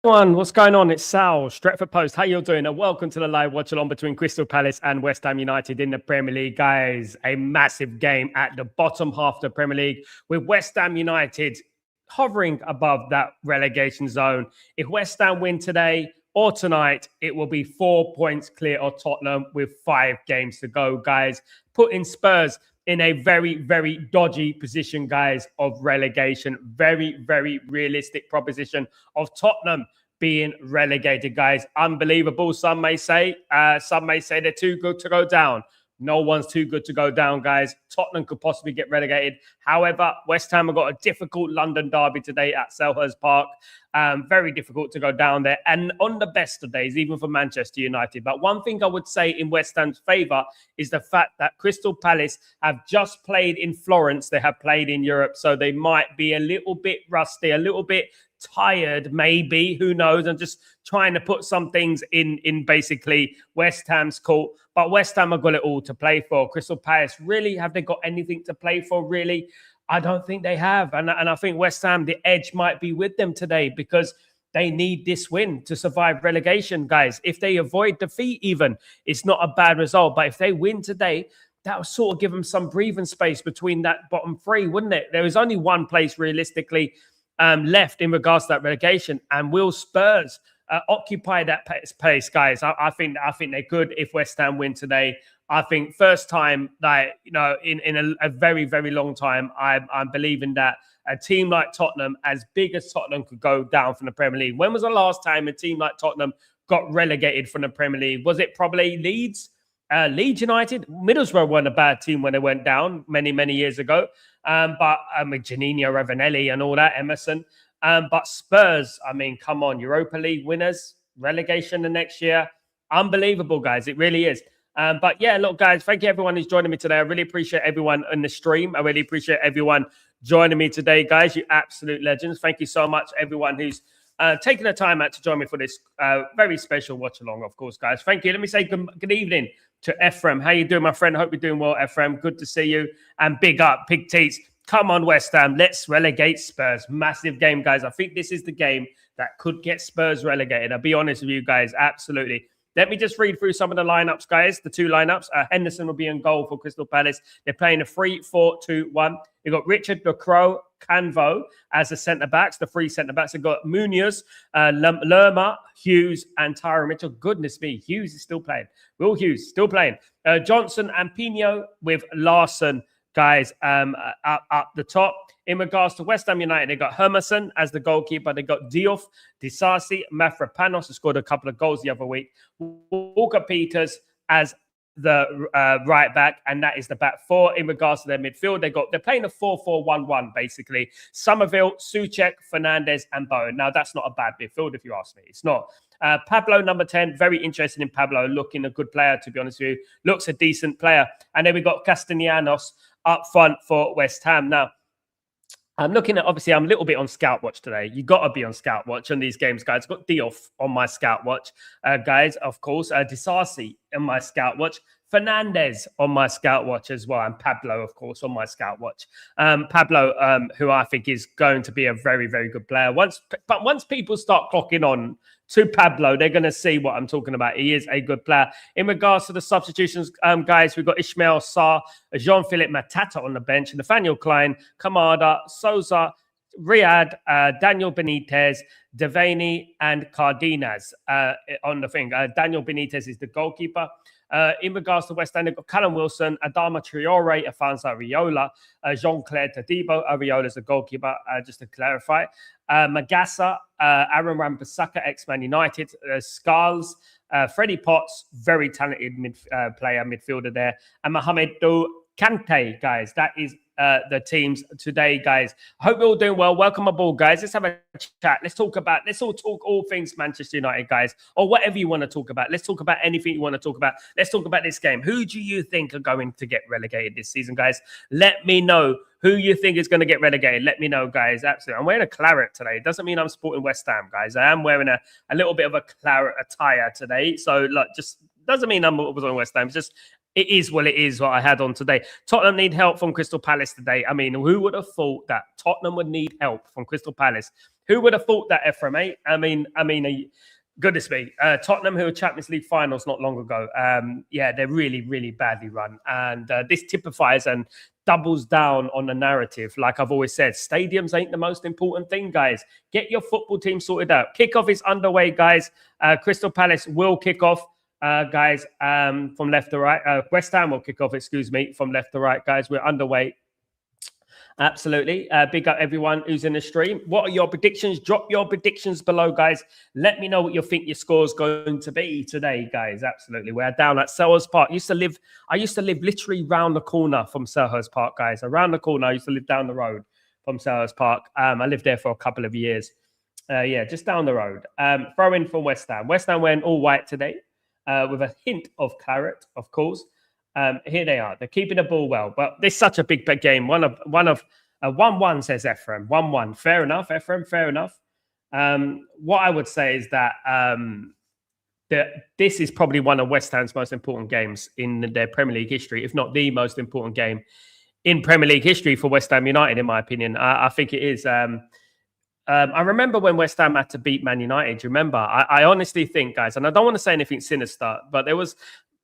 Everyone, what's going on? It's Sal, Stretford Post. How you doing? And welcome to the live watch along between Crystal Palace and West Ham United in the Premier League, guys. A massive game at the bottom half of the Premier League with West Ham United hovering above that relegation zone. If West Ham win today or tonight, it will be 4 points clear of Tottenham with 5 games to go, guys. Putting Spurs in a very, very dodgy position, guys, of relegation. Very, very realistic proposition of Tottenham being relegated, guys. Unbelievable, some may say. Some may say they're too good to go down. No one's too good to go down, guys. Tottenham could possibly get relegated. However, West Ham have got a difficult London derby today at Selhurst Park. Very difficult to go down there. And on the best of days, even for Manchester United. But one thing I would say in West Ham's favour is the fact that Crystal Palace have just played in Florence. They have played in Europe. So they might be a little bit rusty, a little bit tired, maybe, who knows, and just trying to put some things in basically West Ham's court. But West Ham have got it all to play for. Crystal Palace, really, have they got anything to play for, really? I don't think they have. And I think West Ham, the edge might be with them today because they need this win to survive relegation, guys. If they avoid defeat even, it's not a bad result. But if they win today, that will sort of give them some breathing space between that bottom three, wouldn't it? There is only one place realistically left in regards to that relegation, and will Spurs occupy that place, guys? I think they could if West Ham win today. I think first time, like, you know, in a very, very long time, I'm believing that a team like Tottenham, as big as Tottenham, could go down from the Premier League. When was the last time a team like Tottenham got relegated from the Premier League? Was it probably Leeds? Leeds United? Middlesbrough weren't a bad team when they went down many, many years ago. But Janino Ravanelli and all that, Emerson. But Spurs, I mean, come on, Europa League winners, relegation the next year. Unbelievable, guys. It really is. But yeah, look, guys, thank you everyone who's joining me today. I really appreciate everyone in the stream. I really appreciate everyone joining me today, guys. You absolute legends. Thank you so much, everyone who's taking the time out to join me for this very special watch along, of course, guys. Thank you. Let me say good evening to Ephraim. How you doing, my friend? I hope you're doing well, Ephraim. Good to see you. And big up, Pig Teats. Come on, West Ham. Let's relegate Spurs. Massive game, guys. I think this is the game that could get Spurs relegated. I'll be honest with you guys. Absolutely. Let me just read through some of the lineups, guys. The two lineups. Henderson will be in goal for Crystal Palace. They're playing a 3-4-2-1. You've got Richard, Lacroix, Canvo as the centre-backs, the three centre-backs. They've got Munoz, Lerma, Hughes, and Tyron Mitchell. Goodness me, Hughes is still playing. Will Hughes still playing. Johnson and Pino with Larson, guys, up the top. In regards to West Ham United, they got Hermanson as the goalkeeper. They got Diouf, Disasi, Mafropanos, who scored a couple of goals the other week. Walker Peters as the right back, and that is the back four. In regards to their midfield, they're playing a 4-4-1-1 basically. Somerville, Souček, Fernandez, and Bowen. Now that's not a bad midfield if you ask me. It's not. Pablo, number 10, very interested in Pablo, looking a good player, to be honest with you. Looks a decent player. And then we got Castellanos up front for West Ham. Now, I'm looking at, obviously, I'm a little bit on Scout Watch today. You got to be on Scout Watch on these games, guys. I've got Diouf on my Scout Watch, guys, of course. Disasi on my Scout Watch. Fernandez on my Scout Watch as well. And Pablo, of course, on my Scout Watch. Pablo, who I think is going to be a very, very good player. But once people start clocking on to Pablo, they're going to see what I'm talking about. He is a good player. In regards to the substitutions, guys, we've got Ismail Sarr, Jean-Philippe Matata on the bench, Nathaniel Klein, Kamada, Souza, Riyad, Daniel Benitez, Devaney, and Cardenas on the thing. Daniel Benitez is the goalkeeper. In regards to West Ham, they've got Callum Wilson, Adama Traore, Afonso Ariola, Jean-Claire Tadibo. Ariola is the goalkeeper, just to clarify. Magassa, Aaron Wan-Bissaka, ex-Man United, Scarles, Freddie Potts, very talented midfielder there, and Mohamed Kante, guys. That is the teams today, guys. I hope you're all doing well. Welcome aboard, guys. Let's have a chat. Let's all talk all things Manchester United, guys, or whatever you want to talk about. Let's talk about anything you want to talk about. Let's talk about this game. Who do you think are going to get relegated this season, guys? Let me know who you think is going to get relegated. Let me know, guys. Absolutely. I'm wearing a claret today. It doesn't mean I'm supporting West Ham, guys. I am wearing a little bit of a claret attire today. So, like, just doesn't mean I'm on West Ham. It's just It is what it is, what I had on today. Tottenham need help from Crystal Palace today. I mean, who would have thought that Tottenham would need help from Crystal Palace? Who would have thought that, Ephraim, eh? Goodness me. Tottenham, who were Champions League finals not long ago. Yeah, they're really, really badly run. And this typifies and doubles down on the narrative. Like I've always said, stadiums ain't the most important thing, guys. Get your football team sorted out. Kickoff is underway, guys. Crystal Palace will kick off. Guys, from left to right. West Ham will kick off, excuse me, from left to right, guys. We're underway. Absolutely. Big up everyone who's in the stream. What are your predictions? Drop your predictions below, guys. Let me know what you think your score is going to be today, guys. Absolutely. We're down at Selhurst Park. I used to live literally round the corner from Selhurst Park, guys. Around the corner. I used to live down the road from Selhurst Park. I lived there for a couple of years. Yeah, just down the road. Throw in from West Ham. West Ham wearing all white today. With a hint of claret, of course. Here they are. They're keeping the ball well, but this is such a big game. 1-1 says Ephraim. 1-1. Fair enough, Ephraim. Fair enough. What I would say is that this is probably one of West Ham's most important games in their Premier League history, if not the most important game in Premier League history for West Ham United, in my opinion. I think it is. I remember when West Ham had to beat Man United. Do you remember? I honestly think, guys, and I don't want to say anything sinister, but there was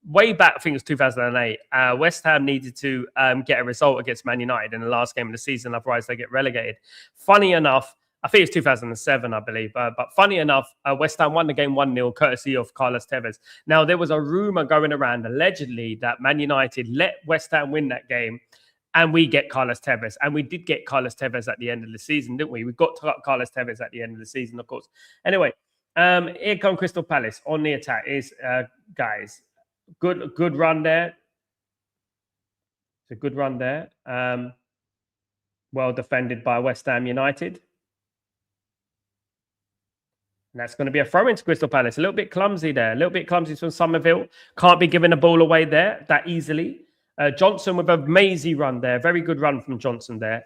way back, I think it was 2008, West Ham needed to get a result against Man United in the last game of the season, otherwise they get relegated. Funny enough, I think it's 2007, I believe, but funny enough, West Ham won the game 1-0, courtesy of Carlos Tevez. Now, there was a rumour going around, allegedly, that Man United let West Ham win that game, and we get Carlos Tevez. And we did get Carlos Tevez at the end of the season, didn't we? We got Carlos Tevez at the end of the season, of course. Anyway, here come Crystal Palace on the attack. Guys, good run there. It's a good run there. Well defended by West Ham United. And that's going to be a throw into Crystal Palace. A little bit clumsy there. A little bit clumsy from Somerville. Can't be giving the ball away there that easily. Johnson with a mazy run there. Very good run from Johnson there.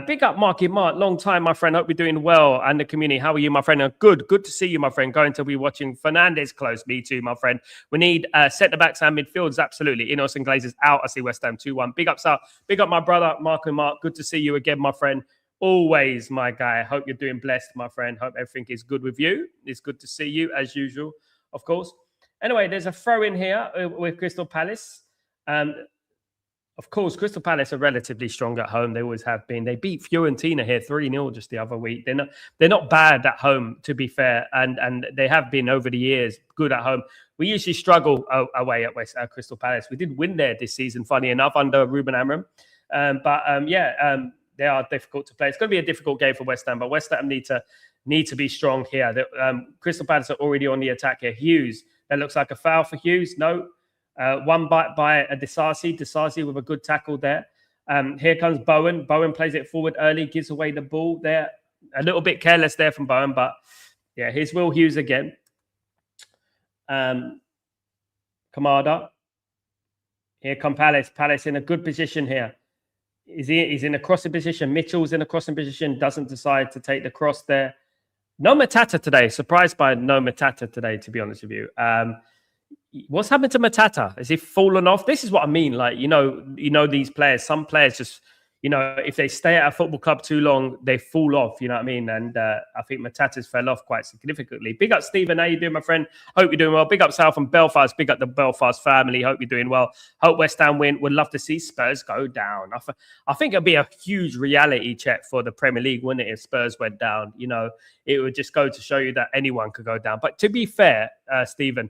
Big up Marky Mark. Long time, my friend. Hope you're doing well. And the community. How are you, my friend? Good to see you, my friend. Going to be watching Fernandez close. Me too, my friend. We need centre-backs and midfields. Absolutely. Ineos and Glazers out. I see West Ham 2-1. Big up, Sal. Big up my brother, Marky Mark. Good to see you again, my friend. Always, my guy. Hope you're doing blessed, my friend. Hope everything is good with you. It's good to see you, as usual, of course. Anyway, there's a throw in here with Crystal Palace. Of course, Crystal Palace are relatively strong at home. They always have been. They beat Fiorentina here 3-0 just the other week. They're not bad at home, to be fair, and they have been over the years good at home. We usually struggle away at Crystal Palace. We did win there this season, funny enough, under Ruben Amorim. They are difficult to play. It's going to be a difficult game for West Ham, but West Ham need to be strong here. Crystal Palace are already on the attack here. Hughes, that looks like a foul for Hughes. No. One bite by a Disasi. Disasi with a good tackle there. Here comes Bowen. Bowen plays it forward early, gives away the ball there. A little bit careless there from Bowen, but yeah, here's Will Hughes again. Kamada. Here come Palace. Palace in a good position here. He's in a crossing position. Mitchell's in a crossing position. Doesn't decide to take the cross there. No Matata today. Surprised by no Matata today, to be honest with you. What's happened to Matata? Has he fallen off? This is what I mean. Like, you know, these players, some players just, if they stay at a football club too long, they fall off, you know what I mean? And I think Matata's fell off quite significantly. Big up, Stephen. How you doing, my friend? Hope you're doing well. Big up, Sal from Belfast. Big up the Belfast family. Hope you're doing well. Hope West Ham win. Would love to see Spurs go down. I think it'd be a huge reality check for the Premier League, wouldn't it, if Spurs went down? It would just go to show you that anyone could go down. But to be fair, Stephen,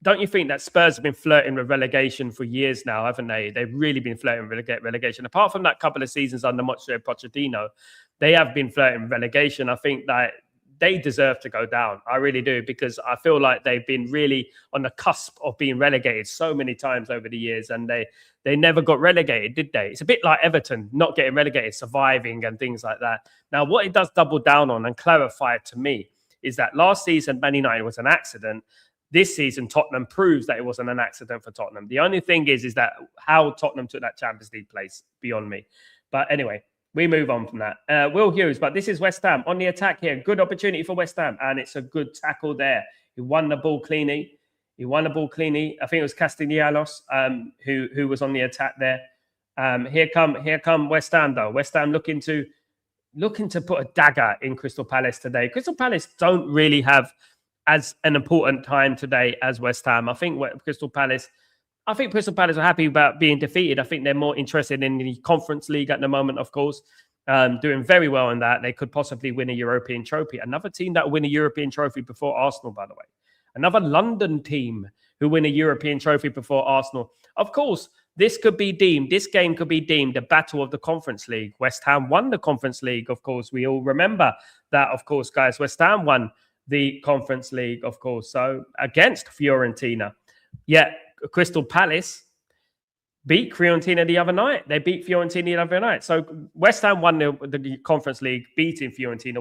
don't you think that Spurs have been flirting with relegation for years now, haven't they? They've really been flirting with relegation. Apart from that couple of seasons under Mauricio Pochettino, they have been flirting with relegation. I think that they deserve to go down. I really do, because I feel like they've been really on the cusp of being relegated so many times over the years, and they never got relegated, did they? It's a bit like Everton, not getting relegated, surviving and things like that. Now, what it does double down on and clarify to me is that last season, Man United was an accident. This season, Tottenham proves that it wasn't an accident for Tottenham. The only thing is that how Tottenham took that Champions League place, beyond me. But anyway, we move on from that. Will Hughes, but this is West Ham on the attack here. Good opportunity for West Ham, and it's a good tackle there. He won the ball cleanly. He won the ball cleanly. I think it was Castellanos who was on the attack there. Here come West Ham though. West Ham looking to put a dagger in Crystal Palace today. Crystal Palace don't really have as an important time today as West Ham. I think Crystal Palace are happy about being defeated. I think they're more interested in the Conference League at the moment, of course. Doing very well in that. They could possibly win a European trophy. Another team that will win a European trophy before Arsenal, by the way. Another London team who win a European trophy before Arsenal. Of course, this game could be deemed a battle of the Conference League. West Ham won the Conference League, of course. We all remember that, of course, guys. West Ham won the Conference League, of course. So against Fiorentina. Yet Crystal Palace beat Fiorentina the other night. They beat Fiorentina the other night. So West Ham won the Conference League, beating Fiorentina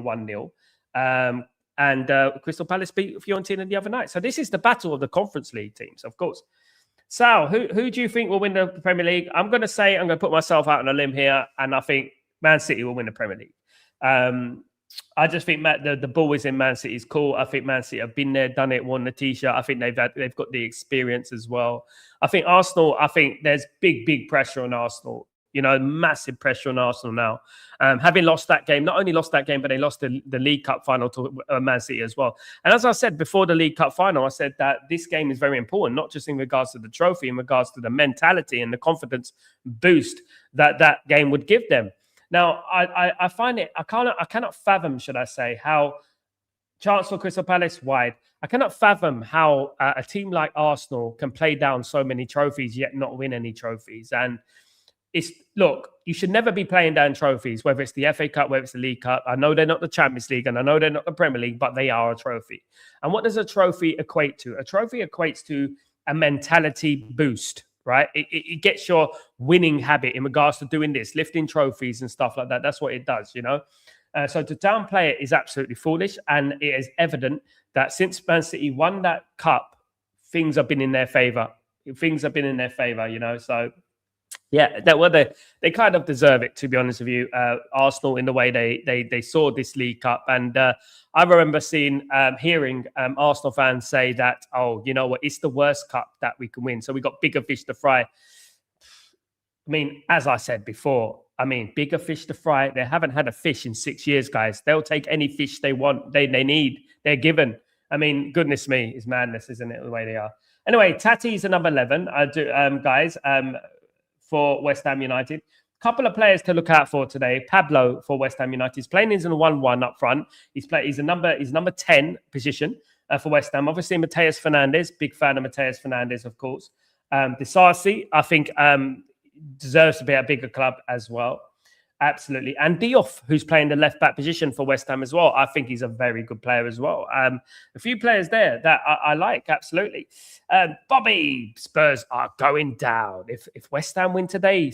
1-0. And Crystal Palace beat Fiorentina the other night. So this is the battle of the Conference League teams, of course. Sal, who do you think will win the Premier League? I'm going to put myself out on a limb here, and I think Man City will win the Premier League. I just think the ball is in Man City's cool. I think Man City have been there, done it, won the T-shirt. I think they've got the experience as well. I think Arsenal, there's big pressure on Arsenal. Massive pressure on Arsenal now. Having lost that game, not only lost that game, but they lost the League Cup final to Man City as well. And as I said before the League Cup final, I said that this game is very important, not just in regards to the trophy, in regards to the mentality and the confidence boost that game would give them. Now, I find it, I cannot fathom, should I say, how chance for Crystal Palace wide. I cannot fathom how a team like Arsenal can play down so many trophies yet not win any trophies. And look, you should never be playing down trophies, whether it's the FA Cup, whether it's the League Cup. I know they're not the Champions League and I know they're not the Premier League, but they are a trophy. And what does a trophy equate to? A trophy equates to a mentality boost, right? It gets your winning habit in regards to doing this, lifting trophies and stuff like that. That's what it does, So to downplay it is absolutely foolish. And it is evident that since Man City won that cup, things have been in their favor. So yeah, they kind of deserve it, to be honest with you. Arsenal, in the way they saw this League Cup, and I remember hearing Arsenal fans say that, oh, you know what, it's the worst cup that we can win, so we got bigger fish to fry. I mean, as I said before, bigger fish to fry. They haven't had a fish in 6 years, guys. They'll take any fish they want, they need, they're given. Goodness me, it's madness, isn't it, the way they are? Anyway, Tati's a number 11, guys. For West Ham United. Couple of players to look out for today. Pablo for West Ham United. He's playing in a 1-1 up front. He's number 10 position for West Ham. Obviously, Mateus Fernandes. Big fan of Mateus Fernandes, of course. Disasi, I think, deserves to be at a bigger club as well. Absolutely. And Diouf, who's playing the left-back position for West Ham as well. I think he's a very good player as well. A few players there that I like, absolutely. Bobby, Spurs are going down. If West Ham win today,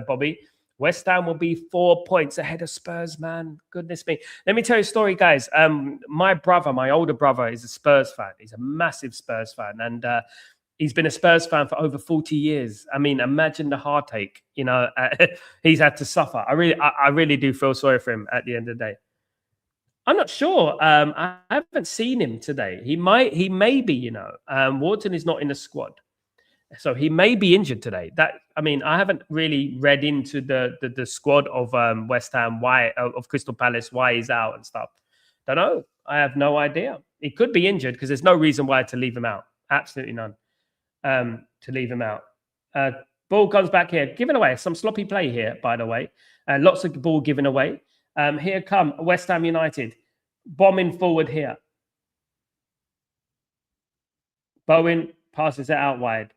Bobby, West Ham will be 4 points ahead of Spurs, man. Goodness me. Let me tell you a story, guys. My older brother, is a Spurs fan. He's a massive Spurs fan. And he's been a Spurs fan for over 40 years. Imagine the heartache, he's had to suffer. I really do feel sorry for him at the end of the day. I'm not sure. I haven't seen him today. He may be, Wharton is not in the squad. So he may be injured today. I haven't really read into the squad of West Ham, of Crystal Palace, why he's out and stuff. Don't know. I have no idea. He could be injured because there's no reason why to leave him out. Absolutely none. To leave him out. Ball comes back here. Giving away some sloppy play here, by the way. Lots of ball given away. Here come West Ham United. Bombing forward here. Bowen passes it out wide.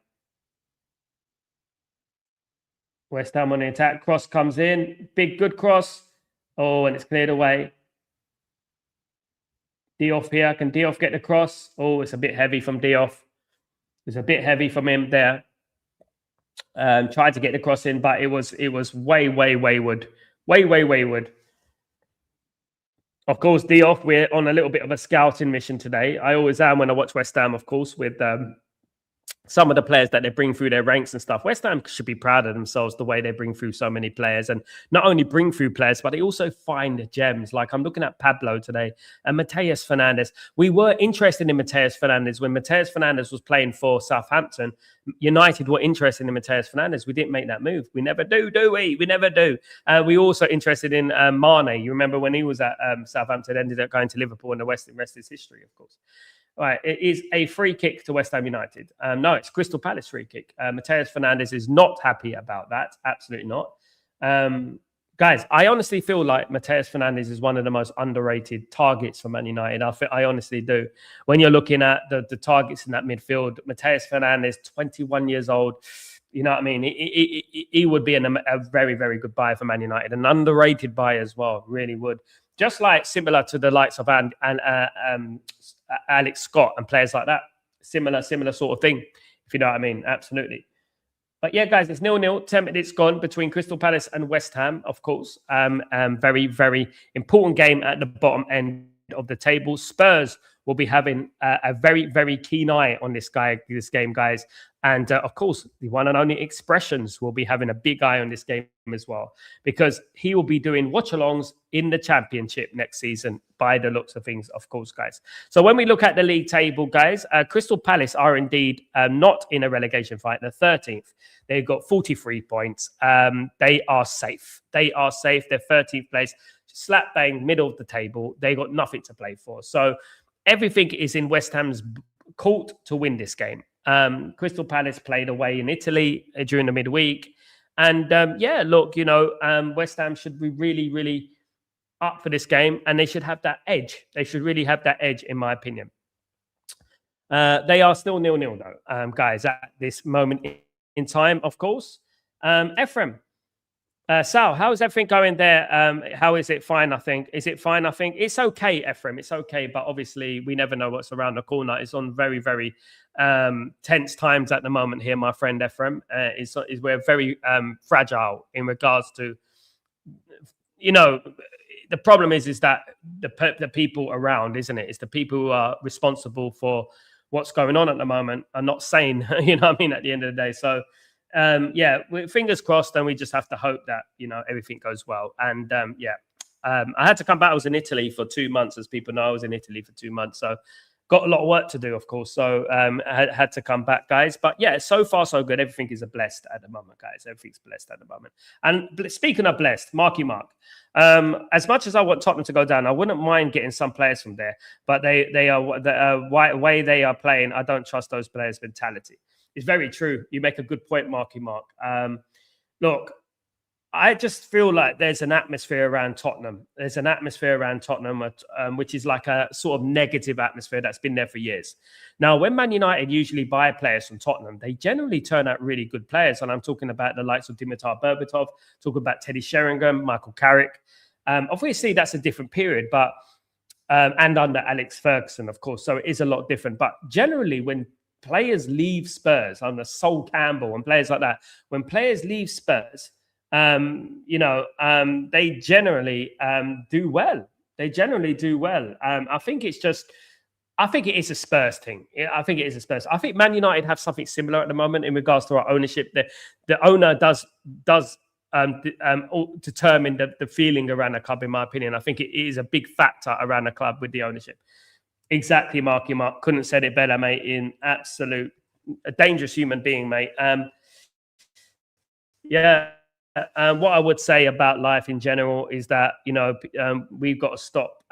West Ham on the attack. Cross comes in. Big, good cross. Oh, and it's cleared away. Diouf here. Can Diouf get the cross? Oh, it's a bit heavy from Diouf. It's a bit heavy from him there. Tried to get the cross in, but it was way wayward. Way wayward. Of course, Diouf, we're on a little bit of a scouting mission today. I always am when I watch West Ham, of course, with some of the players that they bring through their ranks and stuff. West Ham should be proud of themselves the way they bring through so many players, and not only bring through players, but they also find gems. Like I'm looking at Pablo today and Mateus Fernandes. We were interested in Mateus Fernandes when Mateus Fernandes was playing for Southampton. United were interested in Mateus Fernandes. We didn't make that move. We never do we? We never do. We also interested in Mane. You remember when he was at Southampton, ended up going to Liverpool, and the rest is history, of course. Right, it is a free kick to West Ham United. No, it's Crystal Palace free kick. Mateus Fernandes is not happy about that. Absolutely not. Guys, I honestly feel like Mateus Fernandes is one of the most underrated targets for Man United. I honestly do. When you're looking at the targets in that midfield, Mateus Fernandes, 21 years old, you know what I mean? He would be a very, very good buy for Man United. An underrated buy as well, really would. Just like similar to the likes of Alex Scott and players like that. Similar sort of thing, if you know what I mean. Absolutely. But yeah, guys, it's 0-0. 10 minutes gone between Crystal Palace and West Ham, of course. Very, very important game at the bottom end of the table. Spurs will be having a very, very keen eye on this game, guys. And of course, the one and only Expressions will be having a big eye on this game as well, because he will be doing watchalongs in the Championship next season by the looks of things, of course, guys. So when we look at the league table, guys, Crystal Palace are indeed not in a relegation fight. They're 13th. They've got 43 points. They are safe. They are safe. They're 13th place, slap bang, middle of the table. They got nothing to play for. So everything is in West Ham's court to win this game. Crystal Palace played away in Italy during the midweek. And yeah, look, you know, West Ham should be really, really up for this game, and they should have that edge. They should really have that edge, in my opinion. They are still 0-0 though, guys, at this moment in time, of course. Ephraim, Sal, how is everything going there? How is it? Fine, I think. Is it fine? I think it's okay, Ephraim. It's okay, but obviously we never know what's around the corner. It's on very, very tense times at the moment here, my friend Ephraim. We're very fragile in regards to, you know, the problem is that the people around, isn't it? It's the people who are responsible for what's going on at the moment are not sane. You know what I mean? At the end of the day, so. Yeah, fingers crossed, and we just have to hope that, you know, everything goes well. And yeah, I had to come back. I was in Italy for 2 months, as people know. I was in Italy for 2 months, so got a lot of work to do, of course. So I had to come back, guys. But yeah, so far so good. Everything is blessed at the moment, guys. Everything's blessed at the moment. And speaking of blessed, Marky Mark. As much as I want Tottenham to go down, I wouldn't mind getting some players from there. But they are the way they are playing. I don't trust those players' mentality. It's very true. You make a good point, Marky Mark. Look, I just feel like there's an atmosphere around Tottenham. There's an atmosphere around Tottenham, which is like a sort of negative atmosphere that's been there for years. Now, when Man United usually buy players from Tottenham, they generally turn out really good players. And I'm talking about the likes of Dimitar Berbatov, talking about Teddy Sheringham, Michael Carrick. Obviously, that's a different period, but and under Alex Ferguson, of course. So it is a lot different. But generally, when players leave Spurs, under Sol Campbell and players like that, when players leave Spurs, you know, they generally do well. They generally do well. I think it is a Spurs thing. I think it is a Spurs. I think Man United have something similar at the moment in regards to our ownership. The owner does determine the feeling around the club, in my opinion. I think it is a big factor around the club with the ownership. Exactly, Marky Mark. Couldn't have said it better, mate. A dangerous human being, mate. Yeah. What I would say about life in general is that, you know, we've got to stop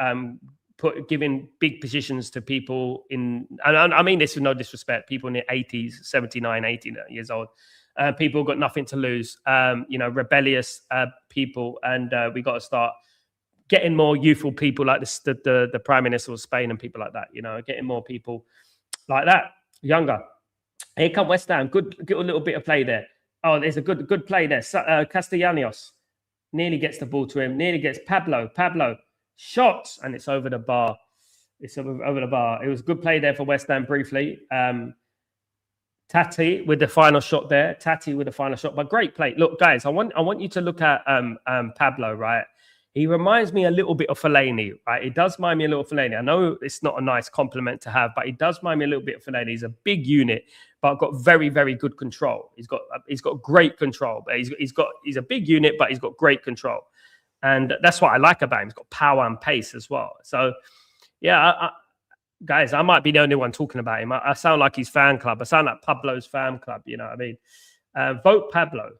giving big positions to people and I mean this with no disrespect, people in their 80s, 79, 80 years old. People who've got nothing to lose, you know, rebellious people. And we got to start getting more youthful people like the Prime Minister of Spain and people like that, you know, getting more people like that, younger. Here come West Ham. Good little bit of play there. Oh, there's a good play there. Castellanos nearly gets the ball to him. Nearly gets Pablo. Shots, and it's over the bar. It's over the bar. It was a good play there for West Ham briefly. Tati with the final shot there. But great play. Look, guys, I want you to look at Pablo, right? He reminds me a little bit of Fellaini, right? He does remind me a little of Fellaini. I know it's not a nice compliment to have, but he does remind me a little bit of Fellaini. He's a big unit, but got very, very good control. He's got great control, but he's a big unit, but he's got great control, and that's what I like about him. He's got power and pace as well. So, yeah, guys, I might be the only one talking about him. I sound like his fan club. I sound like Pablo's fan club. You know what I mean? Vote Pablo.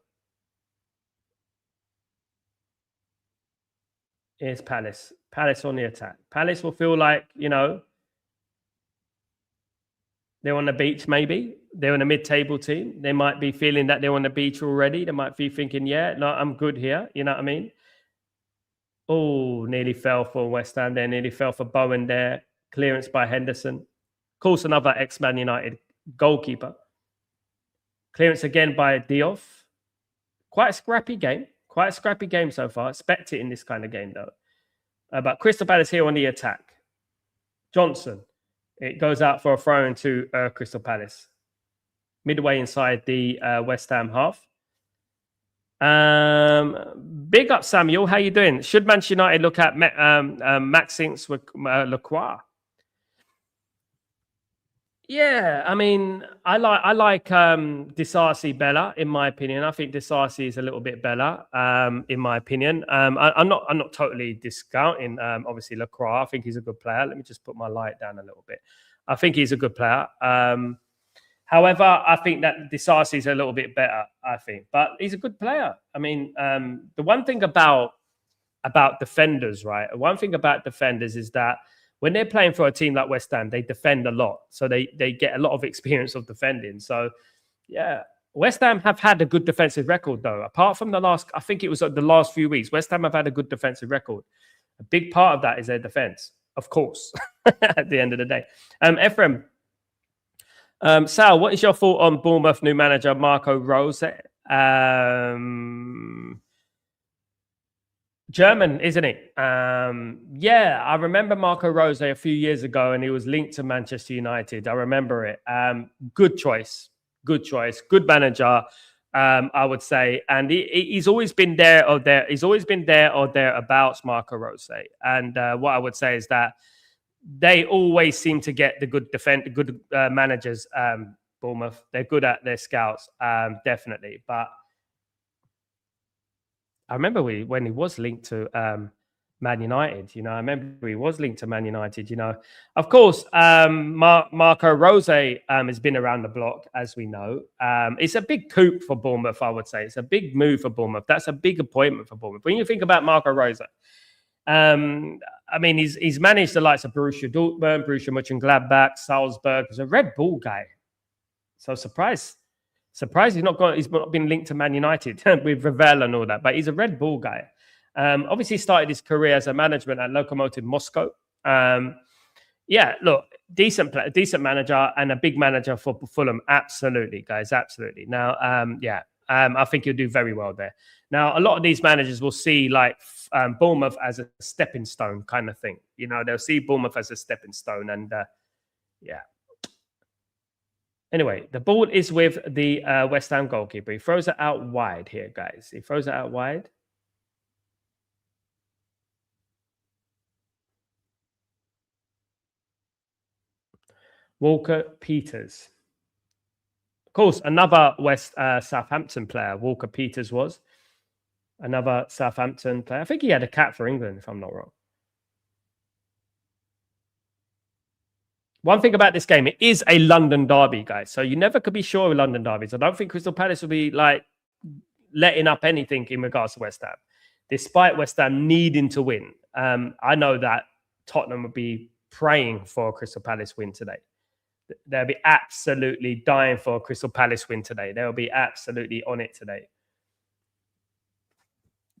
Here's Palace. Palace on the attack. Palace will feel like, you know, they're on the beach, maybe. They're in a mid-table team. They might be feeling that they're on the beach already. They might be thinking, yeah, no, I'm good here. You know what I mean? Oh, nearly fell for West Ham there. Nearly fell for Bowen there. Clearance by Henderson. Of course, another ex-Man United goalkeeper. Clearance again by Diouf. Quite a scrappy game. Quite a scrappy game so far. Expect it in this kind of game, though. But Crystal Palace here on the attack. Johnson. It goes out for a throw into Crystal Palace. Midway inside the West Ham half. Big up, Samuel. How you doing? Should Manchester United look at Maxence Lacroix? Yeah, I mean, I like Disasi Bella, in my opinion. I think Disasi is a little bit better, in my opinion. I'm not totally discounting obviously Lacroix. I think he's a good player. Let me just put my light down a little bit. I think he's a good player. However, I think that Disasi is a little bit better, I think. But he's a good player. I mean, the one thing about defenders, right? One thing about defenders is that when they're playing for a team like West Ham, they defend a lot. So they get a lot of experience of defending. So, yeah, West Ham have had a good defensive record, though. Apart from the last, I think it was the last few weeks, West Ham have had a good defensive record. A big part of that is their defense, of course, at the end of the day. Ephraim, Sal, what is your thought on Bournemouth new manager Marco Rose? German, isn't it? Yeah, I remember Marco Rose a few years ago, and he was linked to Manchester United. I remember it. Good choice, good manager, I would say. And he's always been there or there. He's always been there or thereabouts, Marco Rose. And what I would say is that they always seem to get the good managers. Bournemouth, they're good at their scouts, definitely, but. I remember when he was linked to Man United, you know, I remember he was linked to Man United, you know. Of course, Marco Rose has been around the block, as we know. It's a big coup for Bournemouth, I would say. It's a big move for Bournemouth. That's a big appointment for Bournemouth. When you think about Marco Rose, I mean, he's managed the likes of Borussia Dortmund, Borussia Mönchengladbach, Salzburg. He's a Red Bull guy. So surprised he's not been linked to Man United with Ravel and all that, but he's a Red Bull guy. Obviously started his career as a management at Lokomotiv Moscow. Yeah, look, decent manager and a big manager for Fulham. Absolutely, guys, absolutely. Now, I think he'll do very well there. Now, a lot of these managers will see like Bournemouth as a stepping stone kind of thing. You know, they'll see Bournemouth as a stepping stone, and yeah. Anyway, the ball is with the West Ham goalkeeper. He throws it out wide here, guys. He throws it out wide. Walker Peters. Of course, another Southampton player, Walker Peters was. Another Southampton player. I think he had a cap for England, if I'm not wrong. One thing about this game, it is a London derby, guys. So you never could be sure of London derbies. I don't think Crystal Palace will be like letting up anything in regards to West Ham, despite West Ham needing to win. I know that Tottenham would be praying for a Crystal Palace win today. They'll be absolutely dying for a Crystal Palace win today. They'll be absolutely on it today.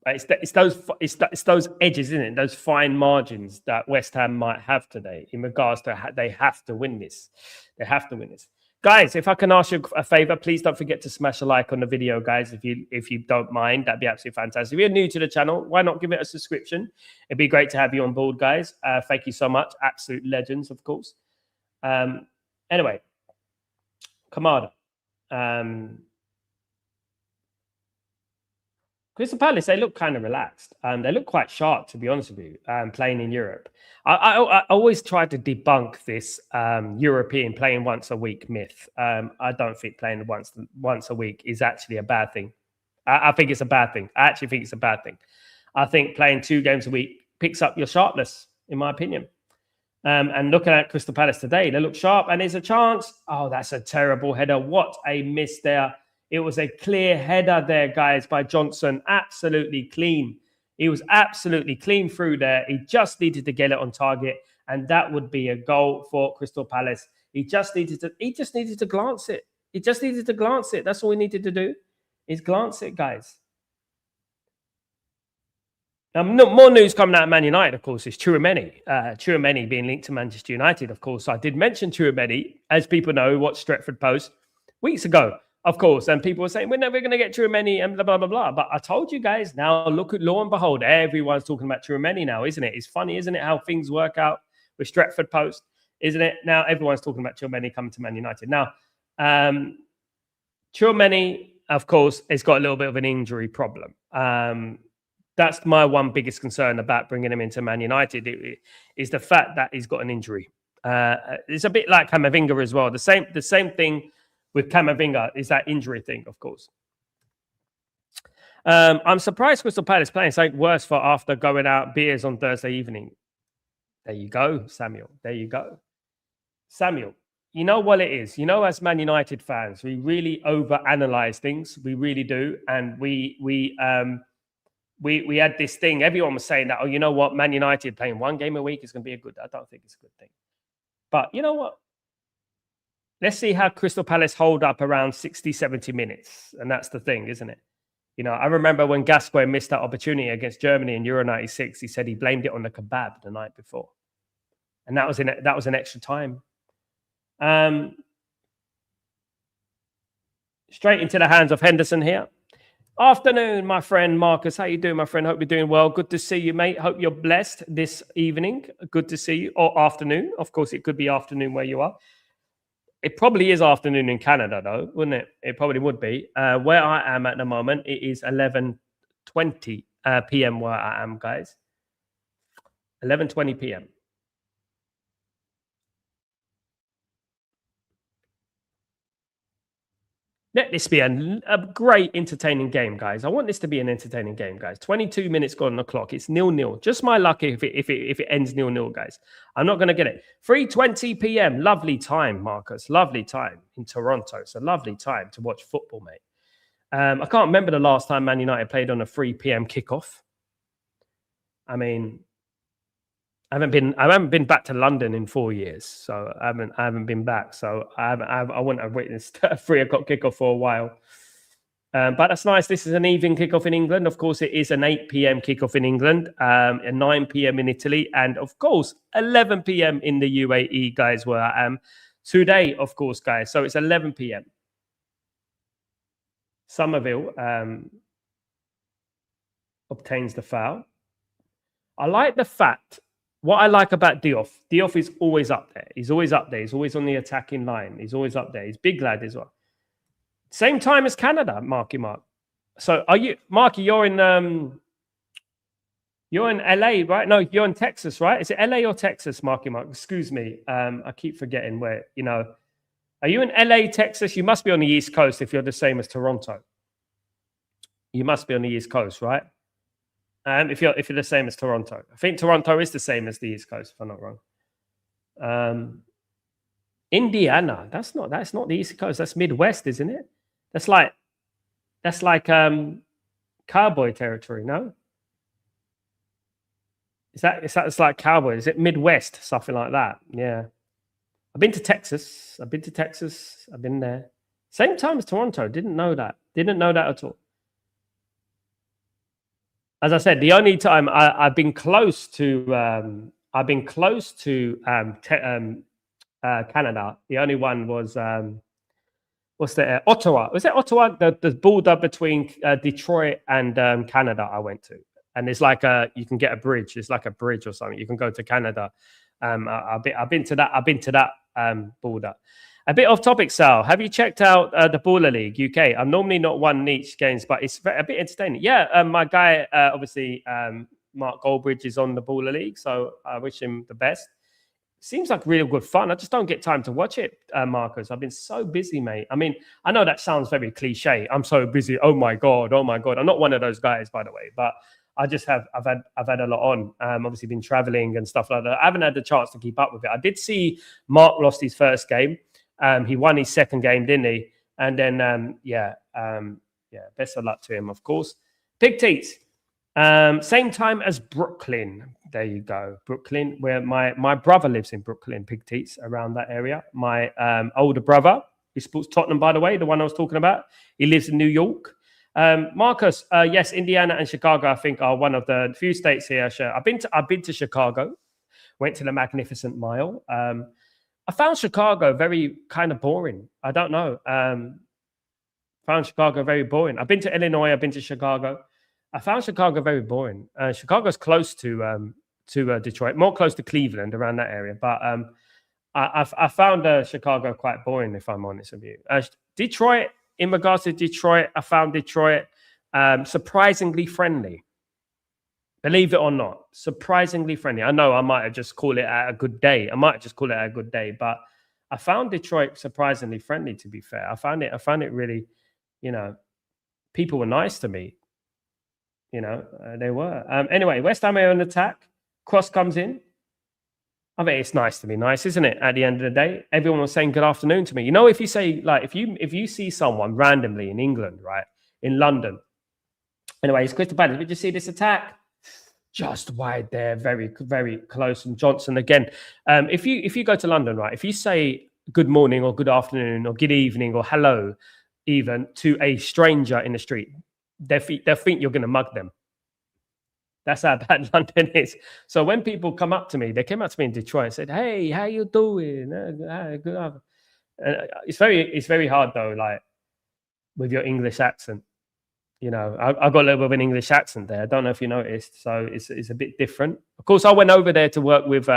It's those edges, isn't it? Those fine margins that West Ham might have today in regards to they have to win this. They have to win this. Guys, if I can ask you a favor, please don't forget to smash a like on the video, guys. If you don't mind, that'd be absolutely fantastic. If you're new to the channel, why not give it a subscription? It'd be great to have you on board, guys. Thank you so much. Absolute legends, of course. Anyway, Kamada. Crystal Palace, they look kind of relaxed. They look quite sharp, to be honest with you, playing in Europe. I always try to debunk this European playing once a week myth. I don't think playing once a week is actually a bad thing. I think it's a bad thing. I actually think it's a bad thing. I think playing 2 games a week picks up your sharpness, in my opinion. And looking at Crystal Palace today, they look sharp, and there's a chance. Oh, that's a terrible header. What a miss there. It was a clear header there, guys, by Johnson. Absolutely clean. He was absolutely clean through there. He just needed to get it on target, and that would be a goal for Crystal Palace. He just needed to glance it. He just needed to glance it. That's all he needed to do, is glance it, guys. More news coming out of Man United, of course, is Tchouaméni. Tchouaméni being linked to Manchester United, of course. I did mention Tchouaméni, as people know, watched Stretford Post weeks ago. Of course, and people were saying, we're never going to get Tchouaméni and blah, blah, blah, blah. But I told you guys, now look at, lo and behold, everyone's talking about Tchouaméni now, isn't it? It's funny, isn't it, how things work out with Stretford Post, isn't it? Now everyone's talking about Tchouaméni coming to Man United. Now, Tchouaméni, of course, has got a little bit of an injury problem. That's my one biggest concern about bringing him into Man United, is the fact that he's got an injury. It's a bit like Camavinga as well. The same thing with Camavinga is that injury thing, of course. I'm surprised Crystal Palace playing something worse for after going out beers on Thursday evening. There you go, Samuel. There you go. Samuel, you know what it is. You know, as Man United fans, we really overanalyze things. We really do. And we had this thing. Everyone was saying that, oh, you know what? Man United playing 1 game a week is going to be a good. I don't think it's a good thing. But you know what? Let's see how Crystal Palace hold up around 60, 70 minutes. And that's the thing, isn't it? You know, I remember when Gascoigne missed that opportunity against Germany in Euro 96, he said he blamed it on the kebab the night before. And that was an extra time. Straight into the hands of Henderson here. Afternoon, my friend Marcus. How you doing, my friend? Hope you're doing well. Good to see you, mate. Hope you're blessed this evening. Good to see you. Or afternoon. Of course, it could be afternoon where you are. It probably is afternoon in Canada, though, wouldn't it? It probably would be. Where I am at the moment, it is 11:20 p.m. where I am, guys. 11:20 p.m. Let this be a great, entertaining game, guys. I want this to be an entertaining game, guys. 22 minutes gone on the clock. It's 0-0. Just my luck if it ends 0-0, guys. I'm not going to get it. 3:20 p.m. Lovely time, Marcus. Lovely time in Toronto. It's a lovely time to watch football, mate. I can't remember the last time Man United played on a 3 p.m. kickoff. I mean, I haven't been back to London in 4 years, so I haven't been back. So I wouldn't have witnessed a 3 o'clock kickoff for a while. But that's nice. This is an evening kickoff in England. Of course, it is an 8 p.m. kickoff in England, a 9 p.m. in Italy, and of course 11 p.m. in the UAE, guys, where I am today. Of course, guys. So it's 11 p.m. Somerville obtains the foul. I like the fact. What I like about Diouf is always up there. He's always up there. He's always on the attacking line. He's always up there. He's a big lad as well. Same time as Canada, Marky Mark. So are you, Marky, you're in LA, right? No, you're in Texas, right? Is it LA or Texas, Marky Mark? Excuse me. I keep forgetting where, you know. Are you in LA, Texas? You must be on the East Coast if you're the same as Toronto. You must be on the East Coast, right? If you're the same as Toronto. I think Toronto is the same as the East Coast, if I'm not wrong. Indiana. That's not the East Coast. That's Midwest, isn't it? That's like cowboy territory, no? It's like cowboy. Is it Midwest? Something like that. Yeah. I've been to Texas. I've been there. Same time as Toronto. Didn't know that at all. As I said, the only time I've been close to Canada. The only one was Ottawa. Was it Ottawa? The border between Detroit and Canada. I went to, and it's like you can get a bridge. It's like a bridge or something. You can go to Canada. I've been to that border. A bit off topic, Sal. Have you checked out the Baller League UK? I'm normally not one niche games, but it's a bit entertaining. Yeah, my guy, obviously, Mark Goldbridge is on the Baller League, so I wish him the best. Seems like really good fun. I just don't get time to watch it, Marcus. I've been so busy, mate. I mean, I know that sounds very cliche. I'm so busy. Oh my god. I'm not one of those guys, by the way. But I just have. I've had a lot on. Obviously, been traveling and stuff like that. I haven't had the chance to keep up with it. I did see Mark lost his first game. He won his second game, didn't he? And then, best of luck to him, of course. Pig Teats. Same time as Brooklyn. There you go, Brooklyn, where my brother lives in Brooklyn, Pig Teats, around that area. My older brother, he supports Tottenham, by the way, the one I was talking about. He lives in New York. Marcus, yes, Indiana and Chicago, I think, are one of the few states here. Sure. I've been to Chicago, went to the Magnificent Mile. I found Chicago very kind of boring. I don't know. Found Chicago very boring. I've been to Illinois. I've been to Chicago. I found Chicago very boring. Chicago's close to Detroit, more close to Cleveland, around that area. But I found Chicago quite boring, if I'm honest with you. Detroit, in regards to Detroit, I found Detroit surprisingly friendly. Believe it or not, surprisingly friendly. I know I might have just called it a good day. But I found Detroit surprisingly friendly, to be fair. I found it really, people were nice to me. They were. Anyway, West Ham are on attack. Cross comes in. I mean, it's nice to be nice, isn't it? At the end of the day, everyone was saying good afternoon to me. If you say, like, if you see someone randomly in England, right, in London. Anyway, it's Crystal Palace. Did you see this attack? Just wide there, very, very close. And Johnson again. If you go to London, right, if you say good morning or good afternoon or good evening or hello, even to a stranger in the street, they'll think you're going to mug them. That's how bad London is. So when people come up to me, they came up to me in Detroit and said, "Hey, how you doing? Good afternoon." It's very hard though, like with your English accent. I got a little bit of an English accent there. I don't know if you noticed. So it's a bit different. Of course, I went over there to work with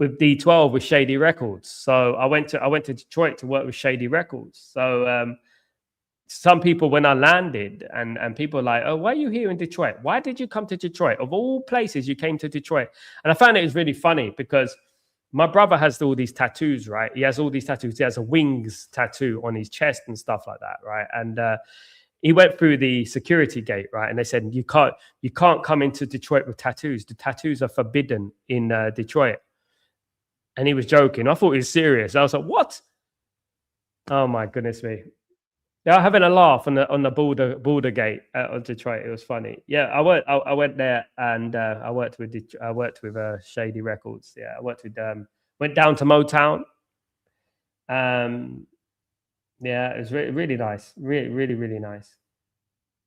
D12 with Shady Records. So I went to Detroit to work with Shady Records. So some people, when I landed, and people were like, "Oh, why are you here in Detroit? Why did you come to Detroit? Of all places, you came to Detroit." And I found it was really funny because my brother has all these tattoos, right? He has all these tattoos. He has a wings tattoo on his chest and stuff like that, right? And he went through the security gate, right? And they said, you can't come into Detroit with tattoos. The tattoos are forbidden in Detroit. And he was joking. I thought he was serious. I was like, what? Oh my goodness me. They were having a laugh on the border gate of Detroit. It was funny. Yeah, I went there and I worked with Shady Records. Yeah, I worked with went down to Motown. Yeah, it was really nice. Really, really nice.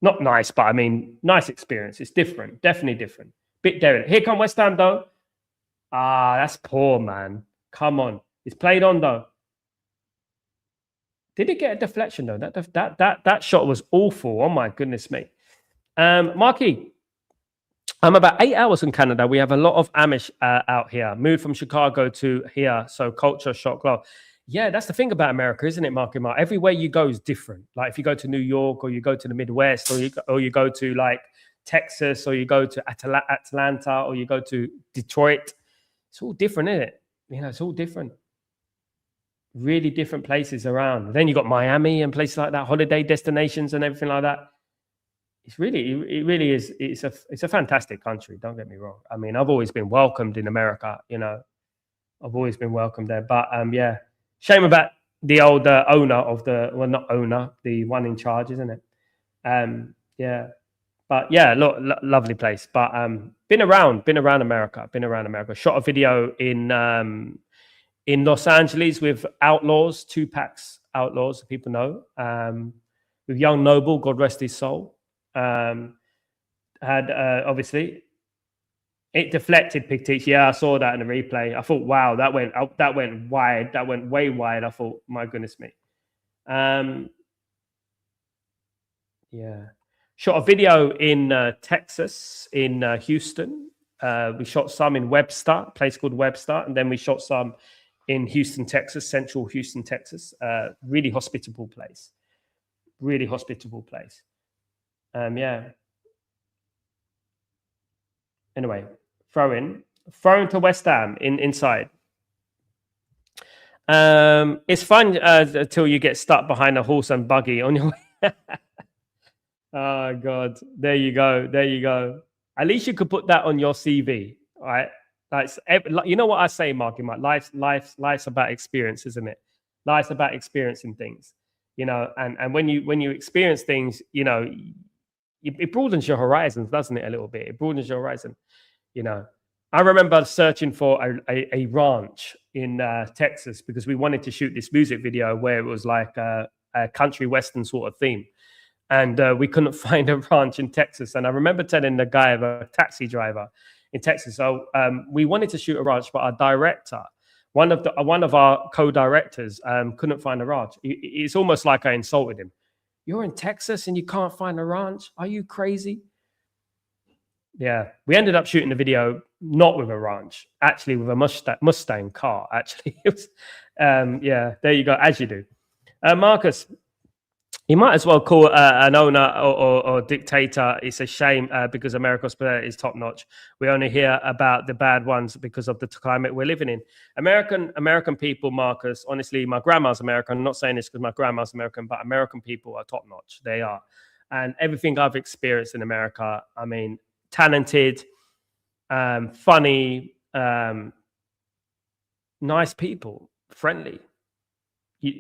Not nice, but I mean, nice experience. It's different. Definitely different. Bit daring. Here come West Ham, though. Ah, that's poor, man. Come on. It's played on, though. Did it get a deflection, though? That shot was awful. Oh, my goodness me. Marky, I'm about 8 hours in Canada. We have a lot of Amish out here. Moved from Chicago to here. So culture shock. Love. Yeah, that's the thing about America, isn't it, Marky Mark? Everywhere you go is different. Like if you go to New York or you go to the Midwest or you go to like Texas or you go to Atlanta or you go to Detroit, it's all different, isn't it? It's all different. Really different places around. Then you got Miami and places like that, holiday destinations and everything like that. It really is. It's a fantastic country. Don't get me wrong. I mean, I've always been welcomed in America. I've always been welcomed there. But yeah. Shame about the old owner of not owner, the one in charge, isn't it? Yeah. But yeah, lovely place. But been around America. Shot a video in Los Angeles with Outlaws, Tupac's Outlaws, people know. With Young Noble, God rest his soul. Had obviously. It deflected, Pig Teach. Yeah, I saw that in the replay. I thought, wow, that went wide. That went way wide. I thought, my goodness me. Yeah. Shot a video in Texas, in Houston. We shot some in Webster, a place called Webster. And then we shot some in Houston, Texas, central Houston, Texas. Really hospitable place. Really hospitable place. Yeah. Anyway, throw in to West Ham inside. It's fun until you get stuck behind a horse and buggy on your way. Oh God, there you go. There you go. At least you could put that on your CV, right? Like, you know what I say, Marky Mark? Life's about experience, isn't it? Life's about experiencing things, you know. And when you experience things, you know, it broadens your horizons, doesn't it? A little bit. It broadens your horizon, you know. I remember searching for a ranch in Texas because we wanted to shoot this music video where it was like a country western sort of theme. And we couldn't find a ranch in Texas. And I remember telling the guy, a taxi driver in Texas, so we wanted to shoot a ranch, but our director, one of our co-directors, couldn't find a ranch. It's almost like I insulted him. You're in Texas and you can't find a ranch? Are you crazy? Yeah, we ended up shooting the video not with a ranch, actually with a Mustang car. Actually, it was, yeah, there you go, as you do. Marcus, you might as well call an owner or dictator. It's a shame because America's player is top notch. We only hear about the bad ones because of the climate we're living in. American people, Marcus, honestly, my grandma's American. I'm not saying this because my grandma's American, but American people are top notch. They are. And everything I've experienced in America, I mean, talented, funny, nice people, friendly.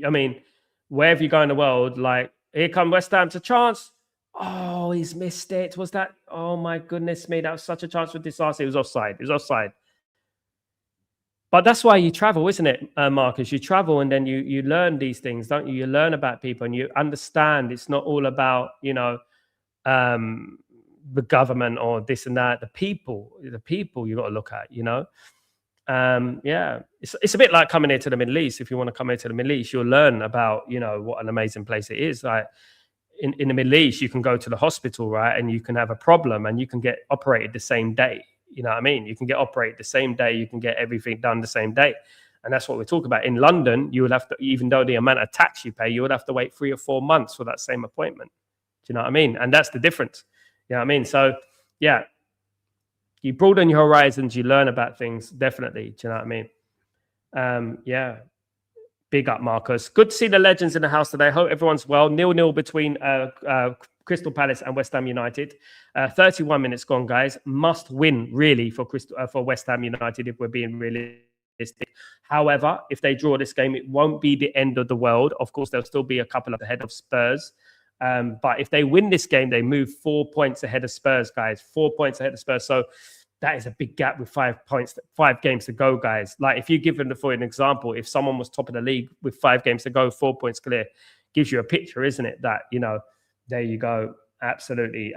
I mean, wherever you go in the world, like, here come West Ham to chance. Oh, he's missed it. Was that? Oh my goodness me, that was such a chance for disaster. It was offside. It was offside. But that's why you travel, isn't it, Marcus? You travel and then you learn these things, don't you? You learn about people and you understand it's not all about, you know, the government or this and that. The people you got to look at, you know. Yeah, it's a bit like coming here to the Middle East. If you want to come here to the Middle East, you'll learn about, you know, what an amazing place it is. Like in the Middle East, you can go to the hospital, right, and you can have a problem and you can get operated the same day. You know what I mean? You can get operated the same day. You can get everything done the same day. And that's what we're talking about. In London, you would have to, even though the amount of tax you pay, you would have to wait 3 or 4 months for that same appointment. Do you know what I mean? And that's the difference. You know what I mean? So, yeah. You broaden your horizons, you learn about things, definitely. Do you know what I mean? Yeah. Big up, Marcus. Good to see the legends in the house today. Hope everyone's well. 0-0 between Crystal Palace and West Ham United. 31 minutes gone, guys. Must win, really, for West Ham United, if we're being realistic. However, if they draw this game, it won't be the end of the world. Of course, there'll still be a couple ahead of Spurs. But if they win this game, they move 4 points ahead of Spurs, guys. 4 points ahead of Spurs. So that is a big gap with 5 games to go, guys. Like, if you give them, for an example, if someone was top of the league with 5 games to go, 4 points clear, gives you a picture, isn't it? That, you know, there you go. Absolutely.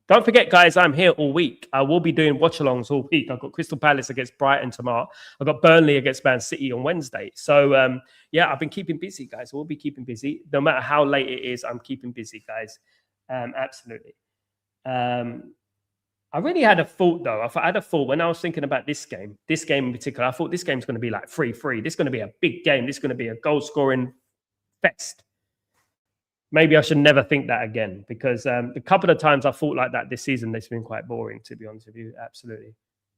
Don't forget, guys, I'm here all week. I will be doing watchalongs all week. I've got Crystal Palace against Brighton tomorrow. I've got Burnley against Man City on Wednesday. So, yeah, I've been keeping busy, guys. We'll be keeping busy. No matter how late it is, I'm keeping busy, guys. Absolutely. I really had a thought, though. I had a thought when I was thinking about this game in particular. I thought this game's going to be like 3-3. This is going to be a big game. This is going to be a goal-scoring fest. Maybe I should never think that again, because a couple of times I thought like that this season, it's been quite boring, to be honest with you. Absolutely.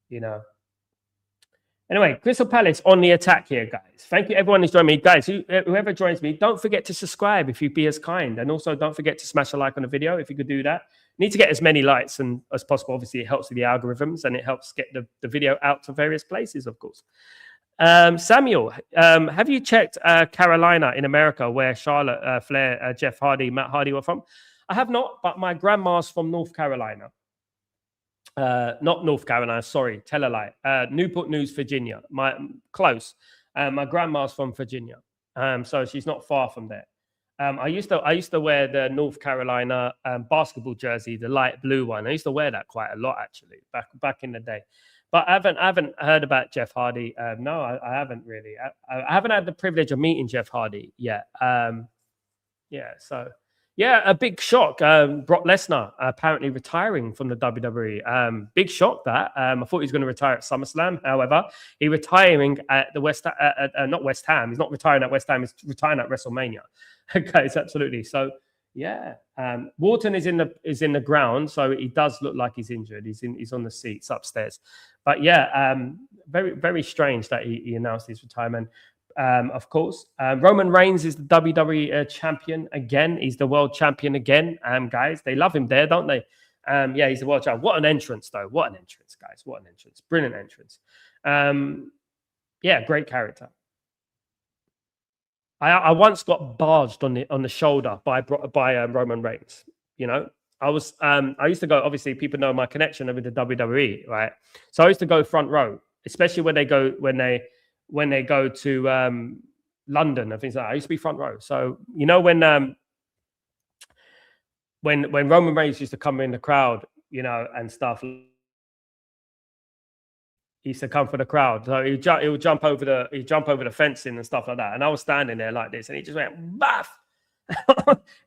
You know. Anyway, Crystal Palace on the attack here, guys. Thank you, everyone who's joined me. Guys, whoever joins me, don't forget to subscribe if you'd be as kind. And also don't forget to smash a like on the video if you could do that. Need to get as many likes as possible. Obviously, it helps with the algorithms and it helps get the video out to various places, of course. Samuel, have you checked Carolina in America, where Charlotte Flair, Jeff Hardy, Matt Hardy were from? I have not, but my grandma's from North Carolina. Not North Carolina, sorry, tell a lie. Newport News, Virginia. Close. My grandma's from Virginia, so she's not far from there. I used to wear the North Carolina basketball jersey, the light blue one. I used to wear that quite a lot, actually, back in the day. But I haven't heard about Jeff Hardy. No, I haven't really. I haven't had the privilege of meeting Jeff Hardy yet. Yeah, so Yeah, a big shock. Brock Lesnar apparently retiring from the WWE. Big shock that. I thought he was going to retire at SummerSlam. However, he's retiring at the not West Ham. He's not retiring at West Ham. He's retiring at WrestleMania. Okay, it's absolutely. So yeah, Wharton is in the ground, so he does look like he's injured. He's on the seats upstairs. But yeah, very very strange that he announced his retirement. Of course, Roman Reigns is the WWE champion again. He's the world champion again. Guys, they love him there, don't they? Yeah, he's the world champion. What an entrance, though. What an entrance, guys. What an entrance. Brilliant entrance. Yeah, great character. I once got barged on the shoulder by Roman Reigns. You know, I used to go. Obviously, people know my connection with the WWE, right? So I used to go front row, especially when they go to London and things like that. I used to be front row. So you know when Roman Reigns used to come in the crowd, you know, and stuff. He used to come for the crowd, so he would jump over the fencing and stuff like that. And I was standing there like this, and he just went baff.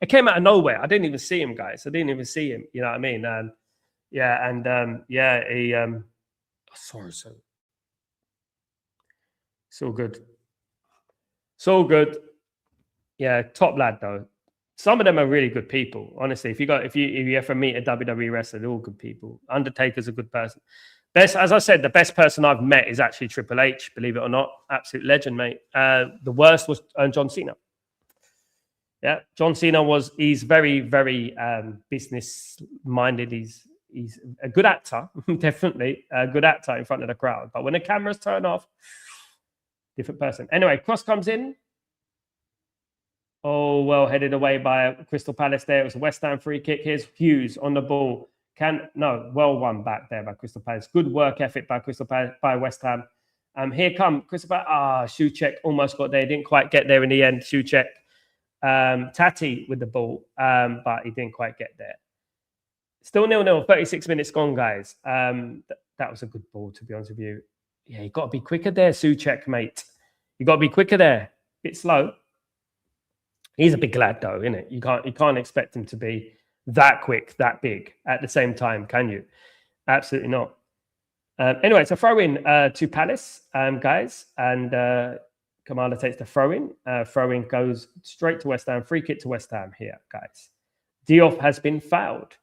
It came out of nowhere. I didn't even see him, guys. I didn't even see him. You know what I mean? Yeah, and yeah, he. Sorry, so it's all good. It's all good. Yeah, top lad though. Some of them are really good people. Honestly, if you ever meet a WWE wrestler, they're all good people. Undertaker's a good person. As I said, the best person I've met is actually Triple H, believe it or not. Absolute legend, mate. The worst was John Cena. Yeah, John Cena he's very, very business-minded. He's a good actor, definitely a good actor in front of the crowd. But when the cameras turn off, different person. Anyway, Cross comes in. Oh, well headed away by Crystal Palace there. It was a West Ham free kick. Here's Hughes on the ball. Well won back there by Crystal Palace. Good work ethic by Crystal Palace, by West Ham. Here come Crystal Palace. Souček almost got there. Didn't quite get there in the end. Souček. Tati with the ball, but he didn't quite get there. Still 0-0. 36 minutes gone, guys. That was a good ball, to be honest with you. Yeah, you got to be quicker there, Souček, mate. You got to be quicker there. Bit slow. He's a big lad, though, isn't it? You can't expect him to be that quick, that big at the same time, can you? Absolutely not. Anyway, it's a throw-in to Palace, guys. And Kamala takes the throw-in. Throw-in goes straight to West Ham. Free kick to West Ham here, guys. Diop has been fouled.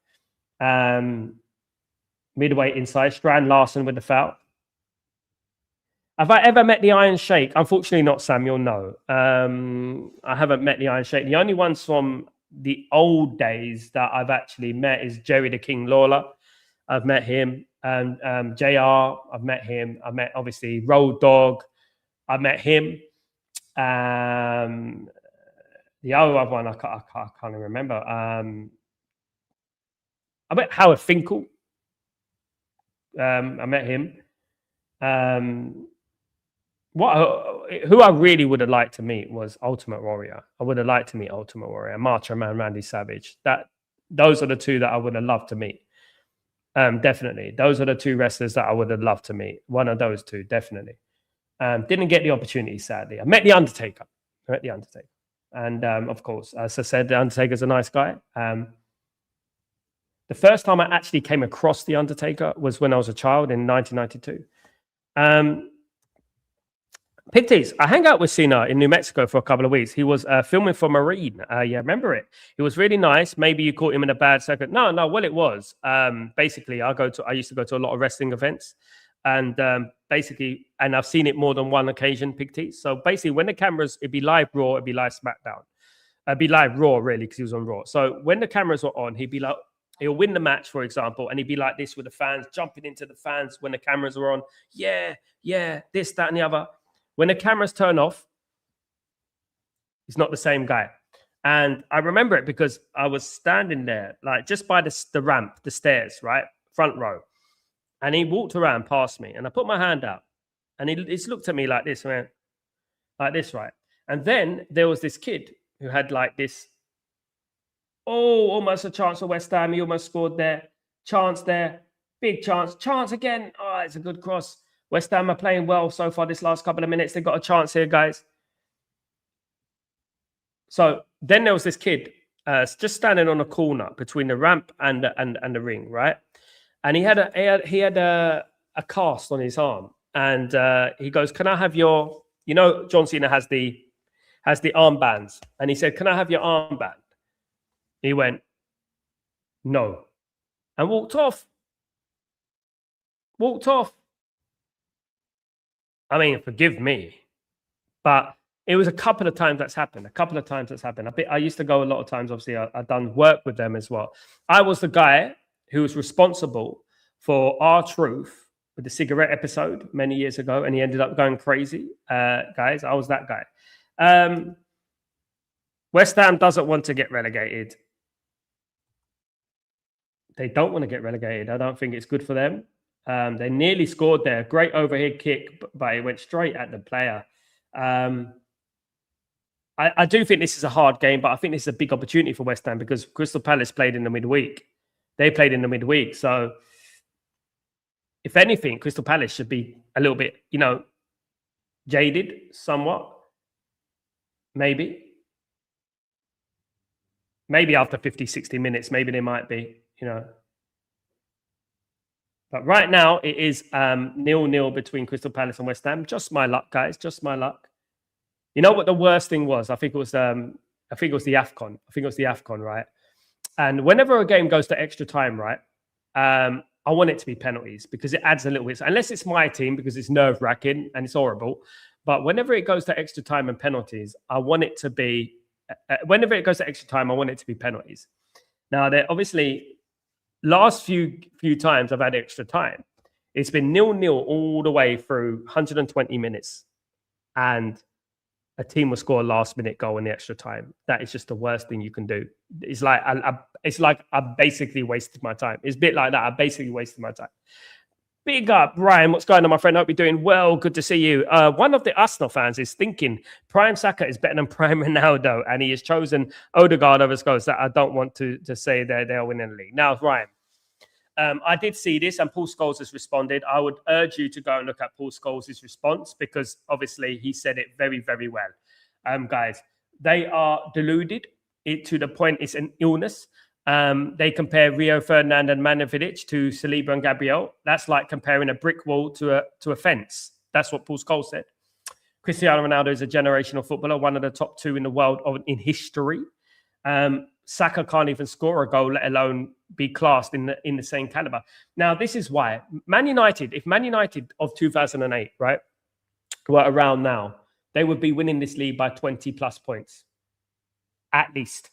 Midway inside. Strand Larson with the foul. Have I ever met the Iron Sheikh? Unfortunately not, Samuel, no. I haven't met the Iron Sheikh. The only ones from the old days that I've actually met is Jerry the King Lawler. I've met him. JR, I've met him. I met, obviously, Road Dogg. I met him. The other one, I can't even remember. I met Howard Finkel. I met him. Who I really would have liked to meet was Ultimate Warrior. I would have liked to meet Ultimate Warrior, Macho Man Randy Savage. Those are the two that I would have loved to meet. Definitely. Those are the two wrestlers that I would have loved to meet. One of those two, definitely. Didn't get the opportunity, sadly. I met The Undertaker. And of course, as I said, The Undertaker's a nice guy. The first time I actually came across The Undertaker was when I was a child in 1992. Pigties, I hang out with Cena in New Mexico for a couple of weeks. He was filming for Marine. Yeah, remember it? It was really nice. Maybe you caught him in a bad second. No. Well, it was. Basically, I used to go to a lot of wrestling events, and basically, and I've seen it more than one occasion. Pigties. So basically, when the cameras, it'd be live Raw, it'd be live SmackDown, it'd be live Raw really because he was on Raw. So when the cameras were on, he'd be like, he'll win the match, for example, and he'd be like this with the fans, jumping into the fans when the cameras were on. Yeah, this, that, and the other. When the cameras turn off, he's not the same guy. And I remember it because I was standing there, like just by the ramp, the stairs, right? Front row. And he walked around past me and I put my hand out and he just looked at me like this, man, like this, right? And then there was this kid who had like this, almost a chance for West Ham. He almost scored there. Chance there. Big chance. Chance again. Oh, it's a good cross. West Ham are playing well so far this last couple of minutes. They've got a chance here, guys. So then there was this kid just standing on a corner between the ramp and the ring, right? And he had a cast on his arm, and he goes, "Can I have your?" You know, John Cena has the armbands, and he said, "Can I have your armband?" He went, "No," and walked off. I mean, forgive me, but it was a couple of times that's happened. I used to go a lot of times. Obviously, I've done work with them as well. I was the guy who was responsible for R-Truth with the cigarette episode many years ago, and he ended up going crazy. Guys, I was that guy. West Ham doesn't want to get relegated. They don't want to get relegated. I don't think it's good for them. They nearly scored there. Great overhead kick, but it went straight at the player. I do think this is a hard game, but I think this is a big opportunity for West Ham because Crystal Palace played in the midweek. They played in the midweek. So, if anything, Crystal Palace should be a little bit, jaded somewhat. Maybe after 50, 60 minutes, maybe they might be, But right now, it is 0-0 between Crystal Palace and West Ham. Just my luck, guys. Just my luck. You know what the worst thing was? I think it was the AFCON. Right? And whenever a game goes to extra time, right? I want it to be penalties because it adds a little bit. Unless it's my team because it's nerve-wracking and it's horrible. But whenever it goes to extra time and penalties, I want it to be. Whenever it goes to extra time, I want it to be penalties. Now, they're obviously. Last few times I've had extra time, it's been 0-0 all the way through 120 minutes, and a team will score a last-minute goal in the extra time. That is just the worst thing you can do. It's like I basically wasted my time. It's a bit like that. I basically wasted my time. Big up, Ryan. What's going on, my friend? Hope you're doing well. Good to see you. One of the Arsenal fans is thinking Prime Saka is better than Prime Ronaldo, and he has chosen Odegaard over Scholes. That I don't want to say they're winning the league. Now, Ryan, I did see this, and Paul Scholes has responded. I would urge you to go and look at Paul Scholes' response because obviously he said it very, very well. Guys, they are deluded to the point it's an illness. They compare Rio Ferdinand and Manovic to Saliba and Gabriel. That's like comparing a brick wall to a fence. That's what Paul Scholes said. Cristiano Ronaldo is a generational footballer, one of the top two in the world in history. Saka can't even score a goal, let alone be classed in the same caliber. Now, this is why Man United, if Man United of 2008, right, were around now, they would be winning this league by 20 plus points, at least.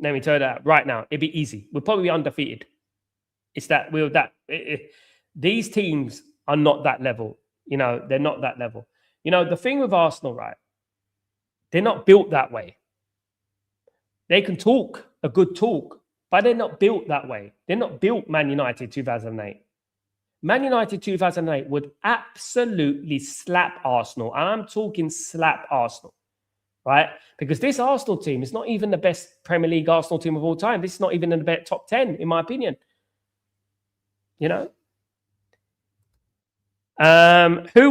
Let me tell you that right now. It'd be easy. We'll probably be undefeated. It's that these teams are not that level. They're not that level. The thing with Arsenal, right? They're not built that way. They can talk a good talk, but they're not built that way. They're not built Man United 2008. Man United 2008 would absolutely slap Arsenal. And I'm talking slap Arsenal. Right? Because this Arsenal team is not even the best Premier League Arsenal team of all time. This is not even in the top 10, in my opinion. Who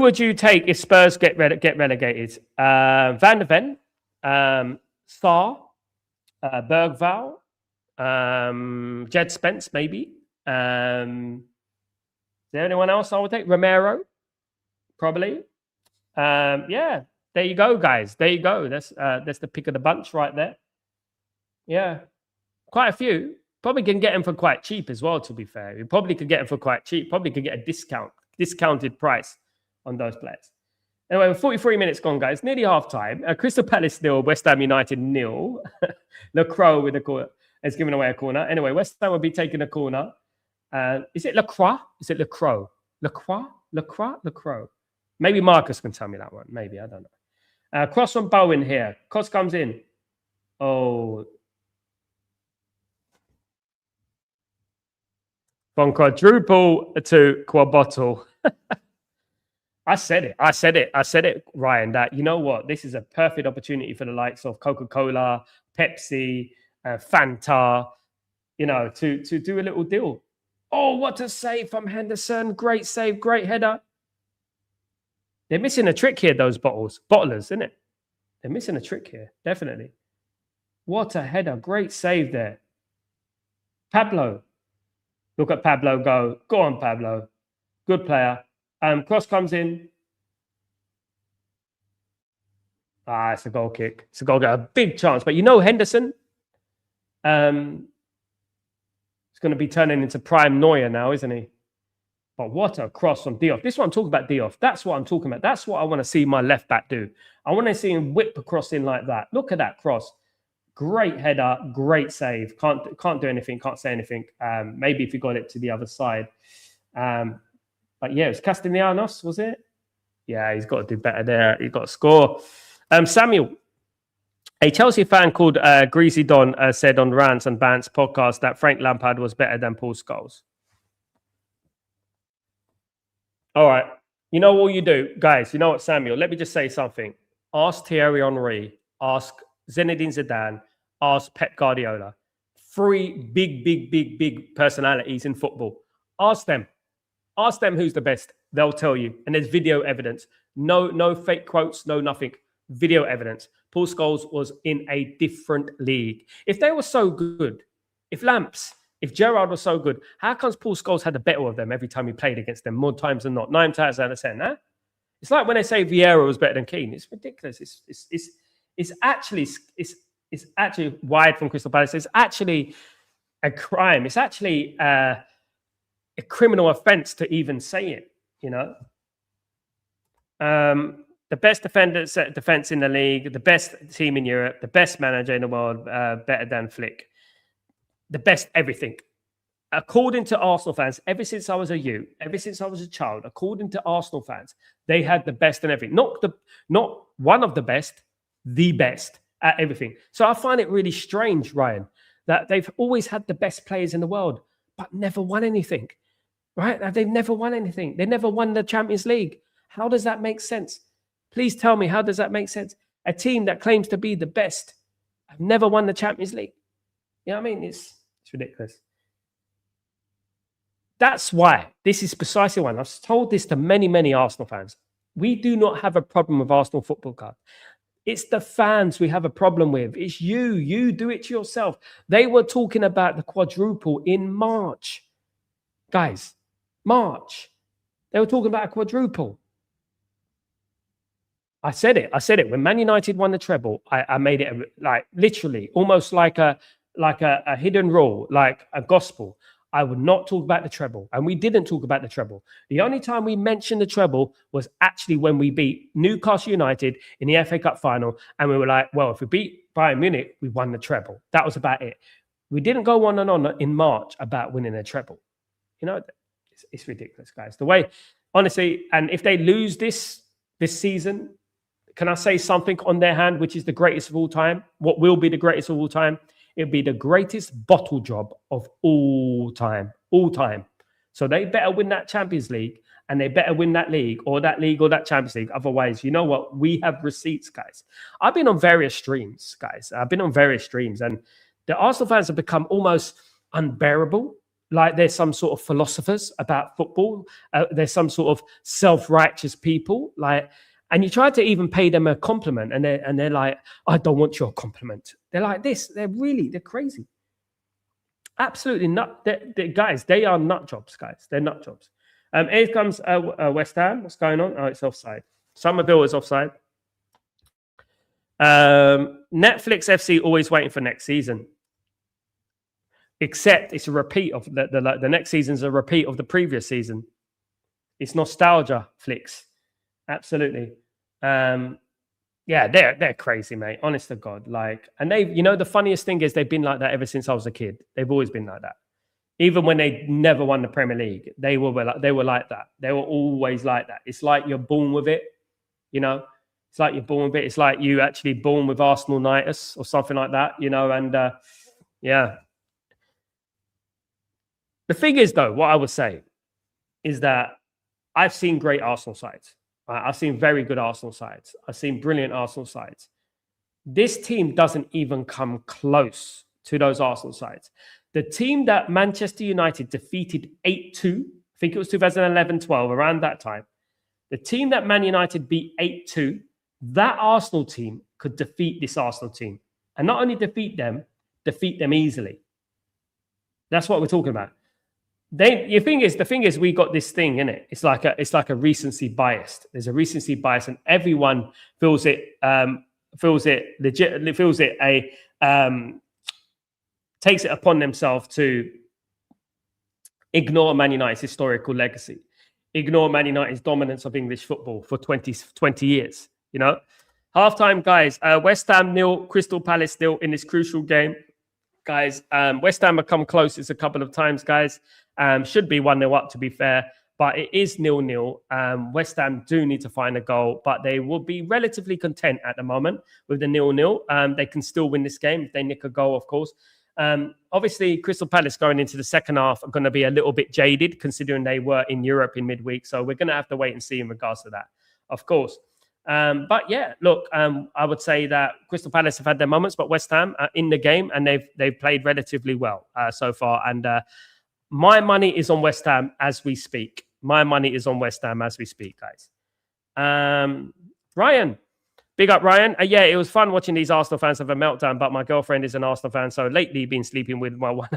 would you take if Spurs get relegated? Van der Ven, Sarr, Bergvall, Jed Spence, maybe. Is there anyone else I would take? Romero, probably. Yeah. There you go, guys. There you go. That's the pick of the bunch right there. Yeah. Quite a few. Probably can get them for quite cheap as well, to be fair. You probably could get them for quite cheap. Probably could get a discounted price on those players. Anyway, 43 minutes gone, guys. Nearly half time. Crystal Palace 0, West Ham United 0. Lacroix with a corner. Has given away a corner. Anyway, West Ham will be taking a corner. Is it Lacroix? Is it Lacroix? Lacroix? Maybe Marcus can tell me that one. Maybe. I don't know. Cross from Bowen here. Cross comes in. Oh. From quadruple to quadbottle. I said it, Ryan, that you know what? This is a perfect opportunity for the likes of Coca-Cola, Pepsi, Fanta, to do a little deal. Oh, what a save from Henderson. Great save, great header. They're missing a trick here, those bottlers, isn't it? They're missing a trick here, definitely. What a header. Great save there. Pablo. Look at Pablo go. Go on, Pablo. Good player. Cross comes in. It's a goal kick. It's a goal kick. A big chance. But you know Henderson? It's going to be turning into prime Neuer now, isn't he? But what a cross from Diop. This is what I'm talking about, Diop. That's what I'm talking about. That's what I want to see my left back do. I want to see him whip a cross in like that. Look at that cross. Great header, great save. Can't do anything, can't say anything. Maybe if he got it to the other side. But yeah, it was Castellanos, was it? Yeah, he's got to do better there. He's got to score. Samuel, a Chelsea fan called Greasy Don said on Rants and Bants podcast that Frank Lampard was better than Paul Scholes. All right. You know what you do? Guys, you know what, Samuel? Let me just say something. Ask Thierry Henry. Ask Zinedine Zidane. Ask Pep Guardiola. 3 big personalities in football. Ask them. Ask them who's the best. They'll tell you. And there's video evidence. No fake quotes, no nothing. Video evidence. Paul Scholes was in a different league. If they were so good, if Gerrard was so good, how comes Paul Scholes had the better of them every time he played against them more times than not? 9 times out of 10, huh? It's like when they say Vieira was better than Keane. It's ridiculous. It's actually wide from Crystal Palace. It's actually a crime. It's actually a criminal offence to even say it, you know? The best defense in the league, the best team in Europe, the best manager in the world, better than Flick. The best everything. According to Arsenal fans, ever since I was a youth, ever since I was a child, according to Arsenal fans, they had the best in everything. Not one of the best at everything. So I find it really strange, Ryan, that they've always had the best players in the world, but never won anything. Right? They've never won anything. They never won the Champions League. How does that make sense? Please tell me, how does that make sense? A team that claims to be the best have never won the Champions League. You know what I mean? It's ridiculous. That's why. This is precisely why. And I've told this to many Arsenal fans. We do not have a problem with Arsenal Football Club. It's the fans we have a problem with. It's you. You do it to yourself. They were talking about the quadruple in March. Guys, March. They were talking about a quadruple. I said it. When Man United won the treble, I made it like literally almost like a hidden rule, like a gospel. I would not talk about the treble. And we didn't talk about the treble. The only time we mentioned the treble was actually when we beat Newcastle United in the FA Cup final. And we were like, well, if we beat Bayern Munich, we won the treble. That was about it. We didn't go on and on in March about winning a treble. You know, it's ridiculous, guys. The way, honestly, and if they lose this season, can I say something on their hand, which is the greatest of all time? What will be the greatest of all time? It'll be the greatest bottle job of all time. So they better win that Champions League, and they better win that league or that Champions League. Otherwise, you know what? We have receipts, guys. I've been on various streams, guys. And the Arsenal fans have become almost unbearable. Like there's some sort of philosophers about football. There's some sort of self-righteous people, and you try to even pay them a compliment, and they're like, I don't want your compliment. They're like this. They're crazy. Absolutely nut. Guys, they are nut jobs, guys. They're nut jobs. Here comes West Ham. What's going on? Oh, it's offside. Somerville is offside. Netflix FC always waiting for next season. Except it's a repeat of the next season's a repeat of the previous season. It's nostalgia flicks. Absolutely. Yeah, they're crazy, mate. Honest to God. And the funniest thing is they've been like that ever since I was a kid. They've always been like that. Even when they never won the Premier League, they were like that. They were always like that. It's like you're born with it, you know. It's like you're born with it. It's like you actually born with Arsenal-nitis or something like that, you know. And yeah. The thing is, though, what I would say is that I've seen great Arsenal sides. I've seen very good Arsenal sides. I've seen brilliant Arsenal sides. This team doesn't even come close to those Arsenal sides. The team that Manchester United defeated 8-2, I think it was 2011-12, around that time. The team that Man United beat 8-2, that Arsenal team could defeat this Arsenal team and not only defeat them easily. That's what we're talking about. The thing is, we got this thing in it. It's like a recency bias. There's a recency bias, and everyone feels it takes it upon themselves to ignore Man United's historical legacy, ignore Man United's dominance of English football for 20 years. You know, halftime, guys. West Ham 0, Crystal Palace 0 in this crucial game. Guys, West Ham have come closest a couple of times, guys. Should be 1-0 up, to be fair, but it is 0-0. West Ham do need to find a goal, but they will be relatively content at the moment with the 0-0. They can still win this game if they nick a goal, of course. Obviously, Crystal Palace going into the second half are going to be a little bit jaded, considering they were in Europe in midweek. So we're going to have to wait and see in regards to that, of course. But yeah, look, I would say that Crystal Palace have had their moments, but West Ham are in the game and they've played relatively well so far. And my money is on West Ham as we speak. My money is on West Ham as we speak, guys. Ryan, big up, Ryan. Yeah, it was fun watching these Arsenal fans have a meltdown, but my girlfriend is an Arsenal fan, so lately been sleeping with my one.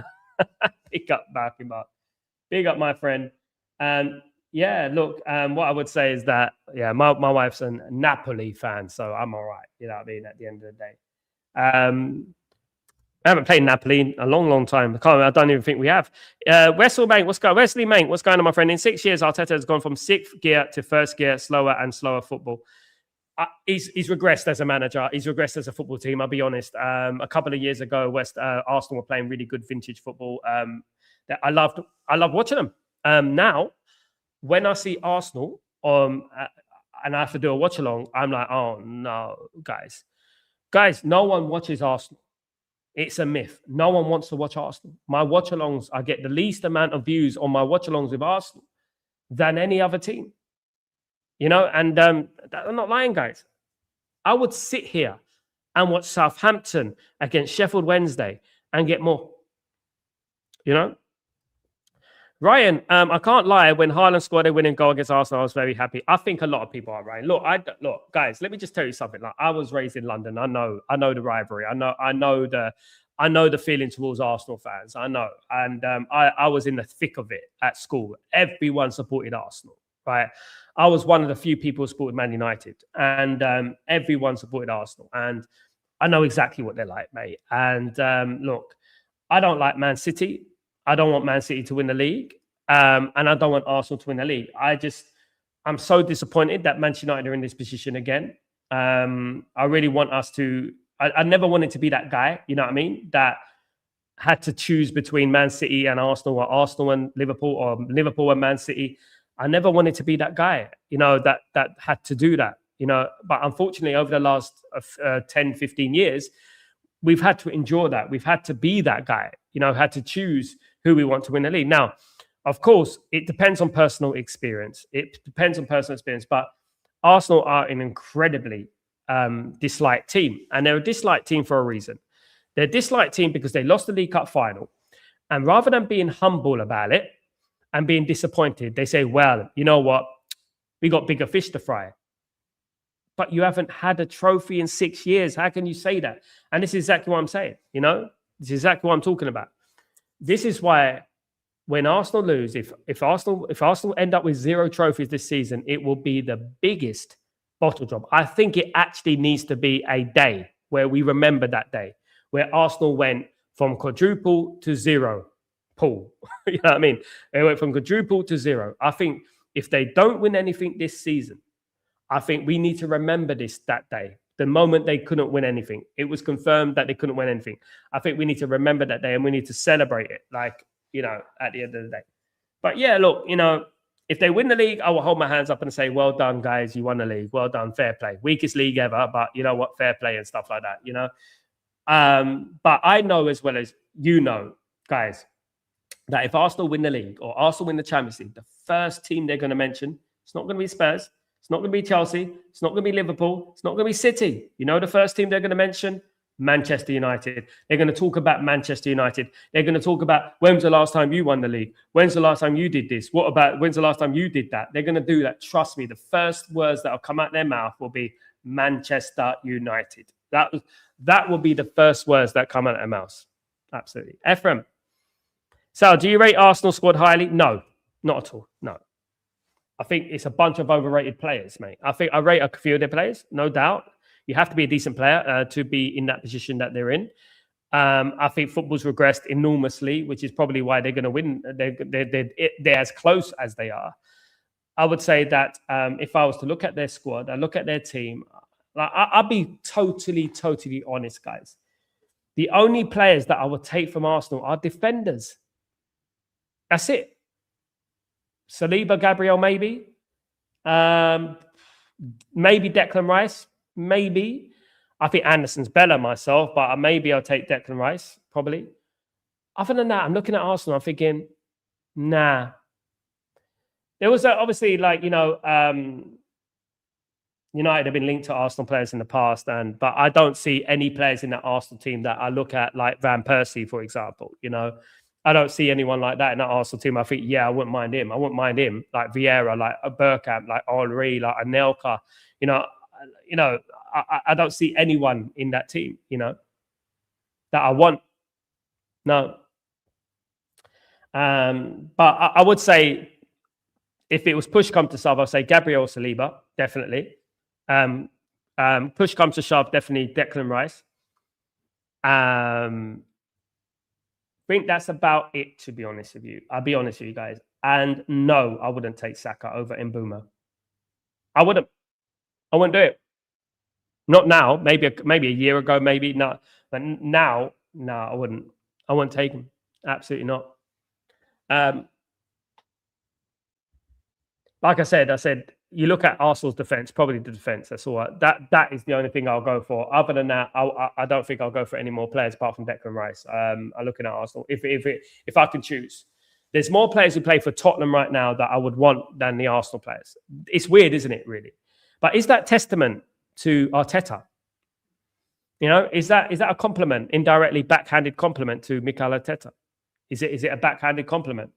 Big up, big up, my friend. Yeah, look, what I would say is that, yeah, my wife's a Napoli fan, so I'm all right. You know what I mean? At the end of the day. I haven't played Napoli in a long time. I don't even think we have. Wesley Mate, what's going on, my friend? In 6 years, Arteta has gone from sixth gear to first gear, slower and slower football. He's regressed as a manager. He's regressed as a football team, I'll be honest. A couple of years ago, Arsenal were playing really good vintage football. That I loved watching them. Now, when I see Arsenal and I have to do a watch-along, I'm like, oh, no, guys. Guys, no one watches Arsenal. It's a myth. No one wants to watch Arsenal. My watch-alongs, I get the least amount of views on my watch-alongs with Arsenal than any other team. You know, and I'm not lying, guys. I would sit here and watch Southampton against Sheffield Wednesday and get more. You know? Ryan, I can't lie. When Haaland scored a winning goal against Arsenal, I was very happy. I think a lot of people are, Ryan. Look, guys. Let me just tell you something. Like, I was raised in London. I know the rivalry. I know the feeling towards Arsenal fans. I know, and I was in the thick of it at school. Everyone supported Arsenal, right? I was one of the few people who supported Man United, and everyone supported Arsenal. And I know exactly what they're like, mate. And look, I don't like Man City. I don't want Man City to win the league, and I don't want Arsenal to win the league. I'm so disappointed that Manchester United are in this position again. I really want us to. I never wanted to be that guy, you know what I mean? That had to choose between Man City and Arsenal, or Arsenal and Liverpool, or Liverpool and Man City. I never wanted to be that guy, you know, that had to do that, you know. But unfortunately, over the last 10, 15 years, we've had to endure that. We've had to be that guy, you know, had to choose who we want to win the league. Now, of course, it depends on personal experience. But Arsenal are an incredibly disliked team. And they're a disliked team for a reason. They're a disliked team because they lost the League Cup final. And rather than being humble about it and being disappointed, they say, well, you know what? We got bigger fish to fry. But you haven't had a trophy in 6 years. How can you say that? And this is exactly what I'm saying, you know? This is exactly what I'm talking about. This is why when Arsenal lose, if Arsenal end up with 0 trophies this season, it will be the biggest bottle drop. I think it actually needs to be a day where we remember that day, where Arsenal went from quadruple to 0. Paul, you know what I mean? They went from quadruple to 0. I think if they don't win anything this season, I think we need to remember that day. The moment they couldn't win anything, it was confirmed that they couldn't win anything. I think we need to remember that day and we need to celebrate it, like, you know, at the end of the day. But yeah, look, you know, if they win the league, I will hold my hands up and say, well done, guys, you won the league. Well done, fair play. Weakest league ever, but you know what, fair play and stuff like that, you know. But I know as well as you know, guys, that if Arsenal win the league or Arsenal win the Champions League, the first team they're going to mention, it's not going to be Spurs. It's not going to be Chelsea. It's not going to be Liverpool. It's not going to be City. You know the first team they're going to mention? Manchester United. They're going to talk about Manchester United. They're going to talk about when's the last time you won the league? When's the last time you did this? What about when's the last time you did that? They're going to do that. Trust me, the first words that will come out their mouth will be Manchester United. That will be the first words that come out of their mouths. Absolutely. Ephraim. So, do you rate Arsenal squad highly? No, not at all. No. I think it's a bunch of overrated players, mate. I think I rate a few of their players, no doubt. You have to be a decent player to be in that position that they're in. I think football's regressed enormously, which is probably why they're going to win. They're as close as they are. I would say that if I was to look at their squad, I look at their team, I'll be totally honest, guys. The only players that I would take from Arsenal are defenders. That's it. Saliba, Gabriel, maybe. Maybe Declan Rice, maybe. I think Anderson's better myself, but maybe I'll take Declan Rice, probably. Other than that, I'm looking at Arsenal, I'm thinking, nah. There was obviously, like, United have been linked to Arsenal players in the past, but I don't see any players in that Arsenal team that I look at, like Van Persie, for example. I don't see anyone like that in that Arsenal team. I think, I wouldn't mind him. I wouldn't mind him, like Vieira, like Bergkamp, like Henry, like Anelka. I don't see anyone in that team, that I want. No. But I would say, if it was push come to shove, I'd say Gabriel Saliba, definitely. Push comes to shove, definitely Declan Rice. I think that's about it, to be honest with you. I'll be honest with you guys. And no, I wouldn't take Saka over Mbeumo. I wouldn't do it. Not now. Maybe a year ago, maybe not. But now, no, I wouldn't. I wouldn't take him. Absolutely not. Like I said, you look at Arsenal's defense, probably the defense. That's all. That is the only thing I'll go for. Other than that, I don't think I'll go for any more players apart from Declan Rice. I'm looking at Arsenal. If I can choose, there's more players who play for Tottenham right now that I would want than the Arsenal players. It's weird, isn't it? Really, but is that testament to Arteta? Is that a compliment, indirectly backhanded compliment to Mikel Arteta? Is it a backhanded compliment?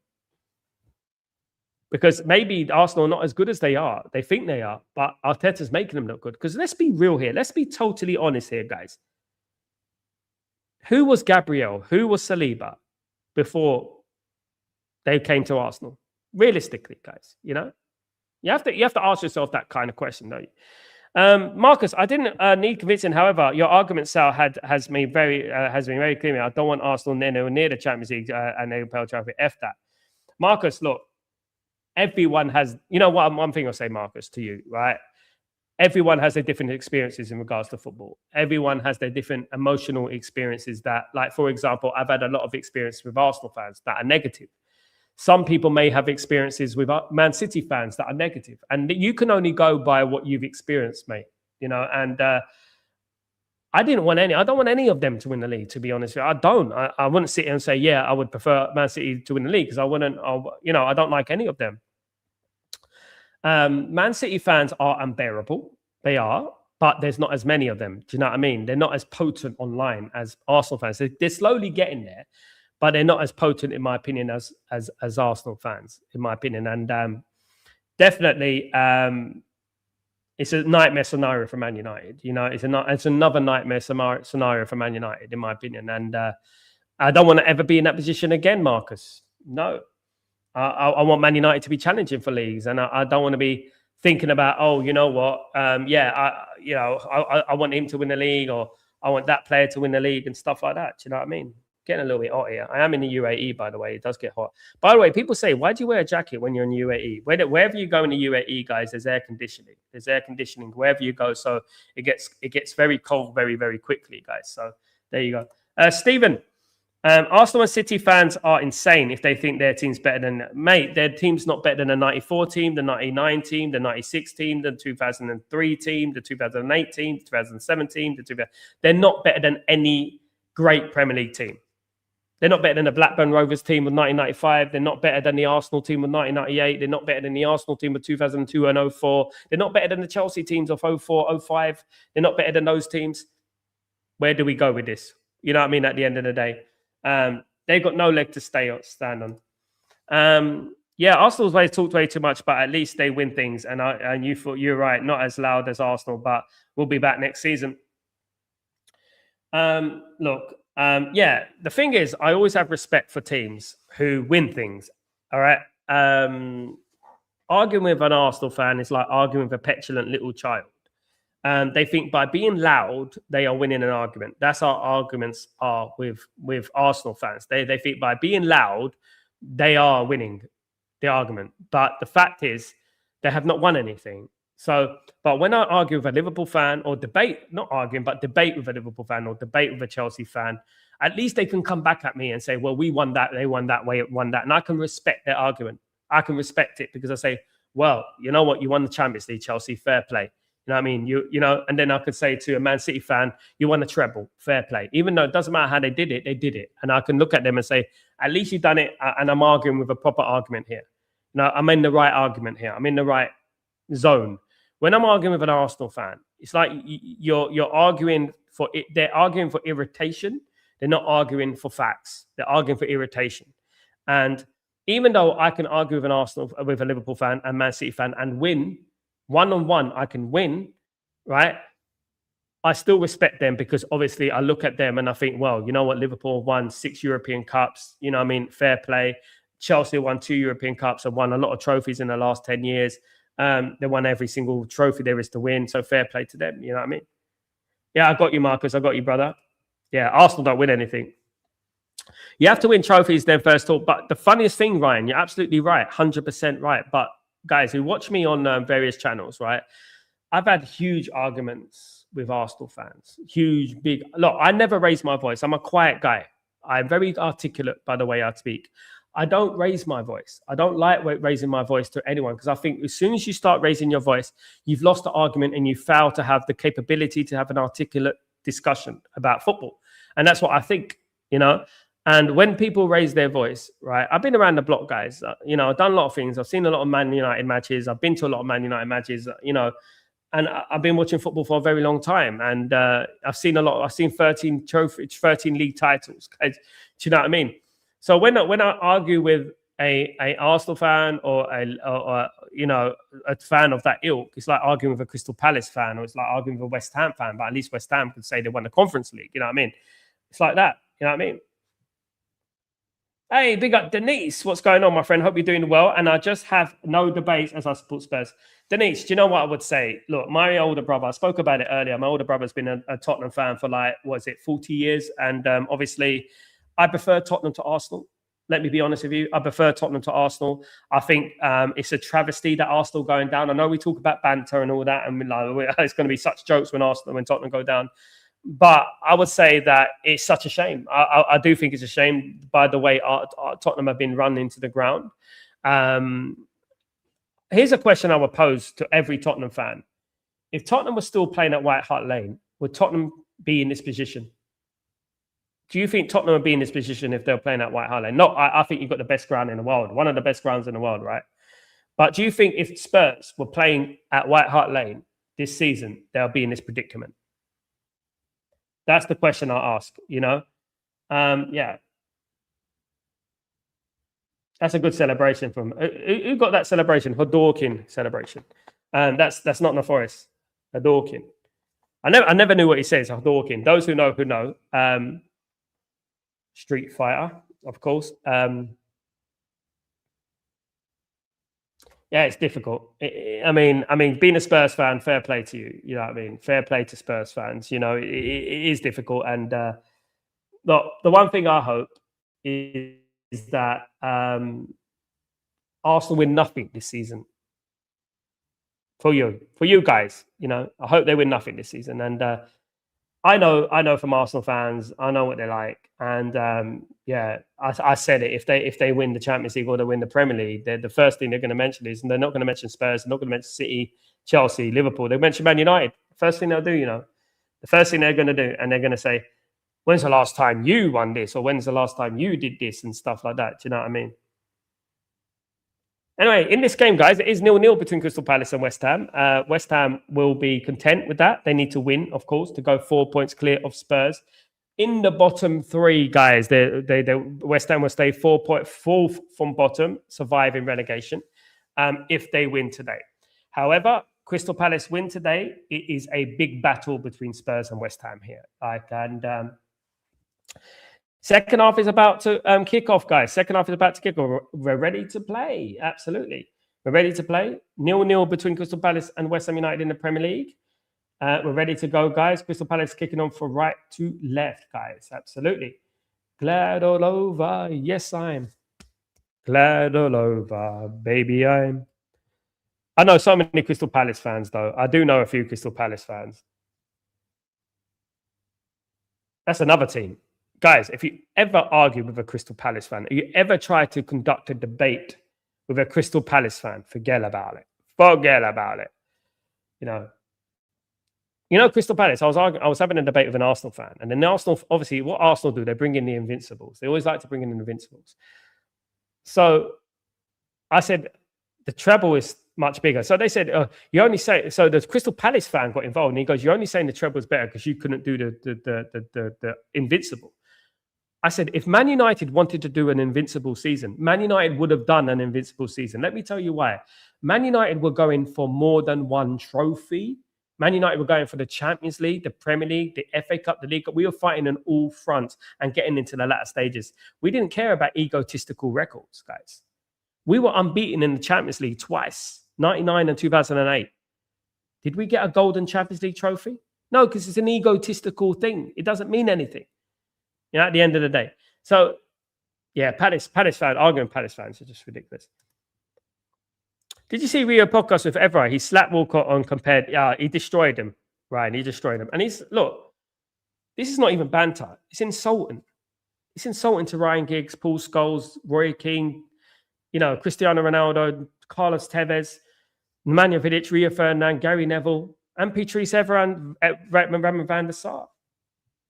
Because maybe Arsenal are not as good as they are. They think they are, but Arteta's making them look good. Because let's be real here. Let's be totally honest here, guys. Who was Gabriel? Who was Saliba before they came to Arsenal? Realistically, guys, you have to ask yourself that kind of question, don't you? Marcus, I didn't need convincing. However, your argument, Sal, has been very clear. I don't want Arsenal near the Champions League and the UPL Trophy. F that, Marcus. Look. Everyone has, one thing I'll say, Marcus, to you, right? Everyone has their different experiences in regards to football. Everyone has their different emotional experiences that, like, for example, I've had a lot of experience with Arsenal fans that are negative. Some people may have experiences with Man City fans that are negative. And you can only go by what you've experienced, mate. And I don't want any of them to win the league, to be honest with you. I don't. I wouldn't sit here and say, I would prefer Man City to win the league, because I don't like any of them. Man City fans are unbearable. They are, but there's not as many of them. Do you know what I mean? They're not as potent online as Arsenal fans. They're slowly getting there, but they're not as potent, in my opinion, as Arsenal fans, in my opinion. And definitely, it's a nightmare scenario for Man United. It's another nightmare scenario for Man United, in my opinion. And I don't want to ever be in that position again, Marcus. No. I want Man United to be challenging for leagues, and I don't want to be thinking about, I want him to win the league, or I want that player to win the league and stuff like that. Do you know what I mean? Getting a little bit hot here. I am in the UAE, by the way. It does get hot. By the way, people say, why do you wear a jacket when you're in the UAE? Wherever you go in the UAE, guys, there's air conditioning. There's air conditioning wherever you go, so it gets very cold very, very quickly, guys. So there you go. Stephen. Arsenal and City fans are insane if they think their team's better than... Mate, their team's not better than the 94 team, the 99 team, the 96 team, the 2003 team, the 2008 team, the 2007 team. They're not better than any great Premier League team. They're not better than the Blackburn Rovers team of 1995. They're not better than the Arsenal team of 1998. They're not better than the Arsenal team of 2002 and 04. They're not better than the Chelsea teams of 04, 05. They're not better than those teams. Where do we go with this? You know what I mean? At the end of the day. They've got no leg to stand on. Arsenal's talked way too much, but at least they win things. And you thought you're right, not as loud as Arsenal, but we'll be back next season. Look, yeah, the thing is, I always have respect for teams who win things. All right. Arguing with an Arsenal fan is like arguing with a petulant little child. They think by being loud, they are winning an argument. That's how arguments are with Arsenal fans. They think by being loud, they are winning the argument. But the fact is, they have not won anything. So, but when I argue with a Liverpool fan or debate, not arguing, but debate with a Liverpool fan or debate with a Chelsea fan, at least they can come back at me and say, well, we won that, they won that way, it won that. And I can respect their argument. I can respect it because I say, well, you know what? You won the Champions League, Chelsea, fair play. You know what I mean? You know, and then I could say to a Man City fan, you won a treble, fair play. Even though it doesn't matter how they did it, they did it. And I can look at them and say, at least you've done it. And I'm arguing with a proper argument here. No, I'm in the right argument here. I'm in the right zone. When I'm arguing with an Arsenal fan, it's like you're arguing for it. They're arguing for irritation. They're not arguing for facts. They're arguing for irritation. And even though I can argue with with a Liverpool fan and Man City fan and win, one-on-one, I can win, right? I still respect them because obviously I look at them and I think, well, you know what? Liverpool won 6 European Cups. You know what I mean? Fair play. Chelsea won 2 European Cups and won a lot of trophies in the last 10 years. They won every single trophy there is to win. So fair play to them. You know what I mean? Yeah, I got you, Marcus. I got you, brother. Yeah, Arsenal don't win anything. You have to win trophies then first of all. But the funniest thing, Ryan, you're absolutely right. 100% right. But guys who watch me on various channels, right? I've had huge arguments with Arsenal fans. Huge, big. Look, I never raise my voice. I'm a quiet guy. I'm very articulate by the way I speak. I don't raise my voice. I don't like raising my voice to anyone because I think as soon as you start raising your voice, you've lost the argument and you fail to have the capability to have an articulate discussion about football. And that's what I think, you know. And when people raise their voice, right, I've been around the block, guys. You know, I've done a lot of things. I've seen a lot of Man United matches. I've been to a lot of Man United matches, you know, and I've been watching football for a very long time. And I've seen a lot. I've seen 13 trophies, 13 league titles. Do you know what I mean? So when I argue with a Arsenal fan or you know, a fan of that ilk, it's like arguing with a Crystal Palace fan, or it's like arguing with a West Ham fan. But at least West Ham could say they won the Conference League. You know what I mean? It's like that. You know what I mean? Hey, big up Denise. What's going on, my friend? Hope you're doing well. And I just have no debates as I support Spurs. Denise, do you know what I would say? Look, my older brother, I spoke about it earlier. My older brother's been a Tottenham fan for like, what is it, 40 years? And obviously, I prefer Tottenham to Arsenal. Let me be honest with you. I prefer Tottenham to Arsenal. I think it's a travesty that Arsenal going down. I know we talk about banter and all that, and it's going to be such jokes when Tottenham go down. But I would say that it's such a shame. I do think it's a shame by the way Tottenham have been run into the ground. Here's a question I would pose to every Tottenham fan. If Tottenham was still playing at White Hart Lane, would Tottenham be in this position? Do you think Tottenham would be in this position if they were playing at White Hart Lane? No, I think you've got the best ground in the world, one of the best grounds in the world, right? But do you think if Spurs were playing at White Hart Lane this season, they'll be in this predicament? That's the question I ask, you know? Yeah. That's a good celebration from... Who got that celebration? Hodorkin celebration. That's not in the Forest. Hodorkin. I never knew what he says, Hodorkin. Those who know. Street Fighter, of course. Yeah, it's difficult. I mean, being a Spurs fan, fair play to you. You know what I mean? Fair play to Spurs fans. You know, it is difficult. And the one thing I hope is that Arsenal win nothing this season. For you guys, you know, I hope they win nothing this season. And I know from Arsenal fans, I know what they're like. And yeah, I said it. If they win the Champions League or they win the Premier League, the first thing they're going to mention is, and they're not going to mention Spurs, they're not going to mention City, Chelsea, Liverpool. They'll mention Man United. First thing they'll do, you know, the first thing they're going to do, and they're going to say, when's the last time you won this? Or when's the last time you did this and stuff like that? Do you know what I mean? Anyway, in this game, guys, it is 0-0 between Crystal Palace and West Ham. West Ham will be content with that. They need to win, of course, to go 4 points clear of Spurs. In the bottom three, guys, West Ham will stay 4.4 from bottom, surviving relegation, if they win today. However, Crystal Palace win today, it is a big battle between Spurs and West Ham here. Second half is about to kick off, guys. Second half is about to kick off. We're ready to play. Absolutely. We're ready to play. 0-0 between Crystal Palace and West Ham United in the Premier League. We're ready to go, guys. Crystal Palace kicking on from right to left, guys. Absolutely. Glad all over. Yes, I'm. Glad all over, baby, I'm. I know so many Crystal Palace fans, though. I do know a few Crystal Palace fans. That's another team. Guys, if you ever argue with a Crystal Palace fan, if you ever try to conduct a debate with a Crystal Palace fan, forget about it. Forget about it. You know, Crystal Palace, I was having a debate with an Arsenal fan. And then Arsenal, obviously, what Arsenal do, they bring in the Invincibles. They always like to bring in the Invincibles. So I said, the treble is much bigger. So they said, you only say, so the Crystal Palace fan got involved. And he goes, you're only saying the treble is better because you couldn't do the Invincible. I said, if Man United wanted to do an invincible season, Man United would have done an invincible season. Let me tell you why. Man United were going for more than one trophy. Man United were going for the Champions League, the Premier League, the FA Cup, the League Cup. We were fighting on all fronts and getting into the latter stages. We didn't care about egotistical records, guys. We were unbeaten in the Champions League twice, 99 and 2008. Did we get a golden Champions League trophy? No, because it's an egotistical thing. It doesn't mean anything. At the end of the day. So, yeah, Palace fans, arguing Palace fans are just ridiculous. Did you see Rio podcast with Evra? He slapped Walcott on compared. Yeah, he destroyed him, Ryan. He destroyed him. And look, this is not even banter. It's insulting. It's insulting to Ryan Giggs, Paul Scholes, Roy Keane, Cristiano Ronaldo, Carlos Tevez, Nemanja Vidic, Rio Ferdinand, Gary Neville, and Patrice Evra and Ramin van der Sar.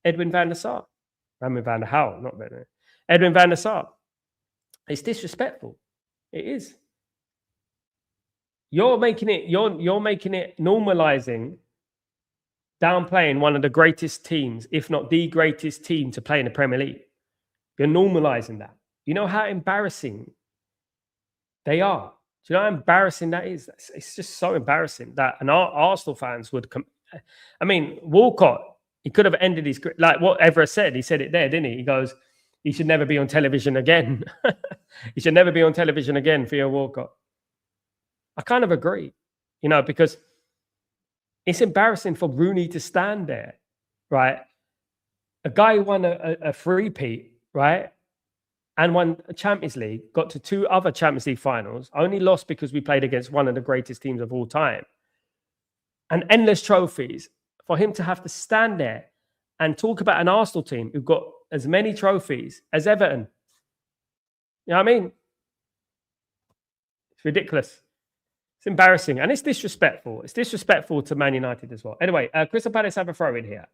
Edwin van der Sar. Ramin van der Howell, not better. Edwin van der Sar. It's disrespectful. It is. You're making it normalizing downplaying one of the greatest teams, if not the greatest team to play in the Premier League. You're normalizing that. You know how embarrassing they are. Do you know how embarrassing that is? It's just so embarrassing that Arsenal fans would Walcott, he could have ended his, like what Evra said. He said it there, didn't he? He goes, he should never be on television again. He should never be on television again, Theo Walcott. I kind of agree, because it's embarrassing for Rooney to stand there, right? A guy who won a three-peat, right? And won a Champions League, got to 2 other Champions League finals, only lost because we played against one of the greatest teams of all time. And endless trophies. For him to have to stand there and talk about an Arsenal team who've got as many trophies as Everton. You know what I mean? It's ridiculous. It's embarrassing. And it's disrespectful. It's disrespectful to Man United as well. Anyway, Crystal Palace have a throw in here.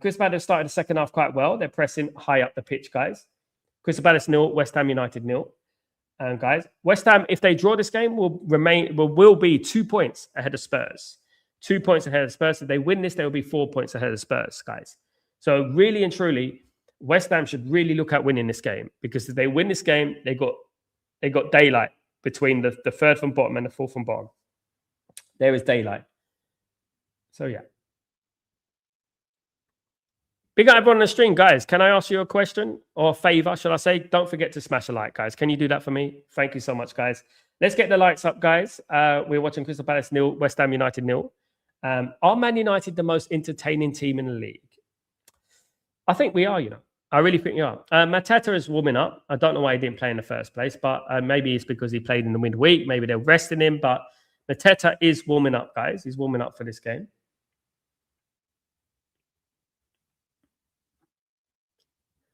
Crystal Palace started the second half quite well. They're pressing high up the pitch, guys. Crystal Palace 0, West Ham United 0. Guys, West Ham, if they draw this game, will be 2 points ahead of Spurs. 2 points ahead of Spurs. If they win this, they will be 4 points ahead of Spurs, guys. So really and truly, West Ham should really look at winning this game, because if they win this game, they got daylight between the third from bottom and the fourth from bottom. There is daylight. So yeah. Big up everyone on the stream, guys. Can I ask you a question or a favor, should I say? Don't forget to smash a like, guys. Can you do that for me? Thank you so much, guys. Let's get the lights up, guys. We're watching Crystal Palace 0, West Ham United 0. Are Man United the most entertaining team in the league? I think we are, I really think we are. Mateta is warming up. I don't know why he didn't play in the first place, but maybe it's because he played in the midweek. Maybe they're resting him, but Mateta is warming up, guys. He's warming up for this game.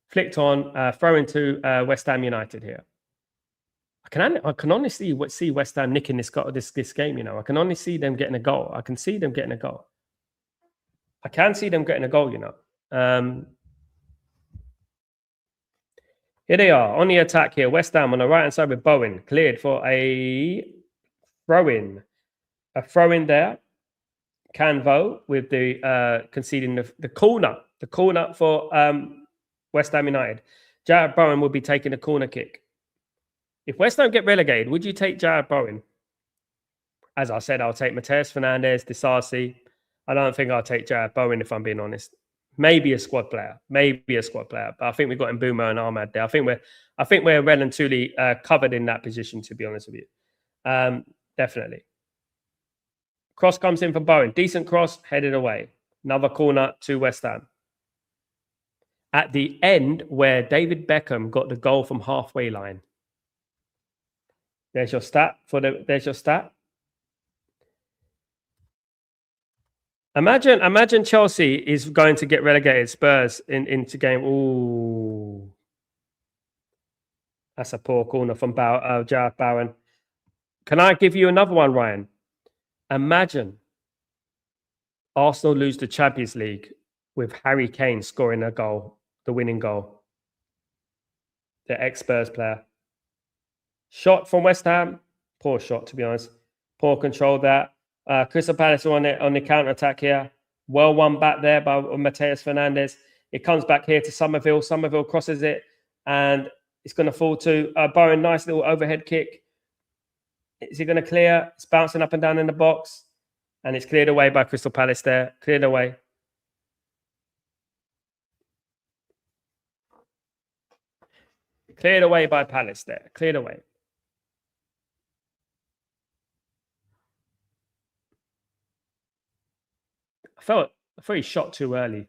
Flicked on, throw into West Ham United here. I can honestly see West Ham nicking this game, I can only see them getting a goal. I can see them getting a goal. I can see them getting a goal, Here they are on the attack here. West Ham on the right-hand side with Bowen. Cleared for a throw-in. A throw-in there. Canvo with the conceding the corner. The corner for West Ham United. Jared Bowen will be taking a corner kick. If West Ham get relegated, would you take Jared Bowen? As I said, I'll take Mateus Fernandes, Disasi. I don't think I'll take Jared Bowen, if I'm being honest. Maybe a squad player. But I think we've got Mbuma and Ahmad there. I think we're well and truly covered in that position, to be honest with you. Definitely. Cross comes in for Bowen. Decent cross, headed away. Another corner to West Ham. At the end, where David Beckham got the goal from halfway line. There's your stat. There's your stat. Imagine Chelsea is going to get relegated. Spurs into game. Ooh, that's a poor corner from Jareth Bowen. Can I give you another one, Ryan? Imagine Arsenal lose the Champions League with Harry Kane scoring a goal, the winning goal. The ex-Spurs player. Shot from West Ham. Poor shot, to be honest. Poor control there. Crystal Palace on the counter-attack here. Well won back there by Mateus Fernandes. It comes back here to Somerville. Somerville crosses it, and it's going to fall to Bowen. Nice little overhead kick. Is he going to clear? It's bouncing up and down in the box, and it's cleared away by Crystal Palace there. Cleared away. Cleared away by Palace there. Cleared away. I thought he shot too early.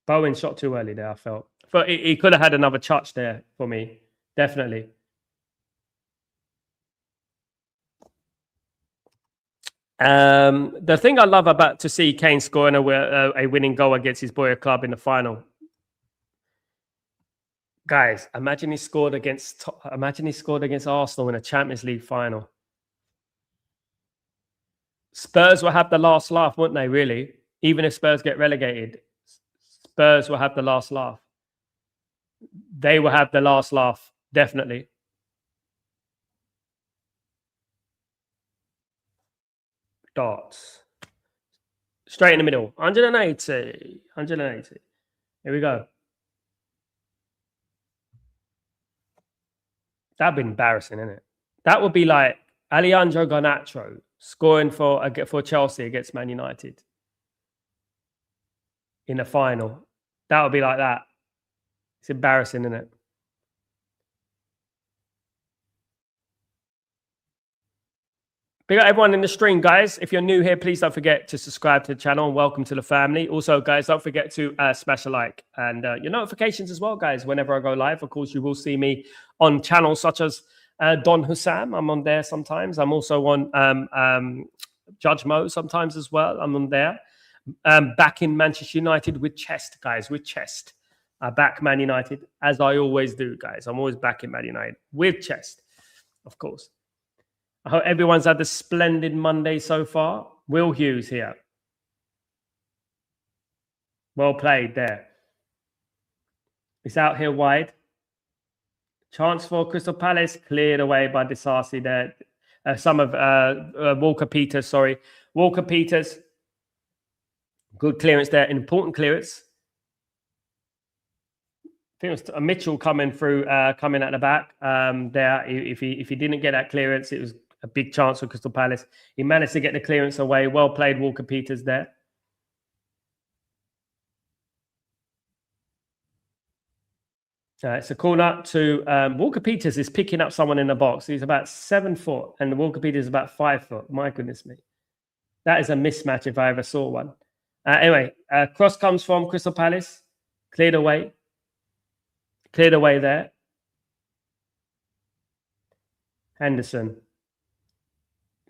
Bowen shot too early there, I felt. But he could have had another touch there for me. Definitely. The thing I love about to see Kane scoring a winning goal against his boy club in the final. Guys, imagine he scored against Arsenal in a Champions League final. Spurs will have the last laugh, won't they, really? Even if Spurs get relegated, Spurs will have the last laugh. They will have the last laugh, definitely. Darts. Straight in the middle. 180. 180. Here we go. That'd be embarrassing, isn't it? That would be like Alejandro Garnacho scoring for Chelsea against Man United in the final. That would be like that. It's embarrassing, isn't it? Big up everyone in the stream, guys. If you're new here, please don't forget to subscribe to the channel and welcome to the family. Also, guys, don't forget to smash a like and your notifications as well, guys. Whenever I go live, of course, you will see me on channels such as Don Hussam. I'm on there sometimes. I'm also on Judge Mo sometimes as well. I'm on there. Back in Manchester United with chest, guys, with chest. I back Man United, as I always do, guys. I'm always back in Man United with chest, of course. I hope everyone's had a splendid Monday so far. Will Hughes here. Well played there. It's out here wide. Chance for Crystal Palace. Cleared away by Disasi there. Walker Peters, sorry. Walker Peters. Good clearance there. Important clearance. I think it was Mitchell coming through, coming at the back there. If he didn't get that clearance, it was a big chance for Crystal Palace. He managed to get the clearance away. Well played, Walker Peters there. It's a corner to Walker Peters is picking up someone in the box. He's about 7 foot and Walker Peters is about 5 foot. My goodness me. That is a mismatch if I ever saw one. Anyway, cross comes from Crystal Palace. Cleared away. Cleared away there. Henderson.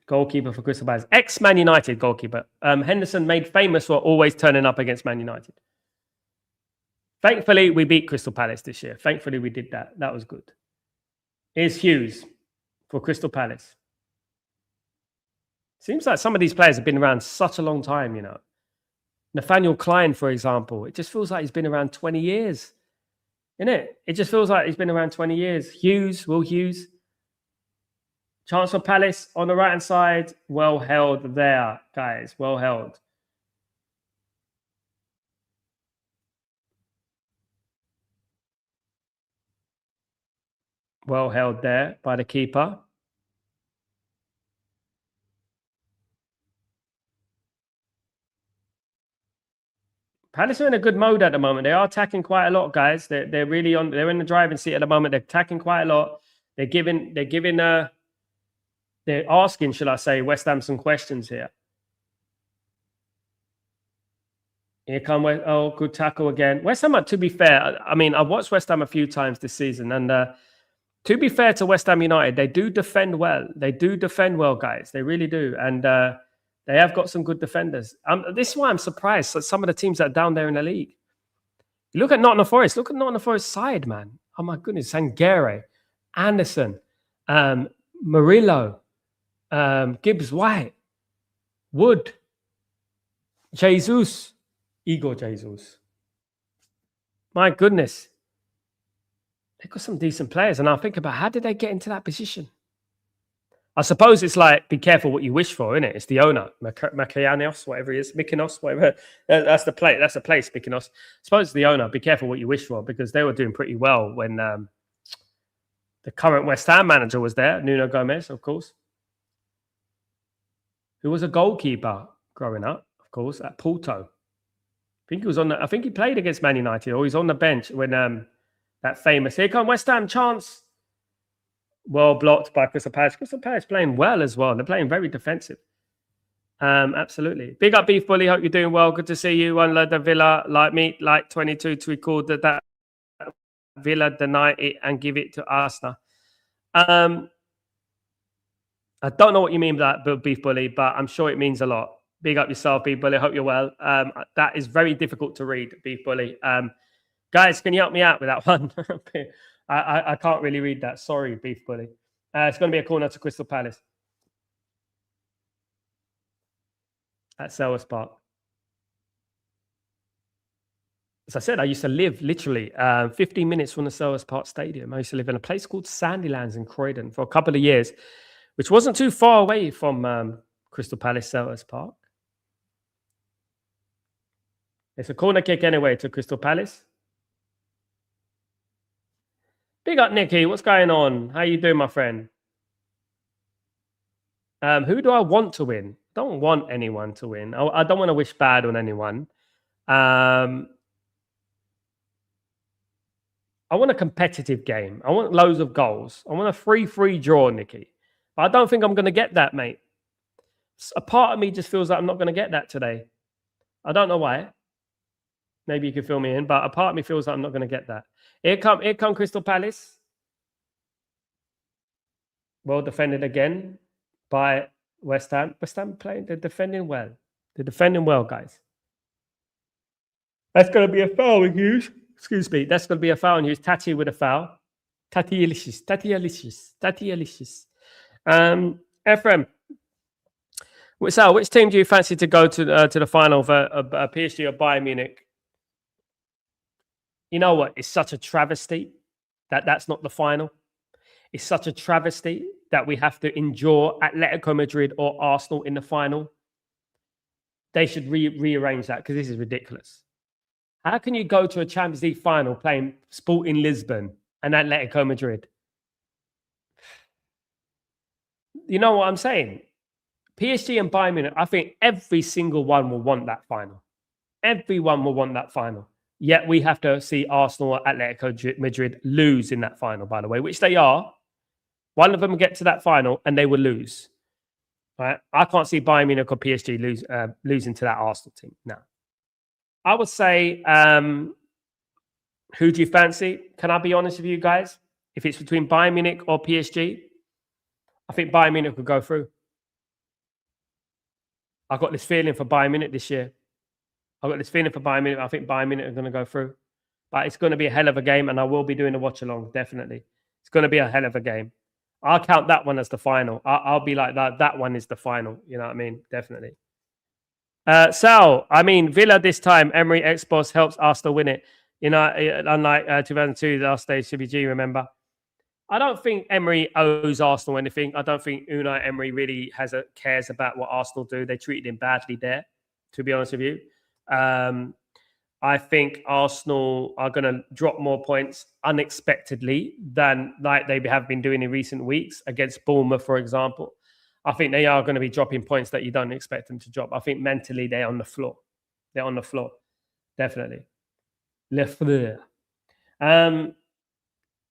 Goalkeeper for Crystal Palace. Ex-Man United goalkeeper. Henderson made famous for always turning up against Man United. Thankfully, we beat Crystal Palace this year. Thankfully, we did that. That was good. Here's Hughes for Crystal Palace. Seems like some of these players have been around such a long time, you know. Nathaniel Klein, for example. It just feels like he's been around 20 years. Isn't it? It just feels like he's been around 20 years. Hughes, Will Hughes. Chance for Palace on the right-hand side. Well held there, guys. Well held. Well held there by the keeper. Palace are in a good mode at the moment. They are attacking quite a lot, guys. They're really on. They're in the driving seat at the moment. They're attacking quite a lot. They're asking, should I say, West Ham some questions here. Here come West. Oh, good tackle again. West Ham, to be fair, I mean, I've watched West Ham a few times this season, and to be fair to West Ham United, they do defend well. They do defend well, guys. They really do, and they have got some good defenders. This is why I'm surprised at some of the teams that are down there in the league. You look at Nottingham Forest. Look at Nottingham Forest side, man. Oh my goodness, Sangare, Anderson, Murillo, Gibbs White, Wood, Jesus, Igor Jesus. My goodness. They've got some decent players. And I'll think about, how did they get into that position? I suppose it's like, be careful what you wish for, isn't it? It's the owner, Mykonos, whatever he is, Mykonos, whatever. That's the place. That's the place, Mykonos. I suppose it's the owner. Be careful what you wish for, because they were doing pretty well when the current West Ham manager was there, Nuno Gomez, of course, who was a goalkeeper growing up, of course, at Porto. I think he played against Man United, or he's on the bench when that famous, here come West Ham chance. Well blocked by Crystal Palace. Crystal Palace playing well as well. They're playing very defensive. Absolutely. Big up, Beef Bully. Hope you're doing well. Good to see you. One load of Villa, like me, like 22 to record that Villa deny it and give it to Arsenal. I don't know what you mean by that, Beef Bully, but I'm sure it means a lot. Big up yourself, Beef Bully. Hope you're well. That is very difficult to read, Beef Bully. Guys, can you help me out with that one? I can't really read that. Sorry, Beef Bully. It's going to be a corner to Crystal Palace at Selhurst Park. As I said, I used to live literally 15 minutes from the Selhurst Park Stadium. I used to live in a place called Sandylands in Croydon for a couple of years, which wasn't too far away from Crystal Palace Selhurst Park. It's a corner kick anyway to Crystal Palace. Big up, Nicky. What's going on? How you doing, my friend? Who do I want to win? I don't want anyone to win. I don't want to wish bad on anyone. I want a competitive game. I want loads of goals. I want a 3-3 draw, Nicky. But I don't think I'm going to get that, mate. A part of me just feels like I'm not going to get that today. I don't know why. Maybe you can fill me in, but a part of me feels like I'm not going to get that. Here come Crystal Palace. Well defended again by West Ham. West Ham playing, they're defending well. They're defending well, guys. That's going to be a foul in Hughes. Excuse me. That's going to be a foul in Hughes. Tati with a foul. Tati Alicious. Ephraim. So, which team do you fancy to go to the final of PSG or Bayern Munich? You know what? It's such a travesty that that's not the final. It's such a travesty that we have to endure Atletico Madrid or Arsenal in the final. They should rearrange that, because this is ridiculous. How can you go to a Champions League final playing Sporting Lisbon and Atletico Madrid? You know what I'm saying? PSG and Bayern Munich, I think every single one will want that final. Everyone will want that final. Yet we have to see Arsenal or Atletico Madrid lose in that final, by the way, which they are. One of them will get to that final and they will lose. Right? I can't see Bayern Munich or PSG losing to that Arsenal team. No. I would say, who do you fancy? Can I be honest with you guys? If it's between Bayern Munich or PSG, I think Bayern Munich will go through. I've got this feeling for Bayern Munich this year. I think Bayern Munich are going to go through. But it's going to be a hell of a game, and I will be doing a watch-along, definitely. It's going to be a hell of a game. I'll count that one as the final. I'll be like that. That one is the final. You know what I mean? Definitely. Sal, I mean, Villa this time, Emery ex-boss helps Arsenal win it. You know, unlike 2002, the last stage CBG, remember? I don't think Emery owes Arsenal anything. I don't think Unai Emery really cares about what Arsenal do. They treated him badly there, to be honest with you. I I think Arsenal are going to drop more points unexpectedly than like they have been doing in recent weeks against Bournemouth, for example. I think they are going to be dropping points that you don't expect them to drop. I think mentally they're on the floor. They're on the floor, definitely. Le fleur.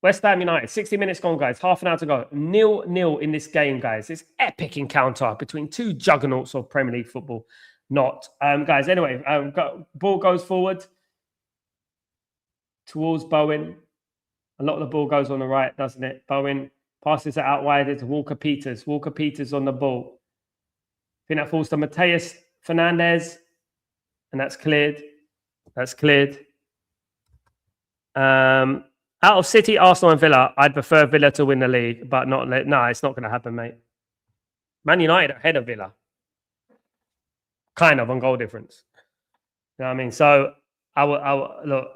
West Ham United, 60 minutes gone, guys. Half an hour to go. 0-0 in this game, guys. It's epic encounter between two juggernauts of Premier League football. Not. Guys, anyway, ball goes forward towards Bowen. A lot of the ball goes on the right, doesn't it? Bowen passes it out wide to Walker Peters. Walker Peters on the ball. I think that falls to Mateus Fernandez. And that's cleared. That's cleared. Out of City, Arsenal and Villa, I'd prefer Villa to win the league, but not. No, it's not going to happen, mate. Man United ahead of Villa. Kind of on goal difference. You know what I mean? So I will look.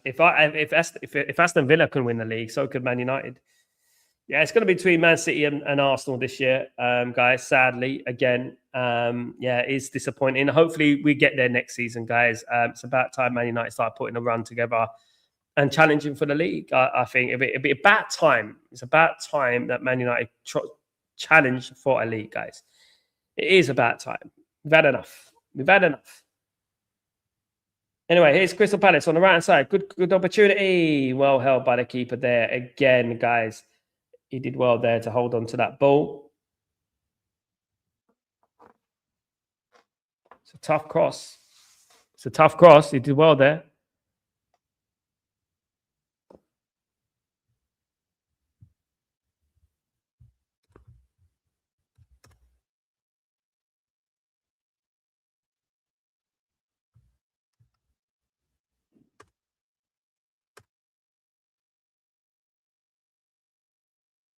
If Aston Villa can win the league, so could Man United. Yeah, it's going to be between Man City and Arsenal this year, guys. Sadly, again, yeah, it's disappointing. Hopefully, we get there next season, guys. It's about time Man United start putting a run together and challenging for the league. I think it'd be about time. It's about time that Man United challenge for a league, guys. It is about time. We've had enough. We've had enough. Anyway, here's Crystal Palace on the right-hand side. Good opportunity. Well held by the keeper there. Again, guys, he did well there to hold on to that ball. It's a tough cross. It's a tough cross. He did well there.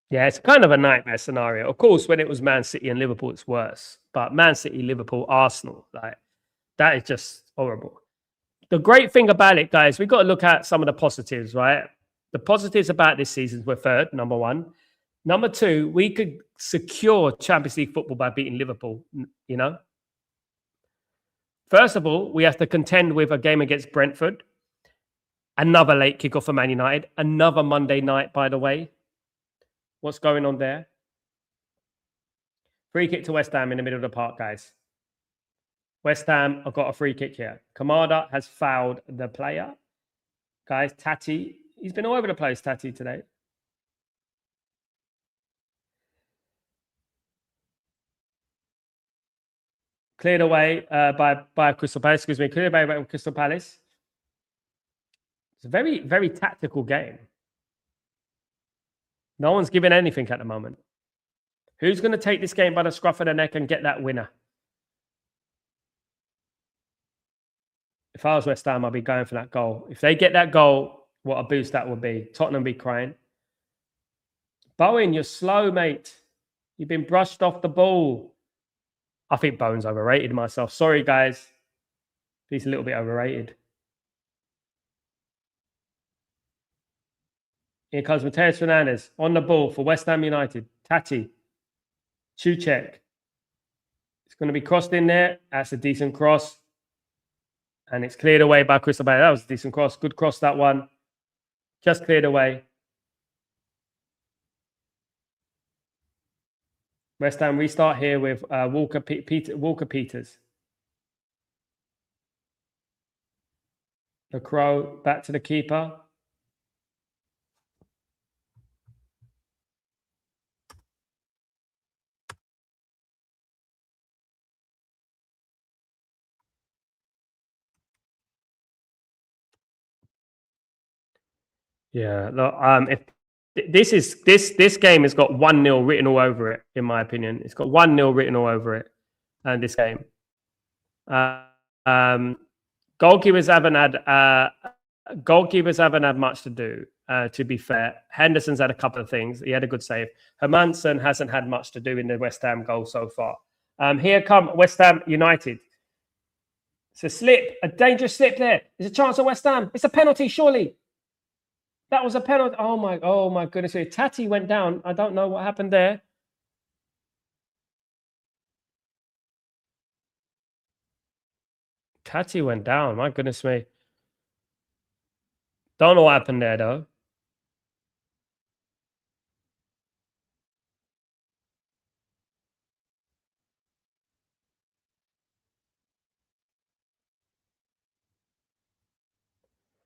Yeah, it's kind of a nightmare scenario. Of course, when it was Man City and Liverpool, it's worse. But Man City, Liverpool, Arsenal, like that is just horrible. The great thing about it, guys, we've got to look at some of the positives, right? The positives about this season is we're third, number one. Number two, we could secure Champions League football by beating Liverpool, you know? First of all, we have to contend with a game against Brentford. Another late kickoff for Man United. Another Monday night, by the way. What's going on there? Free kick to West Ham in the middle of the park, guys. West Ham have got a free kick here. Kamada has fouled the player. Guys, Tati, he's been all over the place, Tati, today. Cleared away by Crystal Palace, excuse me. Cleared away by Crystal Palace. It's a very, very tactical game. No one's giving anything at the moment. Who's going to take this game by the scruff of the neck and get that winner? If I was West Ham, I'd be going for that goal. If they get that goal, what a boost that would be. Tottenham be crying. Bowen, you're slow, mate. You've been brushed off the ball. I think Bowen's overrated myself. Sorry, guys. He's a little bit overrated. Here comes Mateus Fernandez on the ball for West Ham United. Tati. Souček. It's going to be crossed in there. That's a decent cross. And it's cleared away by Crystal Palace. That was a decent cross. Good cross, that one. Just cleared away. West Ham restart here with Walker Peters. The Crow back to the keeper. Yeah, look, if this game has got 1-0 written all over it, in my opinion. It's got 1-0 written all over it. And this game. Goalkeepers haven't had much to do, to be fair. Henderson's had a couple of things. He had a good save. Hermansen hasn't had much to do in the West Ham goal so far. Here come West Ham United. It's a slip, a dangerous slip there. There's a chance of West Ham. It's a penalty, surely. That was a penalty. Oh my goodness. Tati went down. I don't know what happened there. Tati went down. My goodness me. Don't know what happened there, though.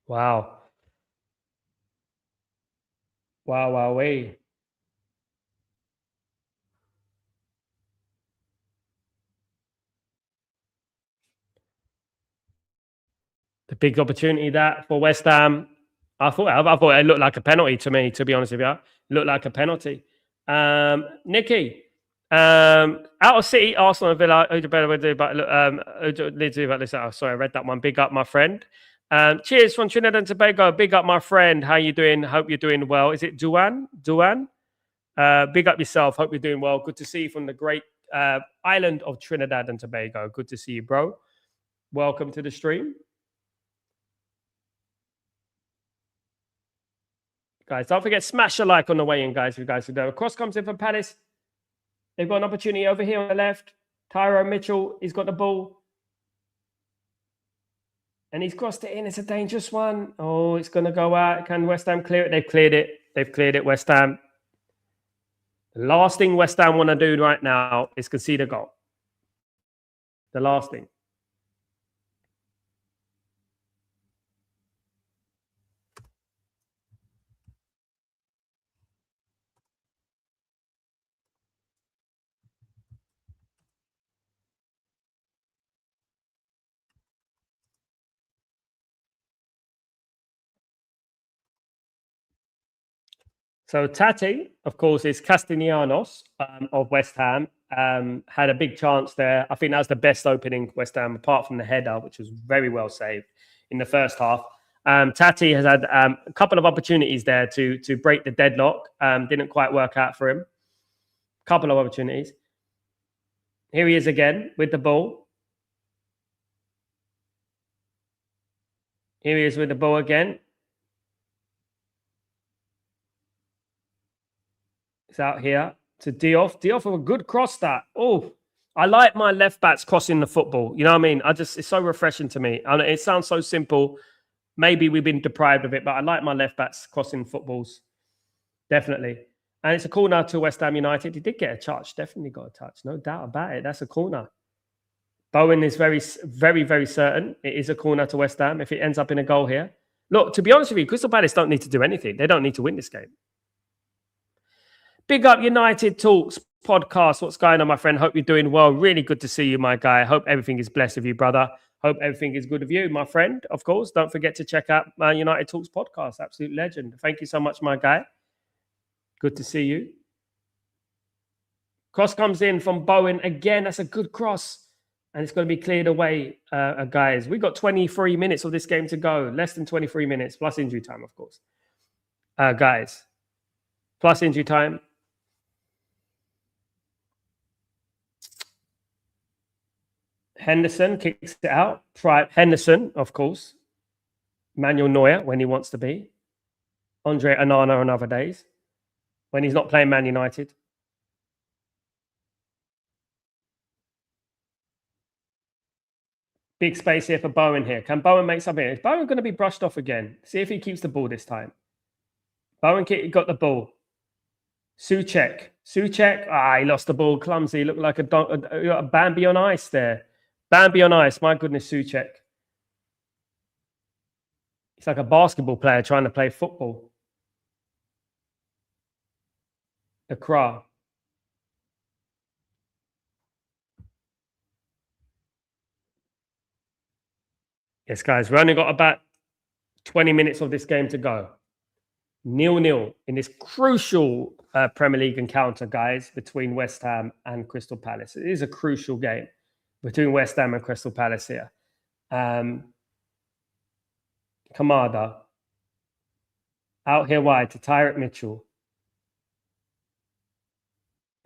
Wow. Wow, wow, wait. The big opportunity that for West Ham. I thought it looked like a penalty to me, to be honest with you. It looked like a penalty. Nikki, out of City, Arsenal and Villa, who do better do about this? Oh, sorry, I read that one. Big up, my friend. Cheers from Trinidad and Tobago. Big up, my friend. How you doing? Hope you're doing well. Is it Duan? Duan? Big up yourself. Hope you're doing well. Good to see you from the great island of Trinidad and Tobago. Good to see you, bro. Welcome to the stream. Guys, don't forget, smash a like on the way in, guys. If you guys can do it. Cross comes in from Palace. They've got an opportunity over here on the left. Tyro Mitchell, he's got the ball. And he's crossed it in. It's a dangerous one. Oh, it's going to go out. Can West Ham clear it? They've cleared it. They've cleared it, West Ham. The last thing West Ham want to do right now is concede a goal. The last thing. So Tati, of course, is Castellanos of West Ham. Had a big chance there. I think that was the best opening West Ham, apart from the header, which was very well saved in the first half. Tati has had a couple of opportunities there to break the deadlock. Didn't quite work out for him. Couple of opportunities. Here he is again with the ball. Here he is with the ball again. It's out here to Diouf. Diouf with a good cross that. Oh, I like my left backs crossing the football. You know what I mean? It's so refreshing to me. And it sounds so simple. Maybe we've been deprived of it, but I like my left backs crossing footballs. Definitely. And it's a corner to West Ham United. He did get a touch. Definitely got a touch. No doubt about it. That's a corner. Bowen is very, very, very certain it is a corner to West Ham if it ends up in a goal here. Look, to be honest with you, Crystal Palace don't need to do anything. They don't need to win this game. Big up United Talks podcast. What's going on, my friend? Hope you're doing well. Really good to see you, my guy. Hope everything is blessed with you, brother. Hope everything is good with you, my friend. Of course, don't forget to check out my United Talks podcast. Absolute legend. Thank you so much, my guy. Good to see you. Cross comes in from Bowen. Again, that's a good cross. And it's going to be cleared away, guys. We've got 23 minutes of this game to go. Less than 23 minutes, plus injury time, of course. Guys, plus injury time. Henderson kicks it out. Henderson, of course. Manuel Neuer, when he wants to be. Andre Onana on other days. When he's not playing Man United. Big space here for Bowen here. Can Bowen make something? Is Bowen going to be brushed off again? See if he keeps the ball this time. Bowen got the ball. Souček. He lost the ball. Clumsy. Looked like a Bambi on ice there. Bambi on ice. My goodness, Souček. He's like a basketball player trying to play football. Accra. Yes, guys, we've only got about 20 minutes of this game to go. 0-0 in this crucial Premier League encounter, guys, between West Ham and Crystal Palace. It is a crucial game between West Ham and Crystal Palace here. Kamada out here wide to Tyro Mitchell.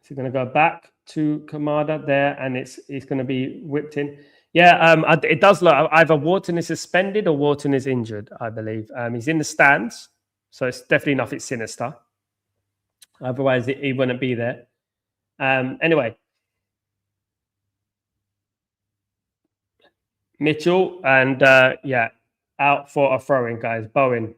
Is he going to go back to Kamada there, and it's going to be whipped in? Yeah, it does look either Wharton is suspended or Wharton is injured, I believe. He's in the stands, so it's definitely nothing sinister. Otherwise, he wouldn't be there. Anyway. Mitchell and, out for a throw-in, guys. Bowen.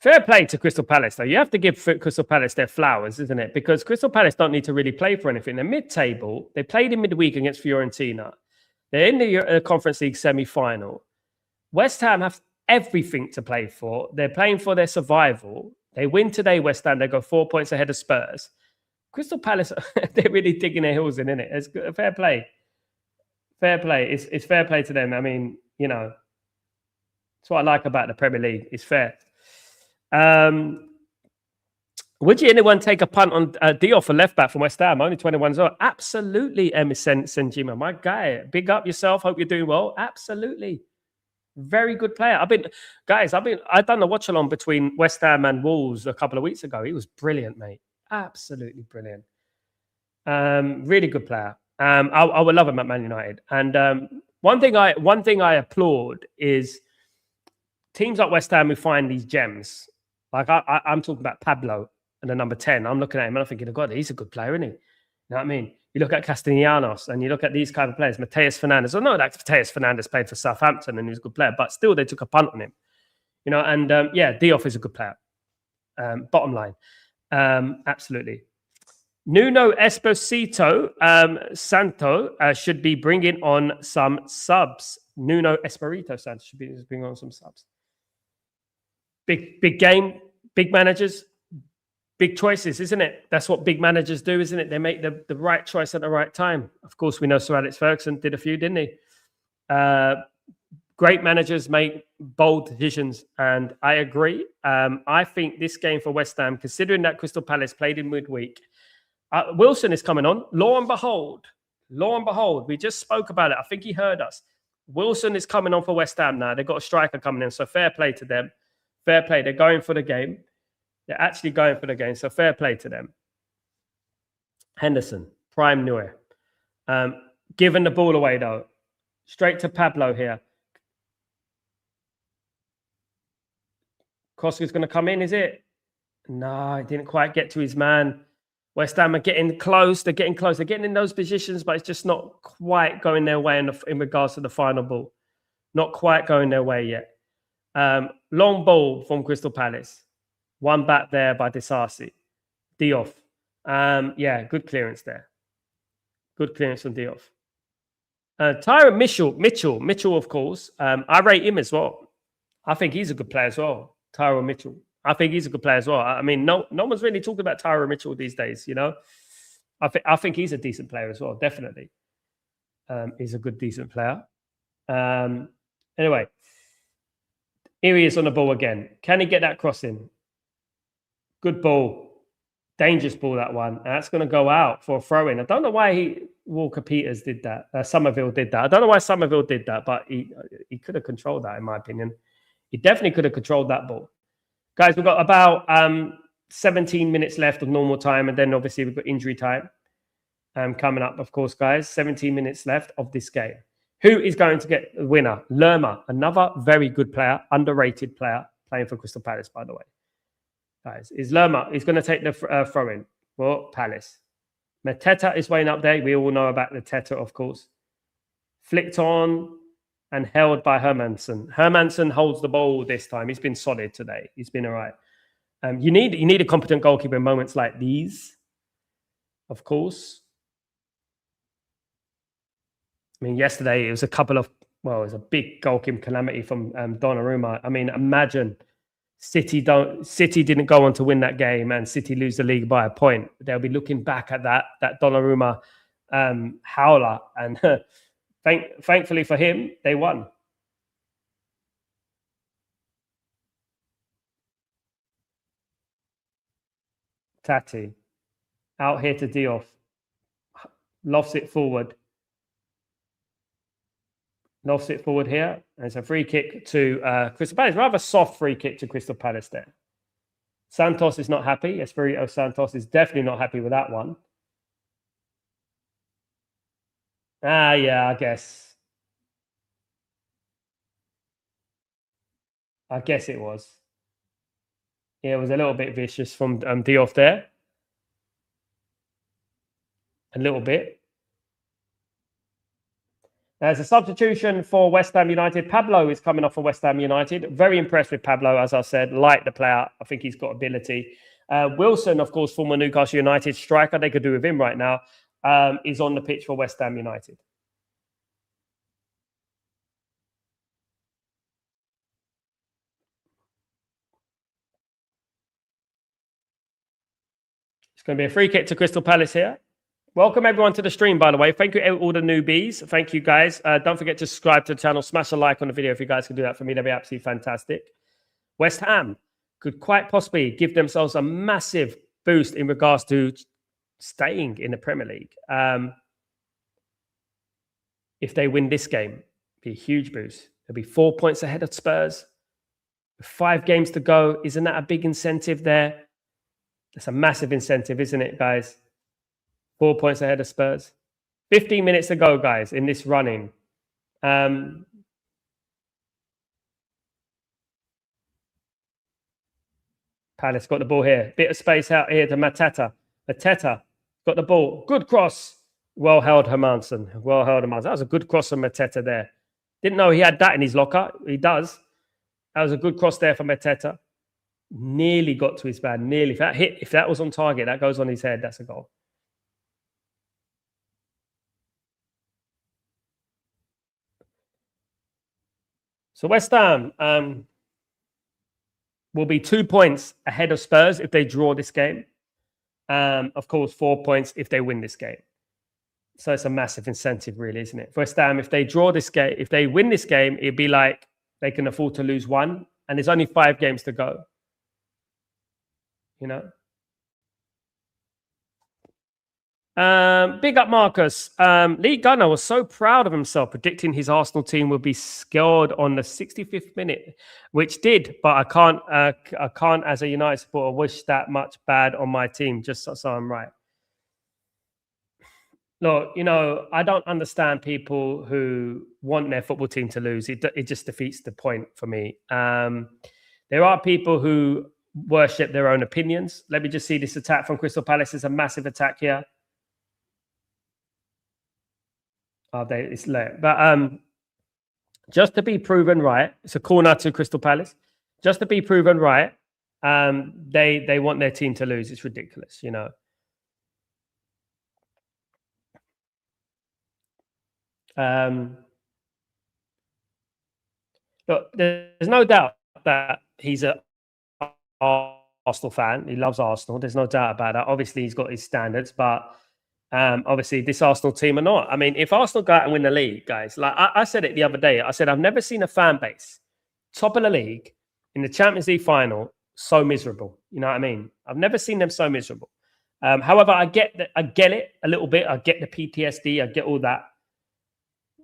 Fair play to Crystal Palace, though. You have to give Crystal Palace their flowers, isn't it? Because Crystal Palace don't need to really play for anything. They're mid-table. They played in midweek against Fiorentina. They're in the Conference League semi-final. West Ham have everything to play for. They're playing for their survival. They win today, West Ham. They go 4 points ahead of Spurs. Crystal Palace, they're really digging their heels in, innit? It's good. Fair play. Fair play. It's fair play to them. I mean, you know, that's what I like about the Premier League. It's fair. Would you anyone take a punt on Diop for left back from West Ham? Only 21 as well. Absolutely, Senjima. My guy. Big up yourself. Hope you're doing well. Absolutely. Very good player. I've done the watch-along between West Ham and Wolves a couple of weeks ago. He was brilliant, mate. Absolutely brilliant. Really good player. I would love him at Man United. And one thing I applaud is teams like West Ham who find these gems. Like I'm talking about Pablo and the number 10. I'm looking at him and I'm thinking, God, he's a good player, isn't he? You know what I mean? You look at Castellanos and you look at these kind of players, Mateus Fernandes. I know that Mateus Fernandes played for Southampton and he was a good player, but still they took a punt on him. You know, and yeah, Diop is a good player. Bottom line. Absolutely. Nuno Esposito Santo should be bringing on some subs. Nuno Espirito Santo should be bringing on some subs. Big game, big managers, big choices, isn't it? That's what big managers do, isn't it? They make the right choice at the right time. Of course, we know Sir Alex Ferguson did a few, didn't he? Great managers make bold decisions, and I agree. I think this game for West Ham, considering that Crystal Palace played in midweek, Wilson is coming on. Lo and behold, we just spoke about it. I think he heard us. Wilson is coming on for West Ham now. They've got a striker coming in, so fair play to them. Fair play. They're going for the game. They're actually going for the game, so fair play to them. Henderson, prime Neuer. Giving the ball away, though. Straight to Pablo here. Koska's going to come in, is it? No, it didn't quite get to his man. West Ham are getting close. They're getting close. They're getting in those positions, but it's just not quite going their way in regards to the final ball. Not quite going their way yet. Long ball from Crystal Palace. One back there by Disasi. Diop. Yeah, good clearance there. Good clearance from Diop. Tyron Mitchell, of course. I rate him as well. I think he's a good player as well. Tyron Mitchell. I think he's a good player as well. I mean, no one's really talking about Tyron Mitchell these days, you know. I think he's a decent player as well, definitely. He's a good, decent player. Anyway, here he is on the ball again. Can he get that crossing? Good ball. Dangerous ball, that one. And that's going to go out for a throw-in. I don't know why Walker Peters did that. Somerville did that. I don't know why Somerville did that, but he could have controlled that, in my opinion. He definitely could have controlled that ball. Guys, we've got about 17 minutes left of normal time, and then obviously we've got injury time coming up, of course, guys. 17 minutes left of this game. Who is going to get the winner? Lerma, another very good player, underrated player, playing for Crystal Palace, by the way. Guys, is Lerma, he's going to take the throw-in for Palace. Mateta is weighing up there. We all know about Mateta, of course. Flicked on and held by Hermansen. Hermansen holds the ball this time. He's been solid today. He's been all right. You need a competent goalkeeper in moments like these, of course. I mean, yesterday it was it was a big goalkeeping calamity from Donnarumma. I mean, imagine City didn't go on to win that game and City lose the league by a point. They'll be looking back at that Donnarumma howler, and thankfully for him, they won. Tati out here to Diop, lofts it forward. Lofts it forward here. And it's a free kick to Crystal Palace. Rather soft free kick to Crystal Palace there. Santos is not happy. Espirito Santos is definitely not happy with that one. Yeah, I guess it was. Yeah, it was a little bit vicious from Diop there. A little bit. There's a substitution for West Ham United. Pablo is coming off for West Ham United. Very impressed with Pablo, as I said. Like the player. I think he's got ability. Wilson, of course, former Newcastle United striker. They could do with him right now. Is on the pitch for West Ham United. It's going to be a free kick to Crystal Palace here. Welcome everyone to the stream, by the way. Thank you, all the newbies. Thank you, guys. Don't forget to subscribe to the channel. Smash a like on the video if you guys can do that for me. That'd be absolutely fantastic. West Ham could quite possibly give themselves a massive boost in regards to staying in the Premier League. If they win this game, it'd be a huge boost. They'll be 4 points ahead of Spurs. With 5 games to go. Isn't that a big incentive there? That's a massive incentive, isn't it, guys? 4 points ahead of Spurs. 15 minutes to go, guys, in this running. Palace got the ball here. Bit of space out here to Mateta. Mateta got the ball. Good cross. Well held, Hermansen. Well held, Hermansen. That was a good cross from Mateta there. Didn't know he had that in his locker. He does. That was a good cross there for Mateta. Nearly got to his man. Nearly. If that was on target, that goes on his head. That's a goal. So West Ham will be 2 points ahead of Spurs if they draw this game. Of course, 4 points if they win this game. So it's a massive incentive, really, isn't it? For West Ham, if they draw this game, if they win this game, it'd be like they can afford to lose 1, and there's only 5 games to go. You know. Big up Marcus. Lee Gunner was so proud of himself predicting his Arsenal team would be scored on the 65th minute, which did, but I can't as a United supporter wish that much bad on my team, just so I'm right. Look, you know, I don't understand people who want their football team to lose. It just defeats the point for me. There are people who worship their own opinions. Let me just see this attack from Crystal Palace. Is a massive attack here. It's late. But just to be proven right, it's a corner to Crystal Palace. Just to be proven right, they want their team to lose. It's ridiculous, you know. Look, there's no doubt that he's a Arsenal fan. He loves Arsenal. There's no doubt about that. Obviously, he's got his standards, but obviously this Arsenal team are not. I mean, if Arsenal go out and win the league, guys, like I said it the other day, I said I've never seen a fan base top of the league in the Champions League final so miserable. You know what I mean? I've never seen them so miserable. However, I get it a little bit. I get the PTSD. I get all that.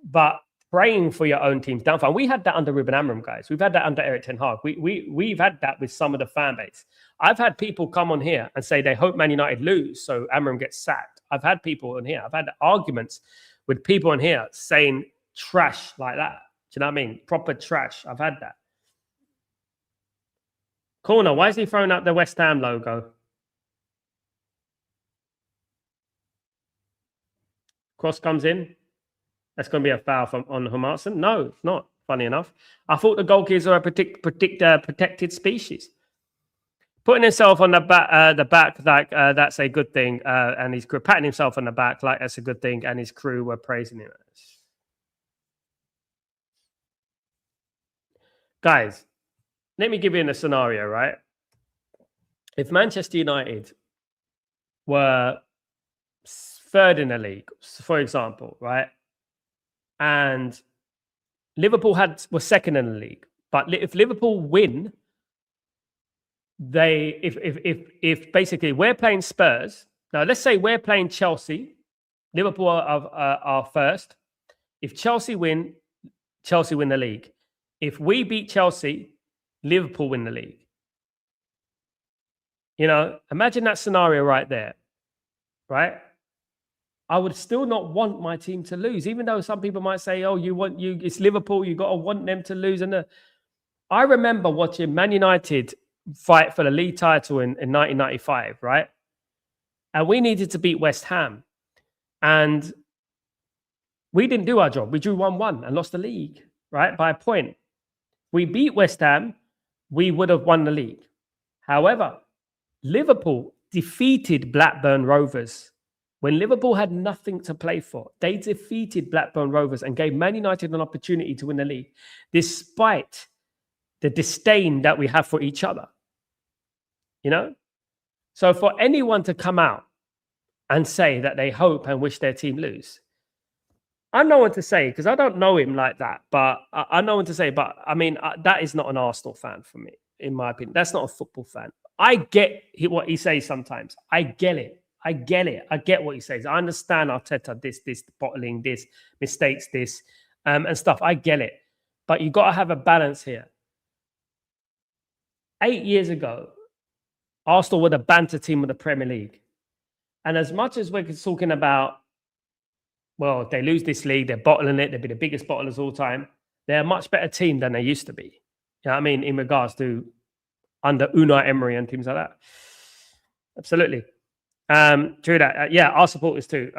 But praying for your own team's downfall. We had that under Ruben Amorim, guys. We've had that under Eric Ten Hag. We've had that with some of the fan base. I've had people come on here and say they hope Man United lose so Amorim gets sacked. I've had people on here. I've had arguments with people on here saying trash like that. Do you know what I mean? Proper trash. I've had that. Corner. Why is he throwing up the West Ham logo? Cross comes in. That's going to be a foul on Hermansen. No, it's not. Funny enough, I thought the goalkeepers are a protected species. Putting himself on the back, like that's a good thing, and he's patting himself on the back like that's a good thing, and his crew were praising him. Guys, let me give you a scenario, right? If Manchester United were 3rd in the league, for example, right? And Liverpool were 2nd in the league. But if Liverpool win, if basically we're playing Spurs, now let's say we're playing Chelsea, Liverpool are 1st. If Chelsea win the league. If we beat Chelsea, Liverpool win the league. You know, imagine that scenario right there, right? I would still not want my team to lose, even though some people might say, "Oh, it's Liverpool. You got to want them to lose." And I remember watching Man United fight for the league title in 1995, right? And we needed to beat West Ham, and We didn't do our job. We drew 1-1 and lost the league, right? By a point. We beat West Ham, we would have won the league. However, Liverpool defeated Blackburn Rovers. When Liverpool had nothing to play for, they defeated Blackburn Rovers and gave Man United an opportunity to win the league, despite the disdain that we have for each other. You know? So for anyone to come out and say that they hope and wish their team lose, I'm no one to say, because I don't know him like that, but I'm no one to say, but I mean, that is not an Arsenal fan for me, in my opinion. That's not a football fan. I get what he says sometimes. I get it. I get what he says. I understand Arteta, this, bottling, this, mistakes, this, and stuff. I get it. But you've got to have a balance here. 8 years ago, Arsenal were the banter team of the Premier League. And as much as we're talking about, well, they lose this league, they're bottling it, they'll be the biggest bottlers all time, they're a much better team than they used to be. You know what I mean? In regards to under Unai Emery and teams like that. Absolutely. True that. Yeah, our supporters too.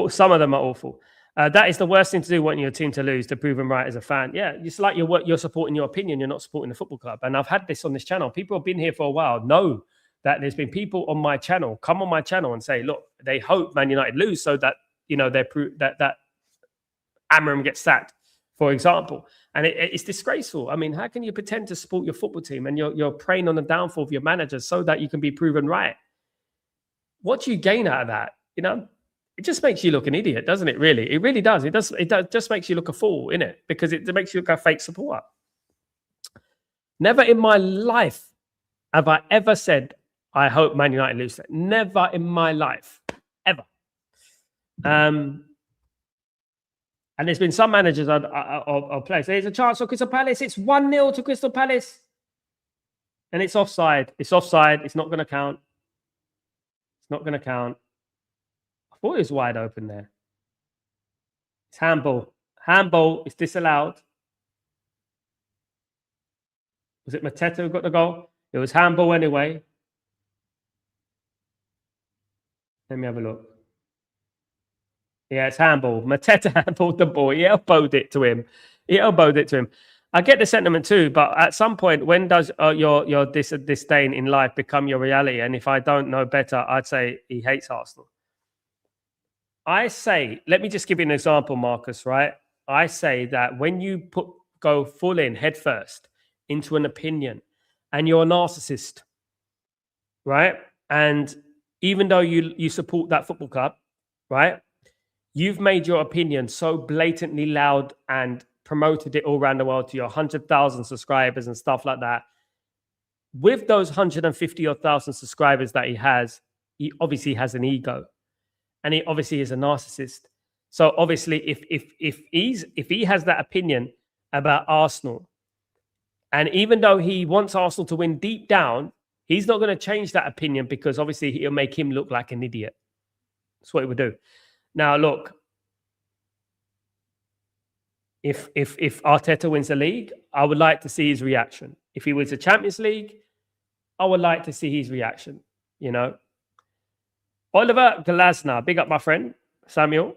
Some of them are awful. That is the worst thing to do, wanting your team to lose, to prove them right as a fan. Yeah, it's like you're supporting your opinion, you're not supporting the football club. And I've had this on this channel. People have been here for a while, know that there's been people on my channel, come on my channel and say, look, they hope Man United lose so that, you know, that Amram gets sacked, for example. And it's disgraceful. I mean, how can you pretend to support your football team and you're preying on the downfall of your manager so that you can be proven right? What do you gain out of that? You know, it just makes you look an idiot, doesn't it? Really, it really does. It just makes you look a fool, innit? Because it makes you look a fake supporter. Never in my life have I ever said, I hope Man United lose. Never in my life, ever. And there's been some managers I'll play. So there's a chance for Crystal Palace. It's 1-0 to Crystal Palace. And it's offside. It's offside. It's not going to count. It's not going to count. I thought it was wide open there. It's handball. Handball is disallowed. Was it Mateta who got the goal? It was handball anyway. Let me have a look. Yeah, it's handball. Mateta handballed the ball. He elbowed it to him. I get the sentiment too, but at some point, when does your disdain in life become your reality? And if I don't know better, I'd say he hates Arsenal. I say, let me just give you an example, Marcus, right? I say that when you go full in, head first, into an opinion, and you're a narcissist, right? And even though you support that football club, right? You've made your opinion so blatantly loud and promoted it all around the world to your 100,000 subscribers and stuff like that. With those 150,000 subscribers that he obviously has an ego, and he obviously is a narcissist. So obviously, if he has that opinion about Arsenal, and even though he wants Arsenal to win deep down, he's not going to change that opinion because obviously it'll make him look like an idiot. That's what it would do. Now, look, if Arteta wins the league, I would like to see his reaction. If he wins the Champions League, I would like to see his reaction, you know. Oliver Glasner, big up my friend, Samuel.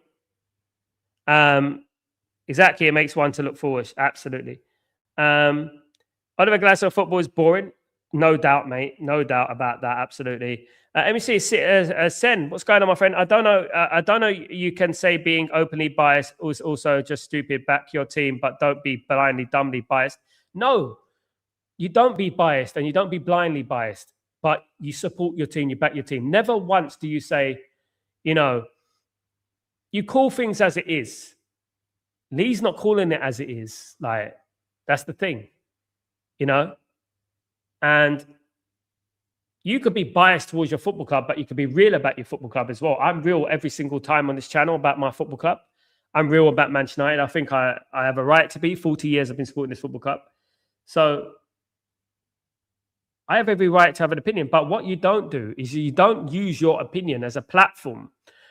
Exactly, it makes one to look foolish, absolutely. Oliver Glasner, football is boring. No doubt, mate. No doubt about that, absolutely. Let me see, Sen, what's going on, my friend? I don't know. You can say being openly biased is also just stupid. Back your team, but don't be blindly, dumbly biased. No, you don't be biased and you don't be blindly biased, but you support your team, you back your team. Never once do you say, you know, you call things as it is. Lee's not calling it as it is. Like, that's the thing, you know? And you could be biased towards your football club, but you could be real about your football club as well. I'm real every single time on this channel about my football club. I'm real about Manchester United. I think I have a right to be. 40 years I've been supporting this football club. So I have every right to have an opinion. But what you don't do is you don't use your opinion as a platform.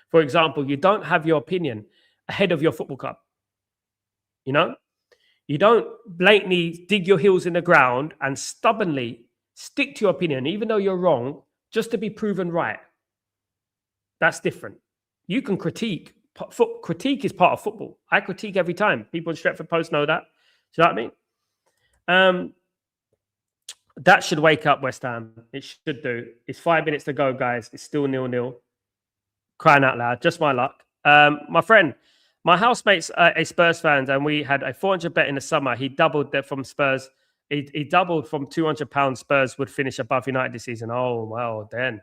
For example, you don't have your opinion ahead of your football club. You know? You don't blatantly dig your heels in the ground and stubbornly stick to your opinion, even though you're wrong, just to be proven right. That's different. You can critique critique is part of football. I critique every time. People in Stretford Post know that. Do you know what I mean? That should wake up West Ham. It should do. It's 5 minutes to go, guys. It's still 0-0. Crying out loud. Just my luck. My friend, my housemate's a Spurs fan, and we had a 400 bet in the summer. He doubled that from Spurs. He doubled from £200 Spurs would finish above United this season. Oh, well, then.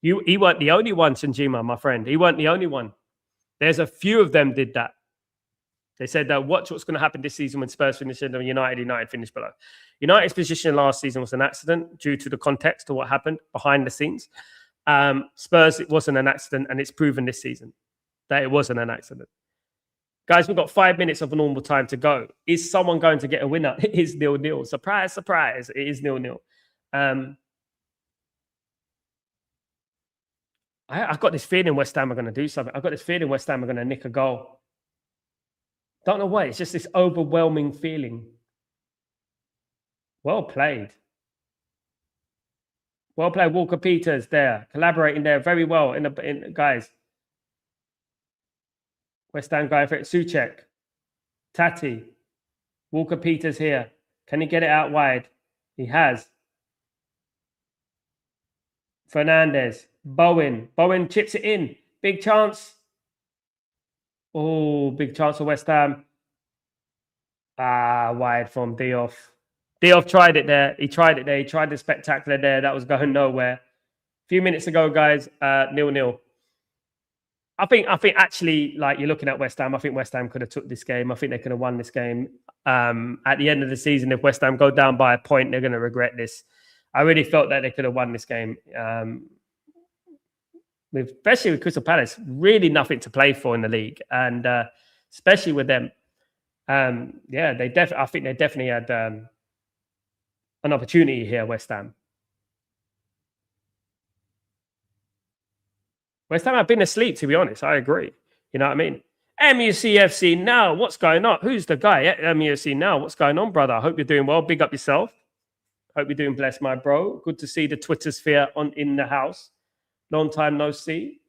He weren't the only one, Sanjima, my friend. He weren't the only one. There's a few of them did that. They said, watch what's going to happen this season when Spurs finish and United finish below. United's position last season was an accident due to the context of what happened behind the scenes. Spurs, it wasn't an accident, and it's proven this season that it wasn't an accident. Guys, we've got 5 minutes of a normal time to go. Is someone going to get a winner? It is 0-0. Surprise, surprise. It is 0-0. I've got this feeling West Ham are going to do something. I've got this feeling West Ham are going to nick a goal. Don't know why. It's just this overwhelming feeling. Well played. Well played. Walker Peters there. Collaborating there very well. Guys. West Ham going for it. Souček. Tati. Walker Peters here. Can he get it out wide? He has. Fernandez. Bowen. Bowen chips it in. Big chance. Oh, big chance for West Ham. Wide from Diouf. Diouf tried it there. He tried it there. He tried the spectacular there. That was going nowhere. A few minutes ago, guys, 0-0. I think actually, like, you're looking at West Ham, I think West Ham could have took this game. I think they could have won this game. At the end of the season, if West Ham go down by a point, they're going to regret this. I really felt that they could have won this game. Especially with Crystal Palace, really nothing to play for in the league. And especially with them, I think they definitely had an opportunity here, West Ham. West Ham have been asleep, to be honest. I agree. You know what I mean? MUCFC now. What's going on? Who's the guy? MUFC now. What's going on, brother? I hope you're doing well. Big up yourself. Hope you're doing blessed, my bro. Good to see the Twitter sphere in the house. Long time no see.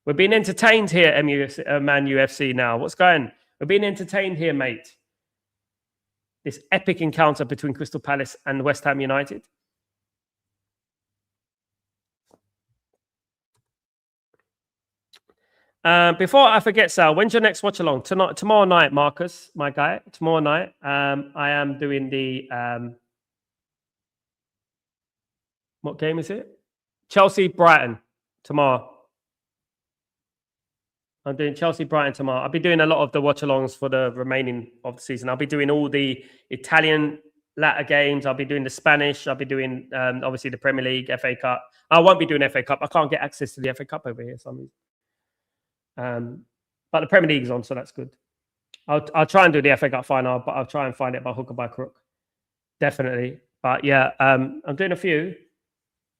We're being entertained here, Man UFC now. What's going on? We're being entertained here, mate. This epic encounter between Crystal Palace and West Ham United. Before I forget, Sal, when's your next watch along? Tomorrow night, Marcus, my guy. Tomorrow night, I am doing the what game is it? Chelsea-Brighton tomorrow. I'm doing Chelsea-Brighton tomorrow. I'll be doing a lot of the watch-alongs for the remaining of the season. I'll be doing all the Italian latter games. I'll be doing the Spanish. I'll be doing, obviously, the Premier League, FA Cup. I won't be doing FA Cup. I can't get access to the FA Cup over here. But the Premier League is on, so that's good. I'll try and do the FA Cup final, but I'll try and find it by hook or by crook. Definitely. But yeah, I'm doing a few.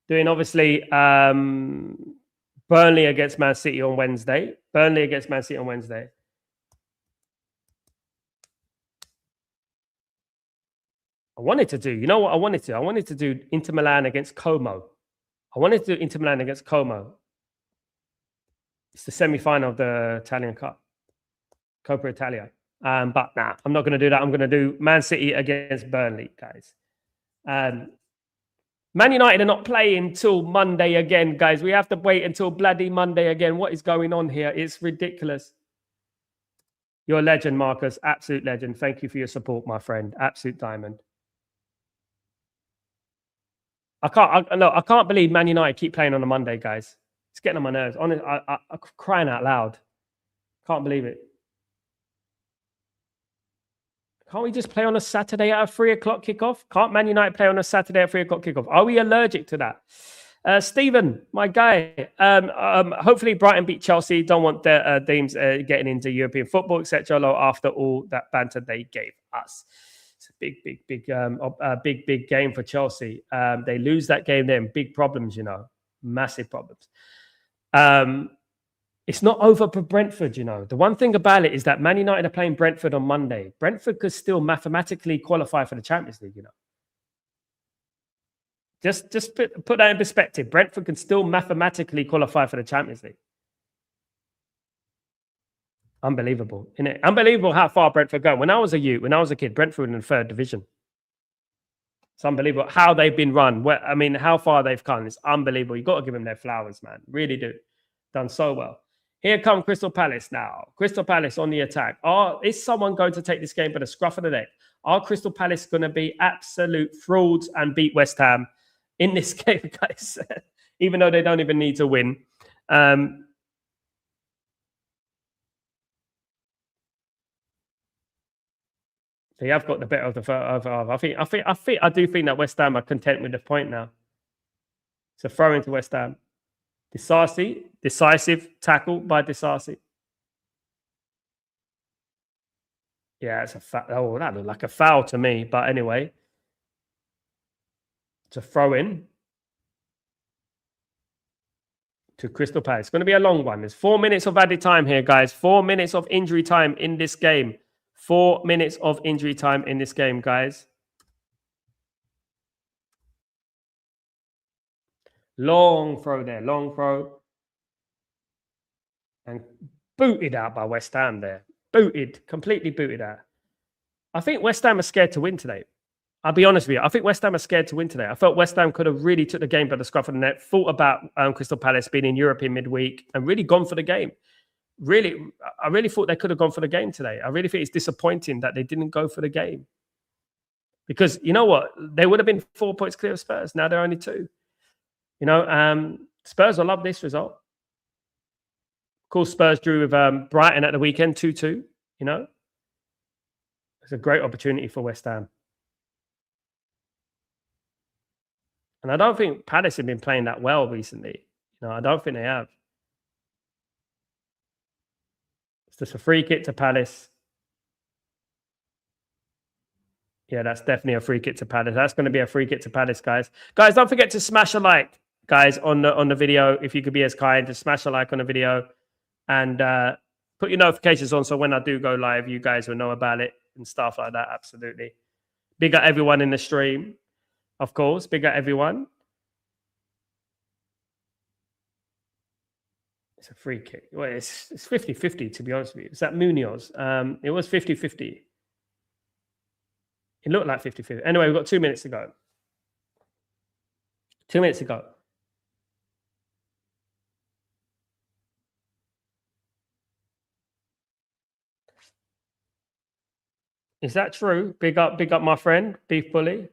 Doing, obviously, Burnley against Man City on Wednesday. Burnley against Man City on Wednesday. I wanted to do, you know what I wanted to? I wanted to do Inter Milan against Como. I wanted to do Inter Milan against Como. It's the semi-final of the Italian Cup. Coppa Italia. But nah, I'm not going to do that. I'm going to do Man City against Burnley, guys. Man United are not playing till Monday again, guys. We have to wait until bloody Monday again. What is going on here? It's ridiculous. You're a legend, Marcus. Absolute legend. Thank you for your support, my friend. Absolute diamond. I can't believe Man United keep playing on a Monday, guys. It's getting on my nerves. Honestly, I'm crying out loud. Can't believe it. Can't we just play on a Saturday at a 3 o'clock kickoff? Can't Man United play on a Saturday at 3 o'clock kickoff? Are we allergic to that? Stephen, my guy. Hopefully Brighton beat Chelsea. Don't want their teams getting into European football, etc. After all that banter they gave us. It's a big game for Chelsea. They lose that game, then big problems, you know, massive problems. It's not over for Brentford, you know. The one thing about it is that Man United are playing Brentford on Monday. Brentford could still mathematically qualify for the Champions League, you know. Just put that in perspective. Brentford can still mathematically qualify for the Champions League. Unbelievable, isn't it? Unbelievable how far Brentford go. When I was a youth, when I was a kid, Brentford in the 3rd division. It's unbelievable how they've been run. I mean, how far they've come. It's unbelievable. You've got to give them their flowers, man. Really do. Done so well. Here come Crystal Palace now. Crystal Palace on the attack. Is someone going to take this game by the scruff of the neck? Are Crystal Palace going to be absolute frauds and beat West Ham in this game, guys? Even though they don't even need to win. They have got the better of the first half. I do think that West Ham are content with the point now. It's a throw into West Ham. Decisive tackle by Decisive. Yeah, it's a foul. Oh, that looked like a foul to me. But anyway, it's a throw in to Crystal Palace. It's going to be a long one. There's 4 minutes of added time here, guys. 4 minutes of injury time in this game. 4 minutes of injury time in this game, guys. Long throw there. Long throw. And booted out by West Ham there. Booted. Completely booted out. I think West Ham are scared to win today. I'll be honest with you. I think West Ham are scared to win today. I felt West Ham could have really took the game by the scruff of the neck, thought about Crystal Palace being in Europe in midweek and really gone for the game. I really thought they could have gone for the game today. I really think it's disappointing that they didn't go for the game. Because you know what? They would have been 4 points clear of Spurs. Now they're only 2. You know, Spurs will love this result. Of course, Spurs drew with Brighton at the weekend, 2-2. You know, it's a great opportunity for West Ham. And I don't think Palace have been playing that well recently. You know, I don't think they have. It's just a free kick to Palace. Yeah, that's definitely a free kick to Palace. That's going to be a free kick to Palace, guys. Guys, don't forget to smash a like, guys, on the video. If you could be as kind to smash a like on the video and put your notifications on so when I do go live, you guys will know about it and stuff like that. Absolutely. Big up everyone in the stream. Of course, big up everyone. It's a free kick. Well, it's 50-50, to be honest with you. Is that Munoz? It was 50-50. It looked like 50-50. Anyway, we've got 2 minutes to go. 2 minutes to go. Is that true? Big up my friend, Beef Bully.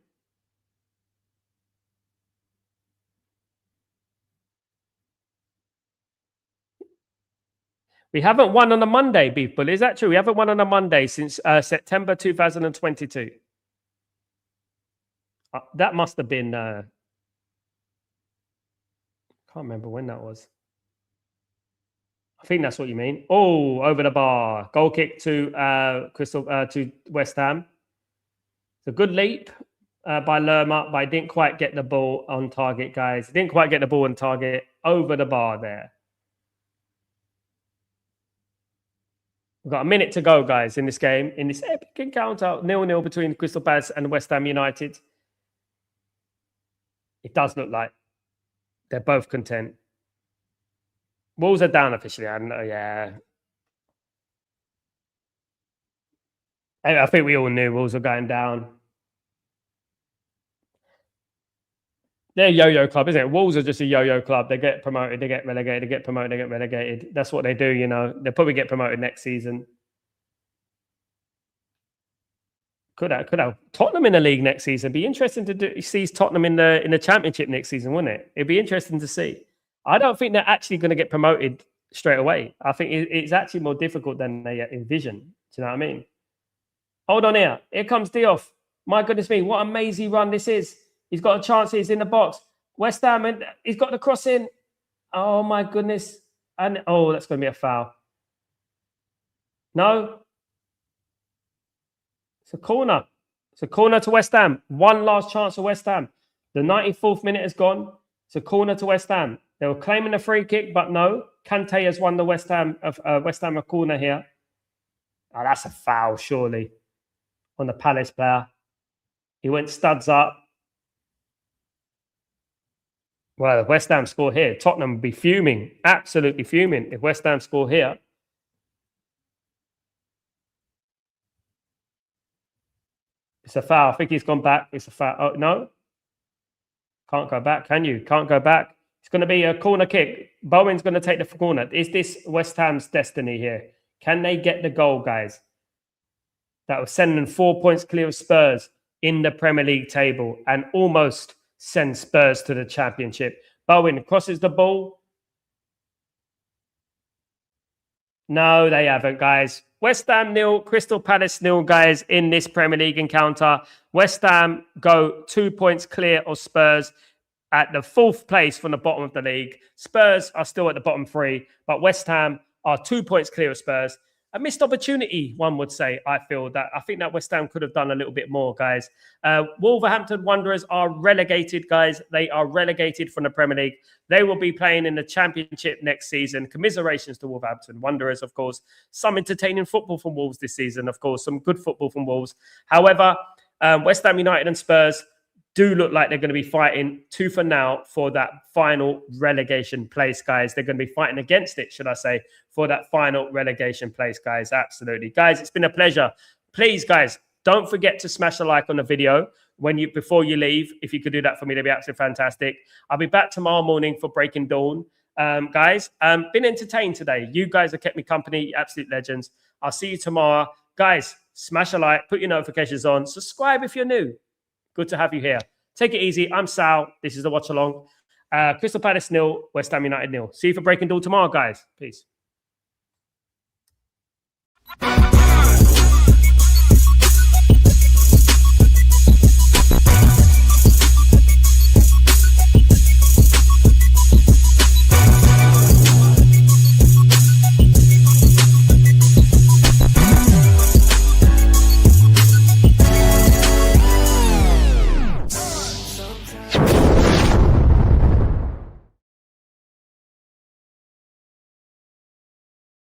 We haven't won on a Monday, Beef Bully. Is that true? We haven't won on a Monday since September 2022. That must have been... can't remember when that was. I think that's what you mean. Oh, over the bar. Goal kick to to West Ham. It's a good leap by Lerma, but I didn't quite get the ball on target, guys. Didn't quite get the ball on target. Over the bar there. We've got a minute to go, guys, in this game. In this epic encounter, 0-0 between Crystal Palace and West Ham United. It does look like they're both content. Wolves are down officially. I don't know, yeah. I think we all knew Wolves were going down. They're a yo-yo club, isn't it? Wolves are just a yo-yo club. They get promoted, they get relegated, they get promoted, they get relegated. That's what they do, you know. They'll probably get promoted next season. Could have Tottenham in the league next season. Be interesting to see Tottenham in the Championship next season, wouldn't it? It'd be interesting to see. I don't think they're actually going to get promoted straight away. I think it's actually more difficult than they envision. Do you know what I mean? Hold on here. Here comes Diouf. My goodness me, what a mazy run this is. He's got a chance. He's in the box. West Ham, and he's got the cross in. Oh, my goodness. And oh, that's going to be a foul. No. It's a corner. It's a corner to West Ham. One last chance for West Ham. The 94th minute is gone. It's a corner to West Ham. They were claiming a free kick, but no. Kante has won the West Ham a corner here. Oh, that's a foul, surely, on the Palace player. He went studs up. Well, if West Ham score here, Tottenham would be fuming, absolutely fuming if West Ham score here. It's a foul. I think he's gone back. It's a foul. Oh, no. Can't go back, can you? Can't go back. It's going to be a corner kick. Bowen's going to take the corner. Is this West Ham's destiny here? Can they get the goal, guys? That was sending 4 points clear of Spurs in the Premier League table and almost send Spurs to the Championship. Bowen crosses the ball. No, they haven't, guys. West Ham 0, Crystal Palace 0, guys, in this Premier League encounter. West Ham go 2 points clear of Spurs at the 4th place from the bottom of the league. Spurs are still at the bottom 3, but West Ham are 2 points clear of Spurs. A missed opportunity, one would say. I think that West Ham could have done a little bit more, guys. Wolverhampton Wanderers are relegated, guys. They are relegated from the Premier League. They will be playing in the Championship next season. Commiserations to Wolverhampton Wanderers, of course. Some entertaining football from Wolves this season, of course. Some good football from Wolves. However, West Ham United and Spurs do look like they're going to be fighting tooth and nail for that final relegation place, guys. They're going to be fighting against it, should I say, for that final relegation place, guys. Absolutely. Guys, it's been a pleasure. Please, guys, don't forget to smash a like on the video before you leave. If you could do that for me, that'd be absolutely fantastic. I'll be back tomorrow morning for Breaking Dawn. Guys, been entertained today. You guys have kept me company, absolute legends. I'll see you tomorrow. Guys, smash a like, put your notifications on, subscribe if you're new. Good to have you here. Take it easy. I'm Sal. This is the Watch Along. Crystal Palace 0, West Ham United 0. See you for Breaking Dawn tomorrow, guys. Peace.